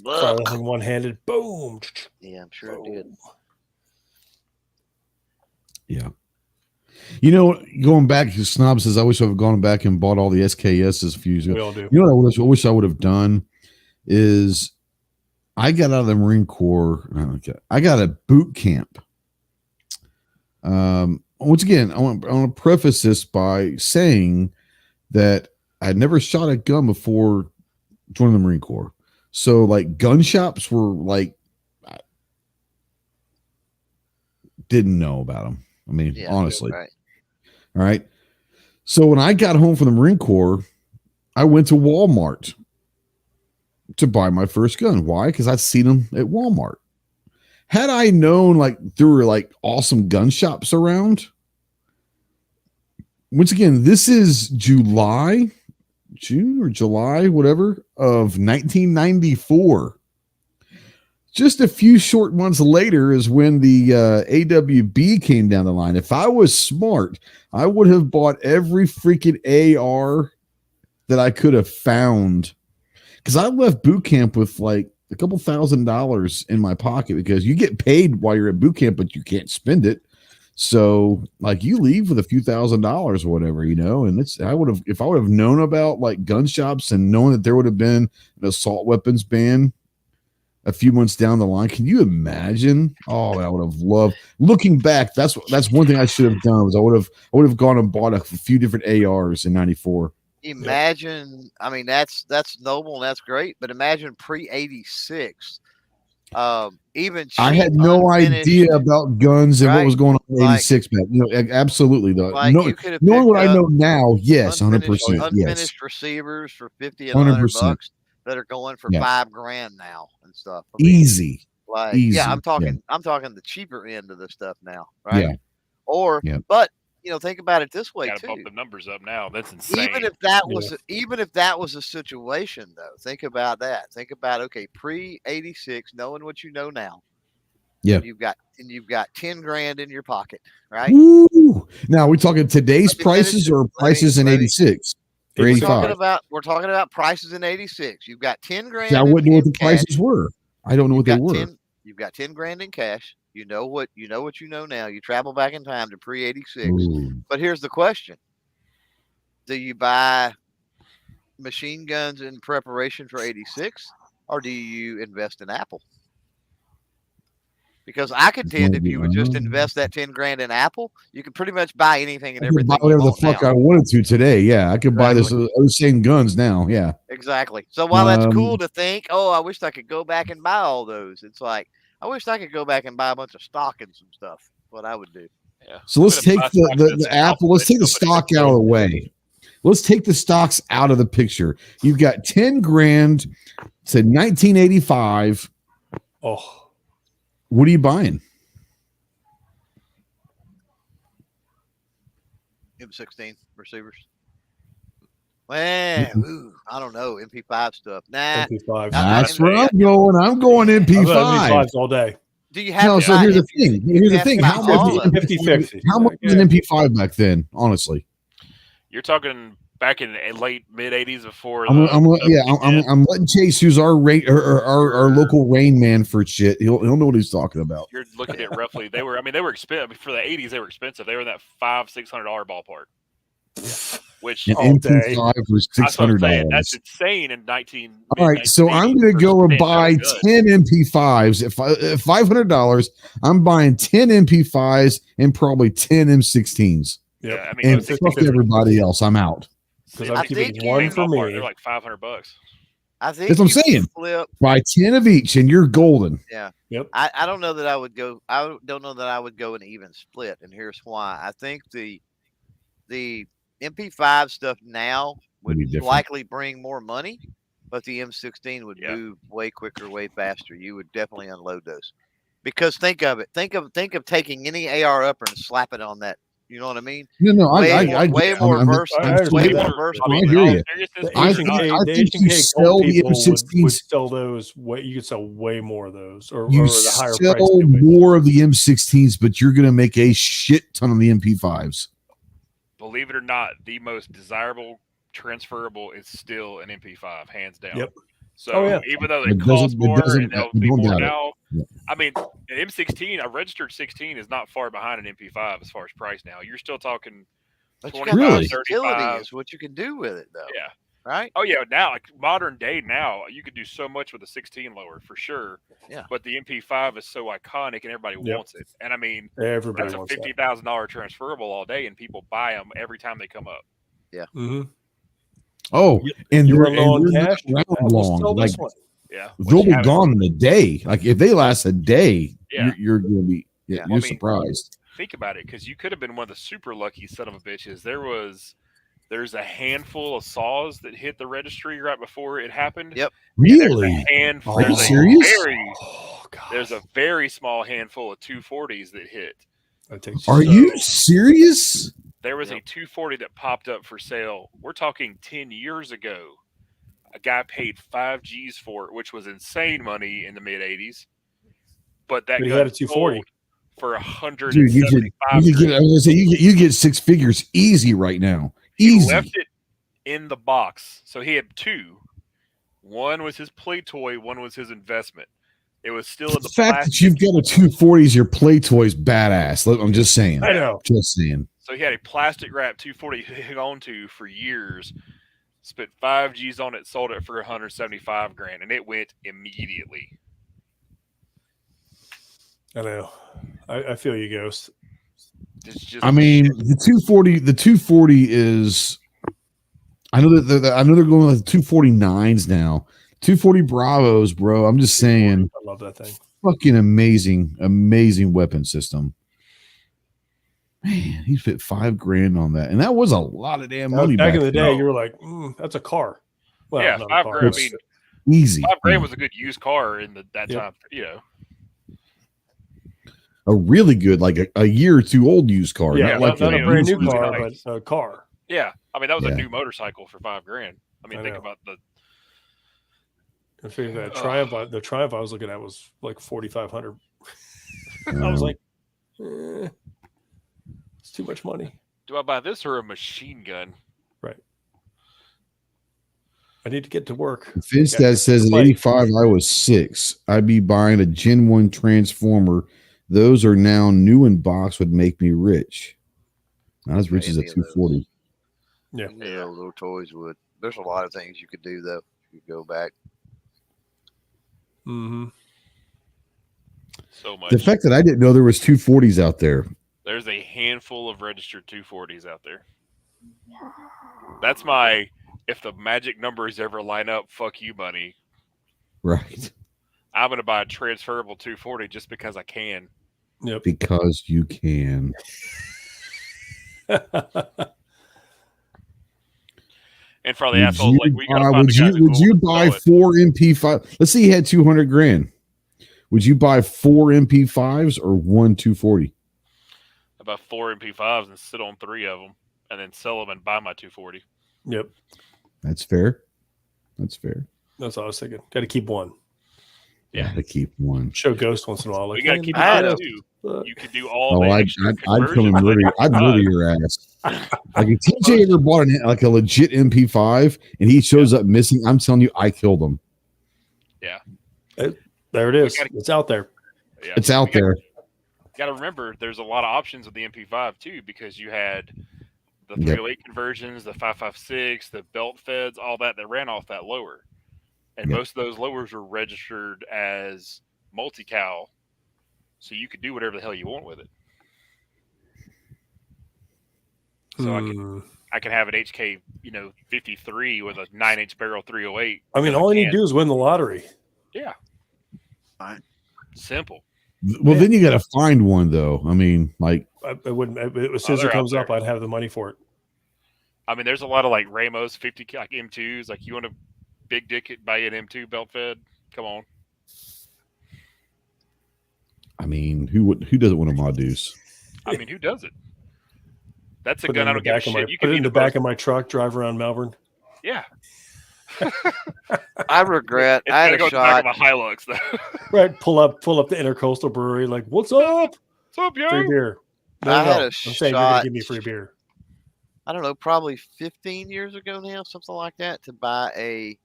Firing one-handed, boom. Yeah, I'm sure it did. Yeah. You know, going back, Snob says, I wish I would have gone back and bought all the SKSs a few years ago. We all do. You know what I wish I would have done is I got out of the Marine Corps. I got a boot camp. Once again, I want to preface this by saying that I never shot a gun before joining the Marine Corps. So like gun shops were like, I didn't know about them. I mean, honestly. Right. All right. So when I got home from the Marine Corps, I went to Walmart to buy my first gun. Why? Because I'd seen them at Walmart. Had I known like there were like awesome gun shops around, once again, this is June or July, whatever, of 1994. Just a few short months later is when the AWB came down the line. If I was smart, I would have bought every freaking AR that I could have found. Because I left boot camp with like a couple $1,000 in my pocket because you get paid while you're at boot camp, but you can't spend it. So like you leave with a few $1,000s or whatever, you know, and if I would have known about like gun shops and known that there would have been an assault weapons ban a few months down the line. Can you imagine? Oh, I would have loved looking back. That's one thing I should have done was I would have gone and bought a few different ARs in 94. Imagine, I mean, that's noble and that's great, but imagine pre-86. Even I had no idea about guns and what was going on in 86 back. You know, absolutely though. Like knowing what I know now, yes, 100%. Unfinished Yes. receivers for $50 and $100 that are going for $5,000 now and stuff. I mean, easy. Like easy. I'm talking the cheaper end of the stuff now, right? Yeah. Or but you know, think about it this way Gotta too. bump the numbers up now. That's insane. Even if that was a situation, though, think about that. Think about pre-86, knowing what you know now. Yeah, you've got $10,000 in your pocket, right? Woo! Now we're talking today's prices or prices in 86 or 85. We're talking about prices in 86. You've got $10,000. I wouldn't know what the prices were. I don't know what they were. You've got $10,000 in cash. You know what you know now. You travel back in time to pre-86. But here's the question: do you buy machine guns in preparation for 86, or do you invest in Apple? Because I contend if you would just invest that $10,000 in Apple, you can pretty much buy anything and everything. Buy whatever the fuck I wanted to today. Yeah, I could buy those same guns now. Yeah, exactly. So while that's cool to think, oh, I wish I could go back and buy all those. It's like, I wish I could go back and buy a bunch of stock and some stuff. What I would do. Yeah. So let's take the Apple. Let's take the stock out of the way. Let's take the stocks out of the picture. You've got $10,000. Said 1985. Oh, what are you buying? M16 receivers. Well, I don't know. MP5 stuff. Nah. MP5. That's where I'm going. I'm going MP5. MP5s all day. Do you have so here's the thing. Here's the thing. How much was 50-50. How much was an MP5 back then, honestly? You're talking back in late mid 80s before. I'm letting Chase, who's our local Rain Man for shit. He'll know what he's talking about. You're looking at roughly. They were expensive for the 80s. They were expensive. They were in that $500-$600 ballpark. Which MP5 was $600. That's insane in 19. All right, so I'm going to go and buy 10 MP5s at $500. I'm buying 10 MP5s and probably 10 M16s. Yeah, I mean, and fuck everybody else. I'm out. Because I'm keeping one for me. They're like $500. I think that's what I'm saying. Buy 10 of each, and you're golden. Yeah. Yep. I don't know that I would go. I don't know that I would go an even split, and here's why. I think the MP5 stuff now would likely bring more money, but the M16 would move way quicker, way faster. You would definitely unload those. Because think of it. Think of taking any AR upper and slap it on that. You know what I mean? No, way more versatile. Way more versatile. I hear you. I think you sell the M16s. Would sell those. You could sell way more of those, or you the higher sell price more of the M16s, but you're going to make a shit ton of the MP5s. Believe it or not, the most desirable transferable is still an MP5, hands down. Yep. So even though they It cost doesn't- it more doesn't- and they'll I be don't more doubt it. now, Yeah. I mean, an M16, a registered 16 is not far behind an MP5 as far as price now. You're still talking But you 25, got Really? the versatility 35. is what you can do with it, though. Yeah. Right? Oh yeah, now like modern day now, you could do so much with a 16 lower for sure. Yeah. But the MP5 is so iconic and everybody Yep. wants it. And I mean, Everybody that's a wants that. $50,000 transferable all day, and people buy them every time they come up. Mm-hmm. Oh, and You they're, were low on and they're cash. not around We'll long. sell Like this one. Yeah, they'll Once you be have it- gone in a day. Like if they last a day, Yeah. you're gonna be Yeah. you're I mean, surprised. Think about it, because you could have been one of the super lucky son of a bitches. There's a handful of saws that hit the registry right before it happened. Yep. Really? Handful. Are you There's a serious? Oh god. There's a very small handful of 240s that hit. That takes Are so- you serious? There was Yep. a 240 that popped up for sale. We're talking 10 years ago. A guy paid 5 G's for it, which was insane money in the mid 80s. But that But he gun had a 240. sold for Dude, you could get. I was gonna say you get 6 figures easy right now. He Easy. left it in the box. So he had 2. One was his play toy, one was his investment. It was still in The the fact plastic. that you've got a 240 as your play toy is badass. I'm just saying. I know. Just saying. So he had a plastic wrap 240 he hung on to for years. Spent 5 G's on it, sold it for 175 grand, and it went immediately. I know. I feel you, Ghost. It's just I mean, the 240 is. I know that I know they're going with the 249s now. 240 Bravos, bro. I'm just saying, I love that thing. fucking amazing weapon system. Man, he fit $5,000 on that, and that was a lot of damn money Back in the day, then. you were like, that's a car. Well, yeah, not a 5 car, grand. but- I mean, Easy. 5 grand was a good used car in that Yep. time. You know, a really good, like a year or two old used car. yeah, not like not a a brand new used car, car. but a car. yeah. I mean, that was Yeah. a new motorcycle for 5 grand. I mean, I think know. about the. I figured that Triumph, the Triumph I was looking at was like 4,500. I was like, it's too much money. Do I buy this or a machine gun? I need to get to work. Finstad says in Like- 85, I was 6. I'd be buying a Gen 1 Transformer. Those are now new in box, would make me rich. Not as rich as a Any of those. 240. Yeah. Yeah, those little toys would. There's a lot of things you could do though. If you go back. Mm-hmm. So much. The fact that I didn't know there was 240s out there. There's a handful of registered 240s out there. That's my, if the magic numbers ever line up, fuck you money. Right. I'm going to buy a transferable 240 just because I can. Yep. Because you can. And for the assholes, like, we got to find would the guys you who will buy sell it. 4 MP5? Let's say you had $200,000. Would you buy 4 MP5s or 1 240? About 4 MP5s and sit on 3 of them and then sell them and buy my 240. Yep. That's fair. That's fair. That's what I was thinking. Got to keep one. Yeah. To keep one. Show Ghost once in a while. Like, We got to keep I had it a- too. look. You can do all Oh, the I'd extra come and conversions murder you. like I'd murder MP5. your ass. Like if TJ ever bought like a legit MP5 and he shows up missing, I'm telling you, I killed him. There it is. gotta- It's out there. Yeah. It's out there. Got to remember, there's a lot of options with the MP5 too, because you had the Yep. 308 conversions, the 5.56, the belt feds, all that ran off that lower, and Yep. most of those lowers were registered as multi-cal, so you could do whatever the hell you want with it. So I can have an HK, 53 with a 9-inch barrel 308. I mean, all I need to do is win the lottery. Yeah. Fine. Simple. Well, then you got to find one though. I mean, like I wouldn't. As soon as they're it out comes up, there. I'd have the money for it. I mean, there's a lot of like Ramos 50 like M2s. Like, you want a big dick, buy an M2 belt fed. Come on. I mean, who doesn't want a Modus? I mean, who does it? That's a Put it gun in I the don't give a back of my. shit. You Put can it be in the back of my truck. Drive around Melbourne. Yeah. I regret. It's I had gonna a go to the back shot. of a Hilux though. Right. Pull up the Intercoastal Brewery. Like, what's up? What's up, yo? Free beer. No, I had a I'm saying you're gonna shot. give me free beer. I don't know, probably 15 years ago now, something like that, to buy a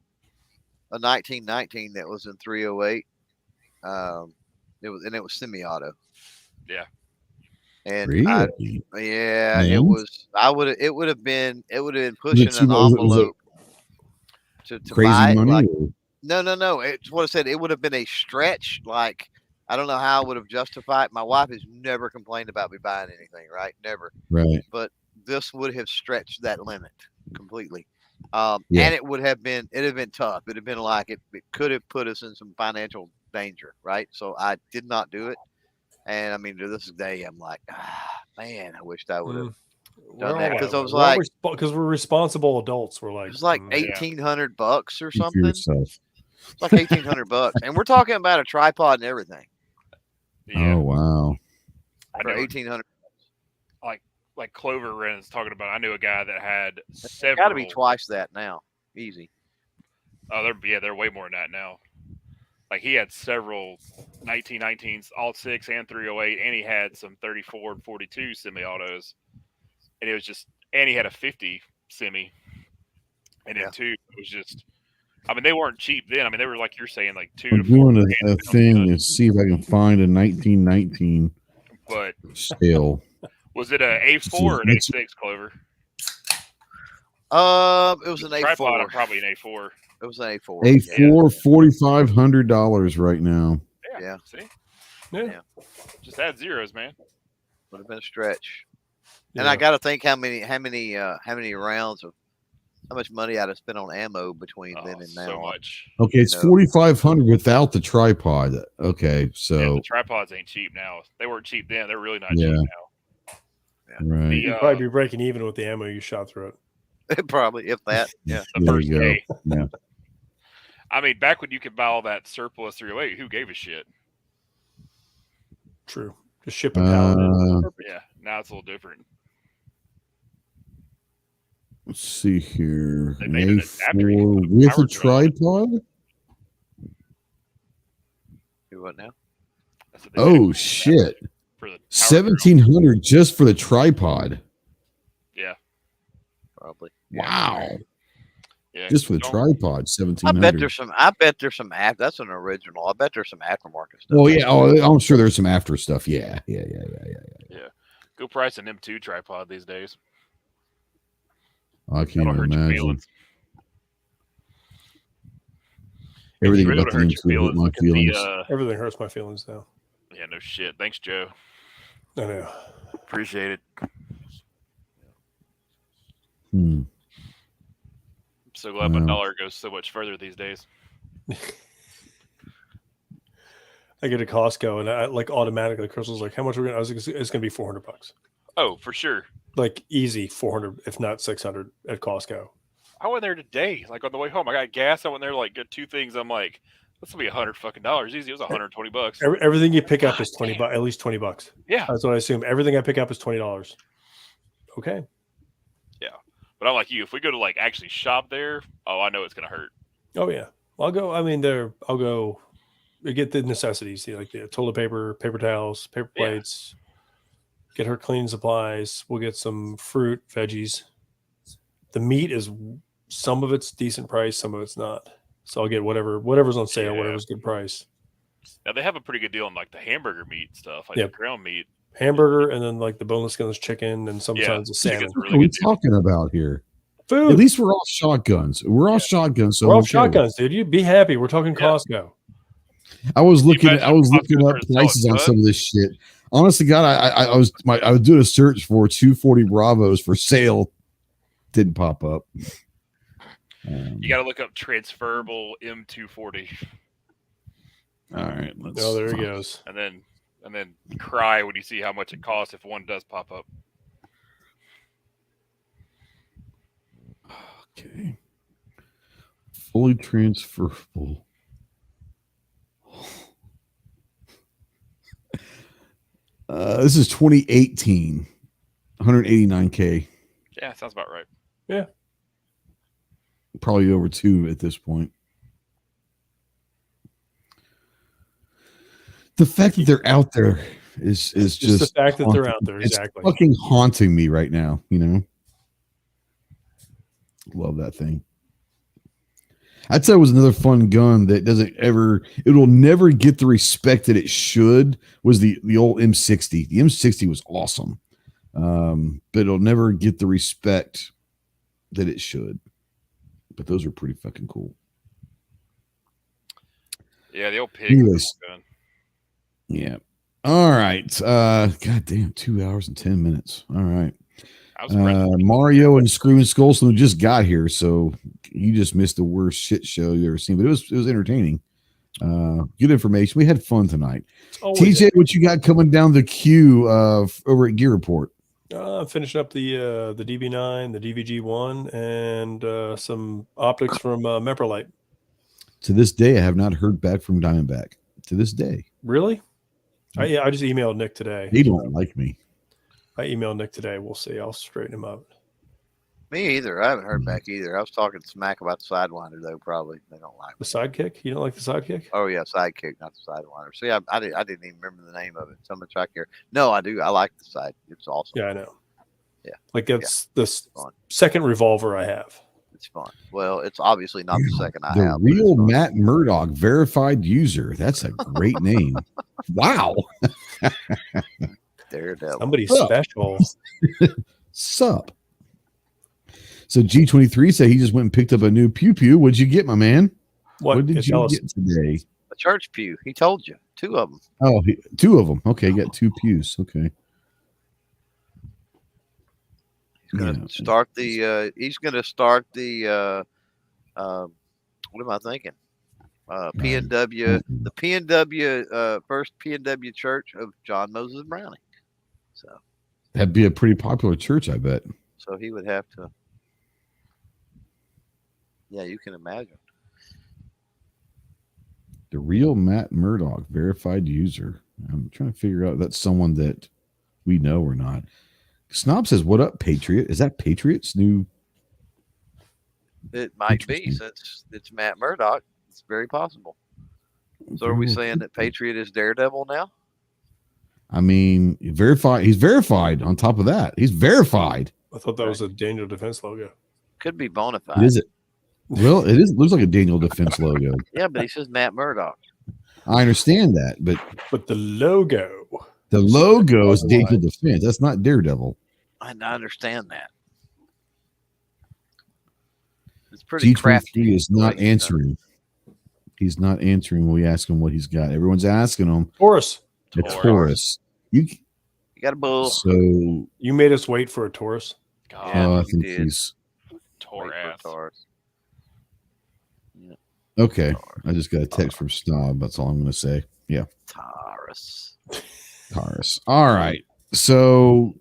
a 1919 that was in 308. It was semi-auto. Yeah. And Really? it was. It would have been pushing Was an envelope to crazy buy it. money. Like, or- no. It's what I said. It would have been a stretch. Like, I don't know how I would have justified. My wife has never complained about me buying anything. Right? Never. Right. But this would have stretched that limit completely. Yeah. And it would have been. It'd have been tough. It'd have been like it could have put us in some financial danger. Right? So I did not do it. And I mean, to this day, I'm like, man, I wished I would have done that, because I was like, because we're responsible adults. We're like, it was like $1,800 or For something. yourself. It's like $1,800, and we're talking about a tripod and everything Oh wow. I for know, $1,800. like Clover Ren's talking about. I knew a guy that had It's several. got to be twice that now, easy. Oh, they're way more than that now. Like, he had several 1919s, all 6 and 308, and he had some 34 and 42 semi-autos. And it was just, and he had a 50 semi. And then two, it was just, I mean, they weren't cheap then. I mean, they were, like you're saying, like $2 I'm to 4 doing a grand. thing to see if I can find a 1919 But sale. was it an A4 or an A6, Clover? It was an Tripod, A4. probably an A4. It was an A4. A4, $4,500 right now. Yeah. See? Yeah. Just add zeros, man. Would have been a stretch. Yeah. And I got to think how many rounds of how much money I'd have spent on ammo between then and now. So much. Okay, it's $4,500 without the tripod. Okay, so the tripods ain't cheap now. They weren't cheap then. They're really not Yeah. cheap now. right. You'd probably be breaking even with the ammo you shot through it. Probably, if that. Yeah. The There first you go. day. Yeah. I mean, back when you could buy all that surplus 308, who gave a shit? True. Just ship a pallet in. Yeah, now it's a little different. Let's see here. They An made an adapter A4 for with power a tripod? Do what now? That's what they made Oh it shit. for the power drill. $1,700 just for the tripod. Yeah, Probably. Wow. yeah. Just for the Don't- tripod, I $1,700. bet there's some. That's an original. I bet there's some aftermarket stuff. Oh yeah. Oh, I'm sure there's some after stuff. Yeah. Go price an M2 tripod these days. I can't That'll hurt your imagine. feelings. Everything Really about the hurt your M2 hurt my Look at the, feelings. Everything hurts my feelings now. yeah, no shit. Thanks, Joe. I know. Appreciate it. Hmm. I'm so glad my Wow. dollar goes so much further these days. I get to Costco and I like automatically Crystal's like, how much we're gonna? I was like, it's gonna be $400. Oh, for sure. Like easy 400, if not 600 at Costco. I went there today, like on the way home. I got gas. I went there, like, get 2 things. I'm like, this will be $100 fucking easy. It was $120. Everything you pick up is $20, at least $20. Yeah, That's what I assume. Everything I pick up is $20. Okay. but I'm like you. If we go to like actually shop there, oh, I know it's gonna hurt. Oh yeah. Well, I'll go. I mean, I'll go. We get the necessities, like the toilet paper, paper towels, paper Yeah. plates. Get her cleaning supplies. We'll get some fruit, veggies. The meat is some of it's decent price, some of it's not. So I'll get whatever's on sale, Yeah. whatever's good price. Now they have a pretty good deal on like the hamburger meat stuff, like Yeah. the ground meat. Hamburger and then like the boneless skinless chicken and sometimes the salmon. chicken's What really are we good deal. talking about here? At Food. least we're all shotguns. We're all shotguns. So We're all okay. shotguns, dude. You be happy. We're talking Yeah. Costco. I was looking. imagine I was Costco looking up started selling prices on guns? some of this shit. Honestly, God, I was doing a search for 240 Bravos for sale. Didn't pop up. You got to look up transferable M240, All right. Let's. Oh, there he goes. and then cry when you see how much it costs if one does pop up. Okay. Fully transferable. This is 2018. 189K. Yeah, sounds about right. Probably over 2 at this point. The fact that they're out there is Just just the fact that they're haunting. out there, It's exactly. fucking haunting me right now, you know. Love that thing. I'd say it was another fun gun that it'll never get the respect that it should. Was the old M60. The M60 was awesome, but it'll never get the respect that it should. But those are pretty fucking cool. Yeah, the old pig. Anyways, yeah. All right. God damn, 2 hours and 10 minutes. All right. Mario and Screw and Skullstone just got here, so you just missed the worst shit show you ever seen. But it was entertaining. Good information. We had fun tonight. TJ, what you got coming down the queue over at Gear Report? Finishing up the DB9, the DVG1, and some optics from Meprolite. To this day, I have not heard back from Diamondback. To this day. Really? I just emailed Nick today. They don't like me. I emailed Nick today. We'll see. I'll straighten him up. Me either. I haven't heard back either. I was talking smack about the Sidewinder, though. Probably they don't like the Sidekick. You don't like the Sidekick? Oh yeah, Sidekick, not the Sidewinder. See, I didn't even remember the name of it. So much I care. No, I do. I like the Side. It's awesome. Yeah, I know. Yeah, like it's the second revolver I have. It's fun. Well, it's obviously not the second I have. The real Matt Murdock verified user. That's a great name. Wow. Daredevil. Somebody special. Sup. So G23 said he just went and picked up a new pew pew. What'd you get, my man? What did you get today? A church pew. He told you. 2 of them. Oh, 2 of them. Okay, got 2 pews. Okay. He's gonna start the. He's gonna start the. What am I thinking? PNW, the PNW, first PNW Church of John Moses Browning. So that'd be a pretty popular church, I bet. So he would have to. Yeah, you can imagine. The real Matt Murdock, verified user. I'm trying to figure out if that's someone that we know or not. Snob says, "What up, Patriot? Is that Patriot's new?" It might be, since it's Matt Murdock. It's very possible. So are we saying that Patriot is Daredevil now? I mean, verified. He's verified. On top of that, he's verified. I thought that was a Daniel Defense logo. Could be bona fide. Is it? Well, it is. Looks like a Daniel Defense logo. Yeah, but he says Matt Murdock. I understand that, but the logo. The logo is Daniel Defense. That's not Daredevil. I understand that. It's pretty crafty. G23 is not answering. He's not answering when we ask him what he's got. Everyone's asking him. Taurus. A Taurus. You got a bull. So you made us wait for a Taurus. Yeah, I think he's Taurus. Yeah. Okay. I just got a text from Snob. That's all I'm going to say. Yeah. Taurus. All right. So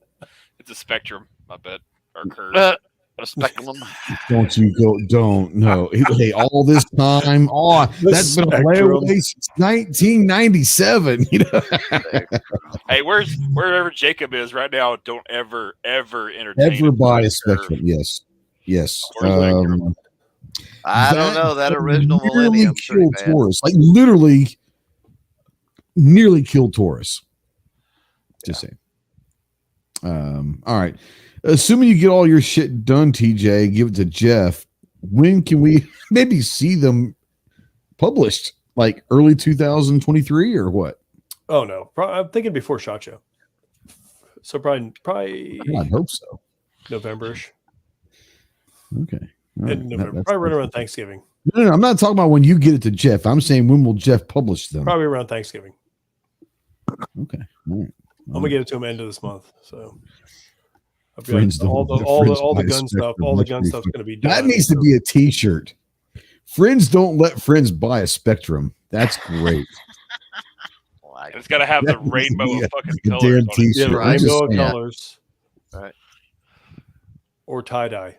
it's a Spectrum, I bet. Or Curve. A speculum. Don't you go? Don't no. Hey, all this time, that's been a layaway since 1997. You know. Hey, wherever Jacob is right now, don't ever entertain. Ever buy a Spectrum? Yes. I don't know that original Millennium killed Taurus. Like literally, nearly killed Taurus. Just saying. All right. Assuming you get all your shit done, TJ, give it to Jeff. When can we maybe see them published? Like early 2023 or what? Oh no, I'm thinking before SHOT Show. So probably. I hope so. November-ish. Okay. November, probably right around Thanksgiving. No, I'm not talking about when you get it to Jeff. I'm saying when will Jeff publish them? Probably around Thanksgiving. Okay. All right. I'm gonna get it to him end of this month. So I've got Friends all the gun stuff. All the gun stuff's gonna be done. That needs to be a T-shirt. Friends don't let friends buy a Spectrum. That's great. And it's got to have the rainbow of fucking colors. Damn T-shirt. Yeah, rainbow of colors. All right. Or tie-dye.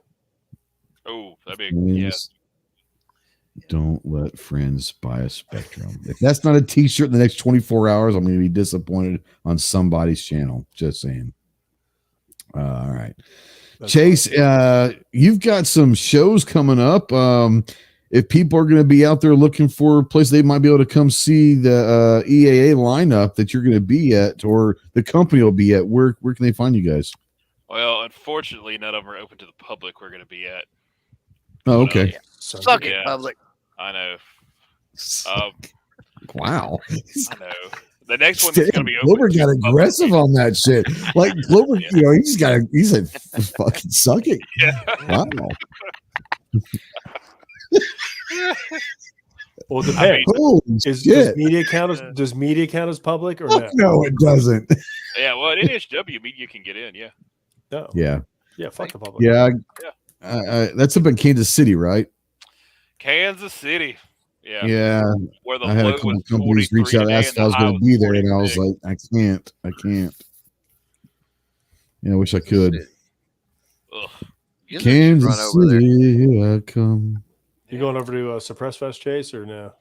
Oh, that'd be Friends don't let friends buy a Spectrum. If that's not a T-shirt in the next 24 hours, I'm going to be disappointed on somebody's channel. Just saying. All right. That's Chase, you've got some shows coming up. If people are going to be out there looking for a place they might be able to come see the EAA lineup that you're going to be at, or the company will be at, where can they find you guys? Well, unfortunately, none of them are open to the public. We're going to be at. Oh, okay. Suck it, public. I know. Wow. I know. The next one's going to be Clover open. got aggressive on that shit. Like Clover, he said, fucking suck it. Yeah. Wow. Well, it depends. Holy Does shit. media count as public or Fuck no? no, it doesn't. Yeah, well, at NHW, media can get in, yeah. No. Yeah. Yeah, fuck the public. Yeah. That's up in Kansas City, right? Kansas City. Yeah. Yeah. Where the I had a low couple was companies reach out and 43 ask if I and was the going high to be there, and I was 46. like, I can't. Yeah, I wish I could. Ugh. You should Kansas run over there. City, here I come. You going over to Suppress Fest, Chase, or no?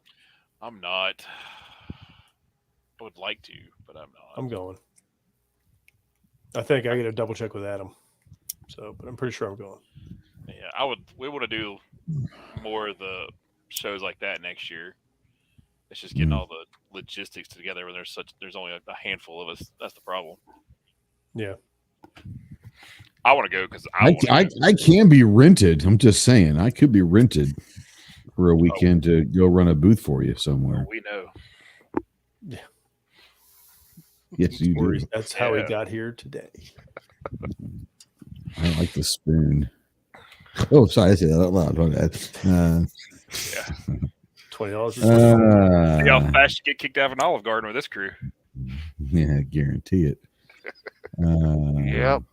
I'm not. I would like to, but I'm not. I'm going. I think I got to double check with Adam. So, but I'm pretty sure I'm going. Yeah, we want to do more of the shows like that next year. It's just getting all the logistics together when there's only a handful of us. That's the problem. Yeah. I want to go because I can be rented. I'm just saying, I could be rented for a weekend to go run a booth for you somewhere. We know. Yeah. Yes, you do. That's how he got here today. I like the spoon. Oh, sorry, I said that out loud. $20. See how fast you get kicked out of an Olive Garden with this crew. Yeah, I guarantee it. Yep.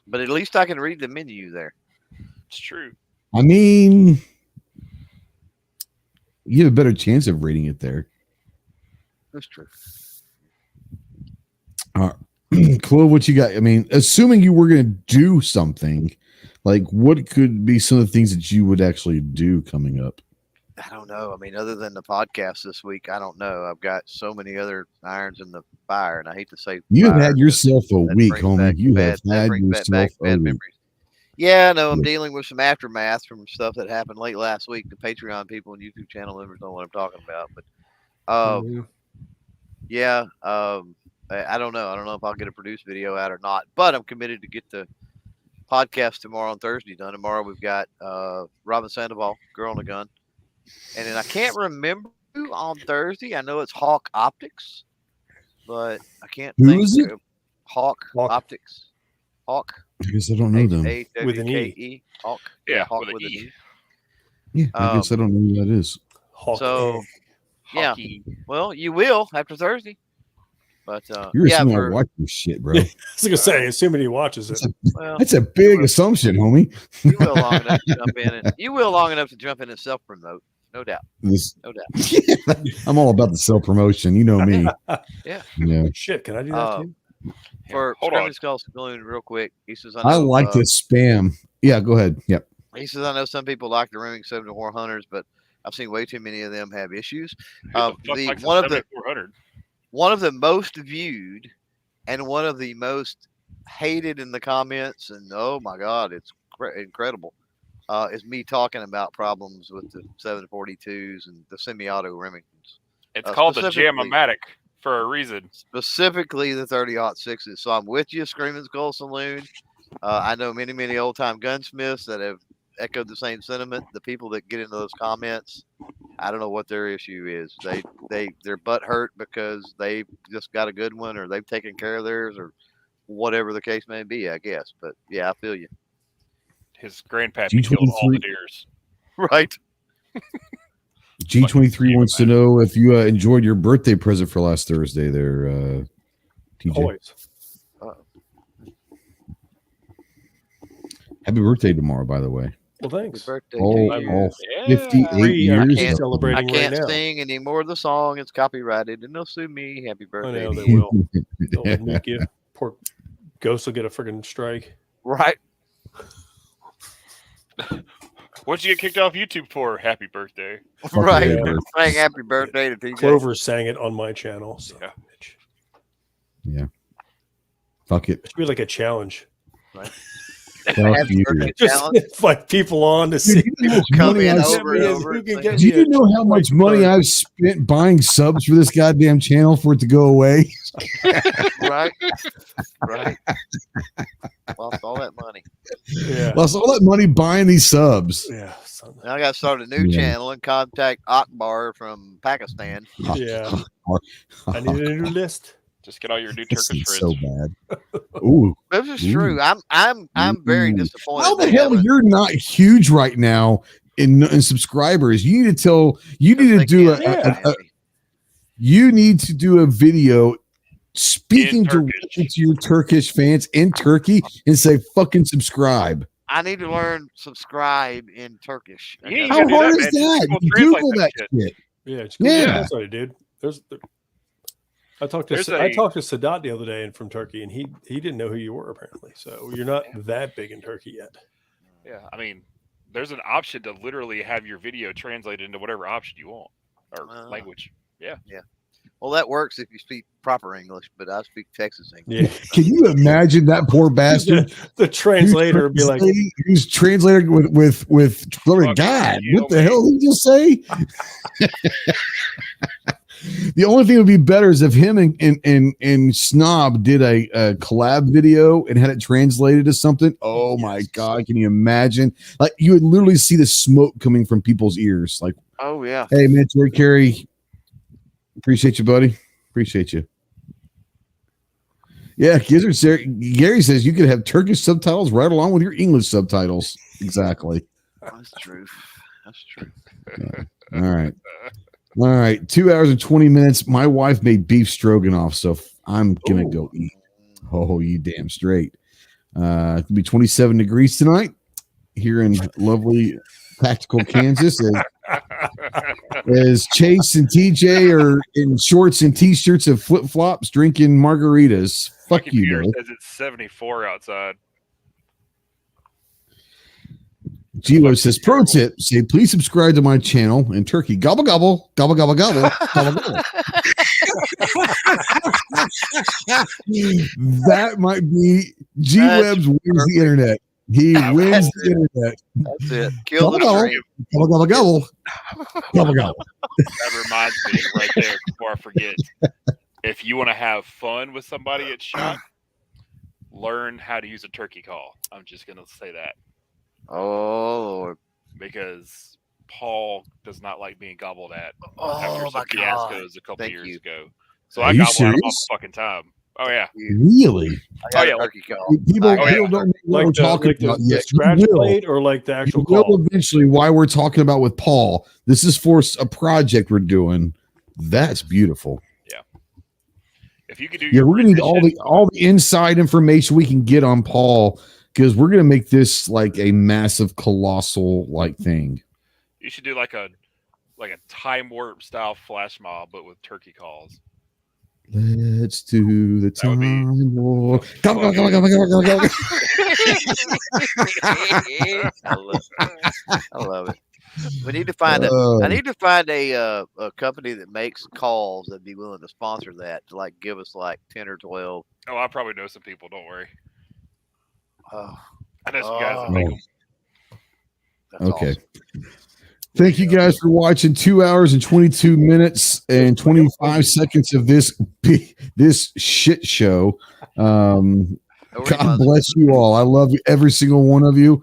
But at least I can read the menu there. It's true. I mean, you have a better chance of reading it there. That's true. Chloe, what you got? I mean, assuming you were going to do something, like what could be some of the things that you would actually do coming up? I don't know. I mean, other than the podcast this week, I don't know. I've got so many other irons in the fire, and I hate to say you have fire, had yourself a that week, brings homie. back You bad- have that had brings back yourself a bad week. memories. Yeah, no, I'm Yeah. dealing with some aftermath from stuff that happened late last week. The Patreon people and YouTube channel members know what I'm talking about. But yeah, I don't know. I don't know if I'll get a produced video out or not. But I'm committed to get the podcast tomorrow and Thursday done. Tomorrow we've got Robin Sandoval, Girl on a Gun. And then I can't remember who on Thursday. I know it's Hawk Optics, but I can't Who think is it? of Hawk Optics. Hawk. I guess I don't know them. With an E. H-A-W-K-E. Hawk. Yeah, Hawk with an with an E. E. Yeah, I guess I don't know who that is. So, yeah. Hockey. Well, you will after Thursday. But You're yeah, assuming I watch this shit, bro. I was going to say, assuming he watches it. well, That's a big assumption, homie. you will long enough to jump in and you will long enough to jump in and self promote. No doubt. No doubt. I'm all about the self promotion. You know me. Yeah. Yeah. Shit, can I do that too? For Hold on. Scrimmage Skull Saloon, real quick. He says, I know, like this spam. Yeah, go ahead. Yep. He says, I know some people like the rooming 7400s, but I've seen way too many of them have issues. Who the fuck likes a One of the 7400? one of the most viewed and one of the most hated in the comments, and oh my god, it's incredible, is me talking about problems with the 742s and the semi-auto Remingtons. It's called the specifically- Jam-O-Matic for a reason. Specifically the 30-06s. So I'm with you, Screaming Skull Saloon. I know many old-time gunsmiths that have echoed the same sentiment. The people that get into those comments, I don't know what their issue is. Their butt hurt because they just got a good one, or they've taken care of theirs, or whatever the case may be, I guess. But yeah, I feel you. His grandpappy killed all the deers. Right. G23 wants to know if you enjoyed your birthday present for last Thursday there, TJ. Always. Happy birthday tomorrow, by the way. Well, thanks. Happy birthday All to you. 58 I'm years. can't of- celebrating I can't right now. sing any more of the song. It's copyrighted, and they'll sue me. Happy I birthday. know to they you. will. They'll make you. Poor Ghost will get a friggin' strike. Right. What'd you get kicked off YouTube for? Happy birthday. Right. yeah. Saying happy birthday to TJ. Clover sang it on my channel. So Yeah. it Yeah. Fuck it. should be like a challenge. Fuck Happy you. birthday Just challenge. invite people on to see. Come Money in I over and spent- over. who can and get Do sing. you know how much money I've spent buying subs for this goddamn channel for it to go away? Right. Right. Lost all that money. Yeah. Lost all that money buying these subs. Yeah. Son. I got to start a new channel and contact Akbar from Pakistan. Yeah. I need a new list. Just get all your new This Turkish is friends. so bad. Ooh. This is true. I'm very disappointed. How the hell you're not huge right now in subscribers? You need to do you need to do a video speaking directly to your Turkish fans in Turkey and say fucking subscribe. I need to learn subscribe in Turkish. How hard is that? Google that shit. Yeah, that's right, dude. I talked to Sadat the other day and from Turkey, and he didn't know who you were apparently. So you're not that big in Turkey yet. Yeah, I mean, there's an option to literally have your video translated into whatever option you want or language. Yeah. Well, that works if you speak proper English, but I speak Texas English. Yeah. Can you imagine that poor bastard? The translator would be like, who's translating with God? What the hell did he just say? The only thing that would be better is if him and Snob did a collab video and had it translated to something. Oh my God. Can you imagine? Like you would literally see the smoke coming from people's ears. Like, oh yeah. Hey man, Troy Carey. Appreciate you, buddy. Appreciate you. Yeah, Gary says you could have Turkish subtitles right along with your English subtitles. Exactly. That's true. Yeah. All right. 2 hours and 20 minutes. My wife made beef stroganoff, so I'm gonna go eat. Oh, you damn straight. It's gonna be 27 degrees tonight here in lovely Tactical Kansas. As Chase and TJ are in shorts and t-shirts and flip-flops drinking margaritas. Fuck you, man. Says it's 74 outside. Gilo says, pro tip, say, please subscribe to my channel in Turkey. Gobble, gobble, gobble, gobble, gobble, gobble, gobble. That might be G-Webs wins the internet. He wins the internet. That's it. Kill the stream. Gobble, gobble, gobble. Gobble, gobble. That reminds me right there before I forget. If you want to have fun with somebody at shop, learn how to use a turkey call. I'm just going to say that. Oh, because Paul does not like being gobbled at after some fiascos a couple years ago. So Are I gobble serious? at him all the fucking time. Oh yeah. Really? Oh yeah. People don't know what we're talking about yet. Scratch plate or like the actual call? call? Eventually, why we're talking about with Paul. This is for a project we're doing. That's beautiful. Yeah. If you could do, we're gonna need all the inside information we can get on Paul because we're gonna make this like a massive, colossal like thing. You should do like a time warp style flash mob, but with turkey calls. Let's do the time war. Go. I love it. We need to find I need to find a company that makes calls that'd be willing to sponsor that to like give us like 10 or 12. Oh, I probably know some people. Don't worry. Oh, I know some guys that make them. Okay. Awesome. Thank you guys for watching 2 hours and 22 minutes and 25 seconds of this shit show. God bless you all. I love you, every single one of you.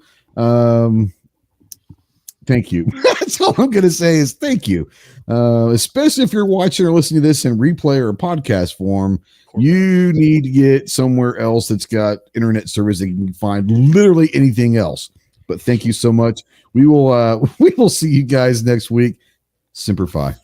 Thank you. That's all I'm going to say is thank you. Especially if you're watching or listening to this in replay or podcast form, you need to get somewhere else that's got internet service that you can find literally anything else. But thank you so much. We will see you guys next week. Semper Fi.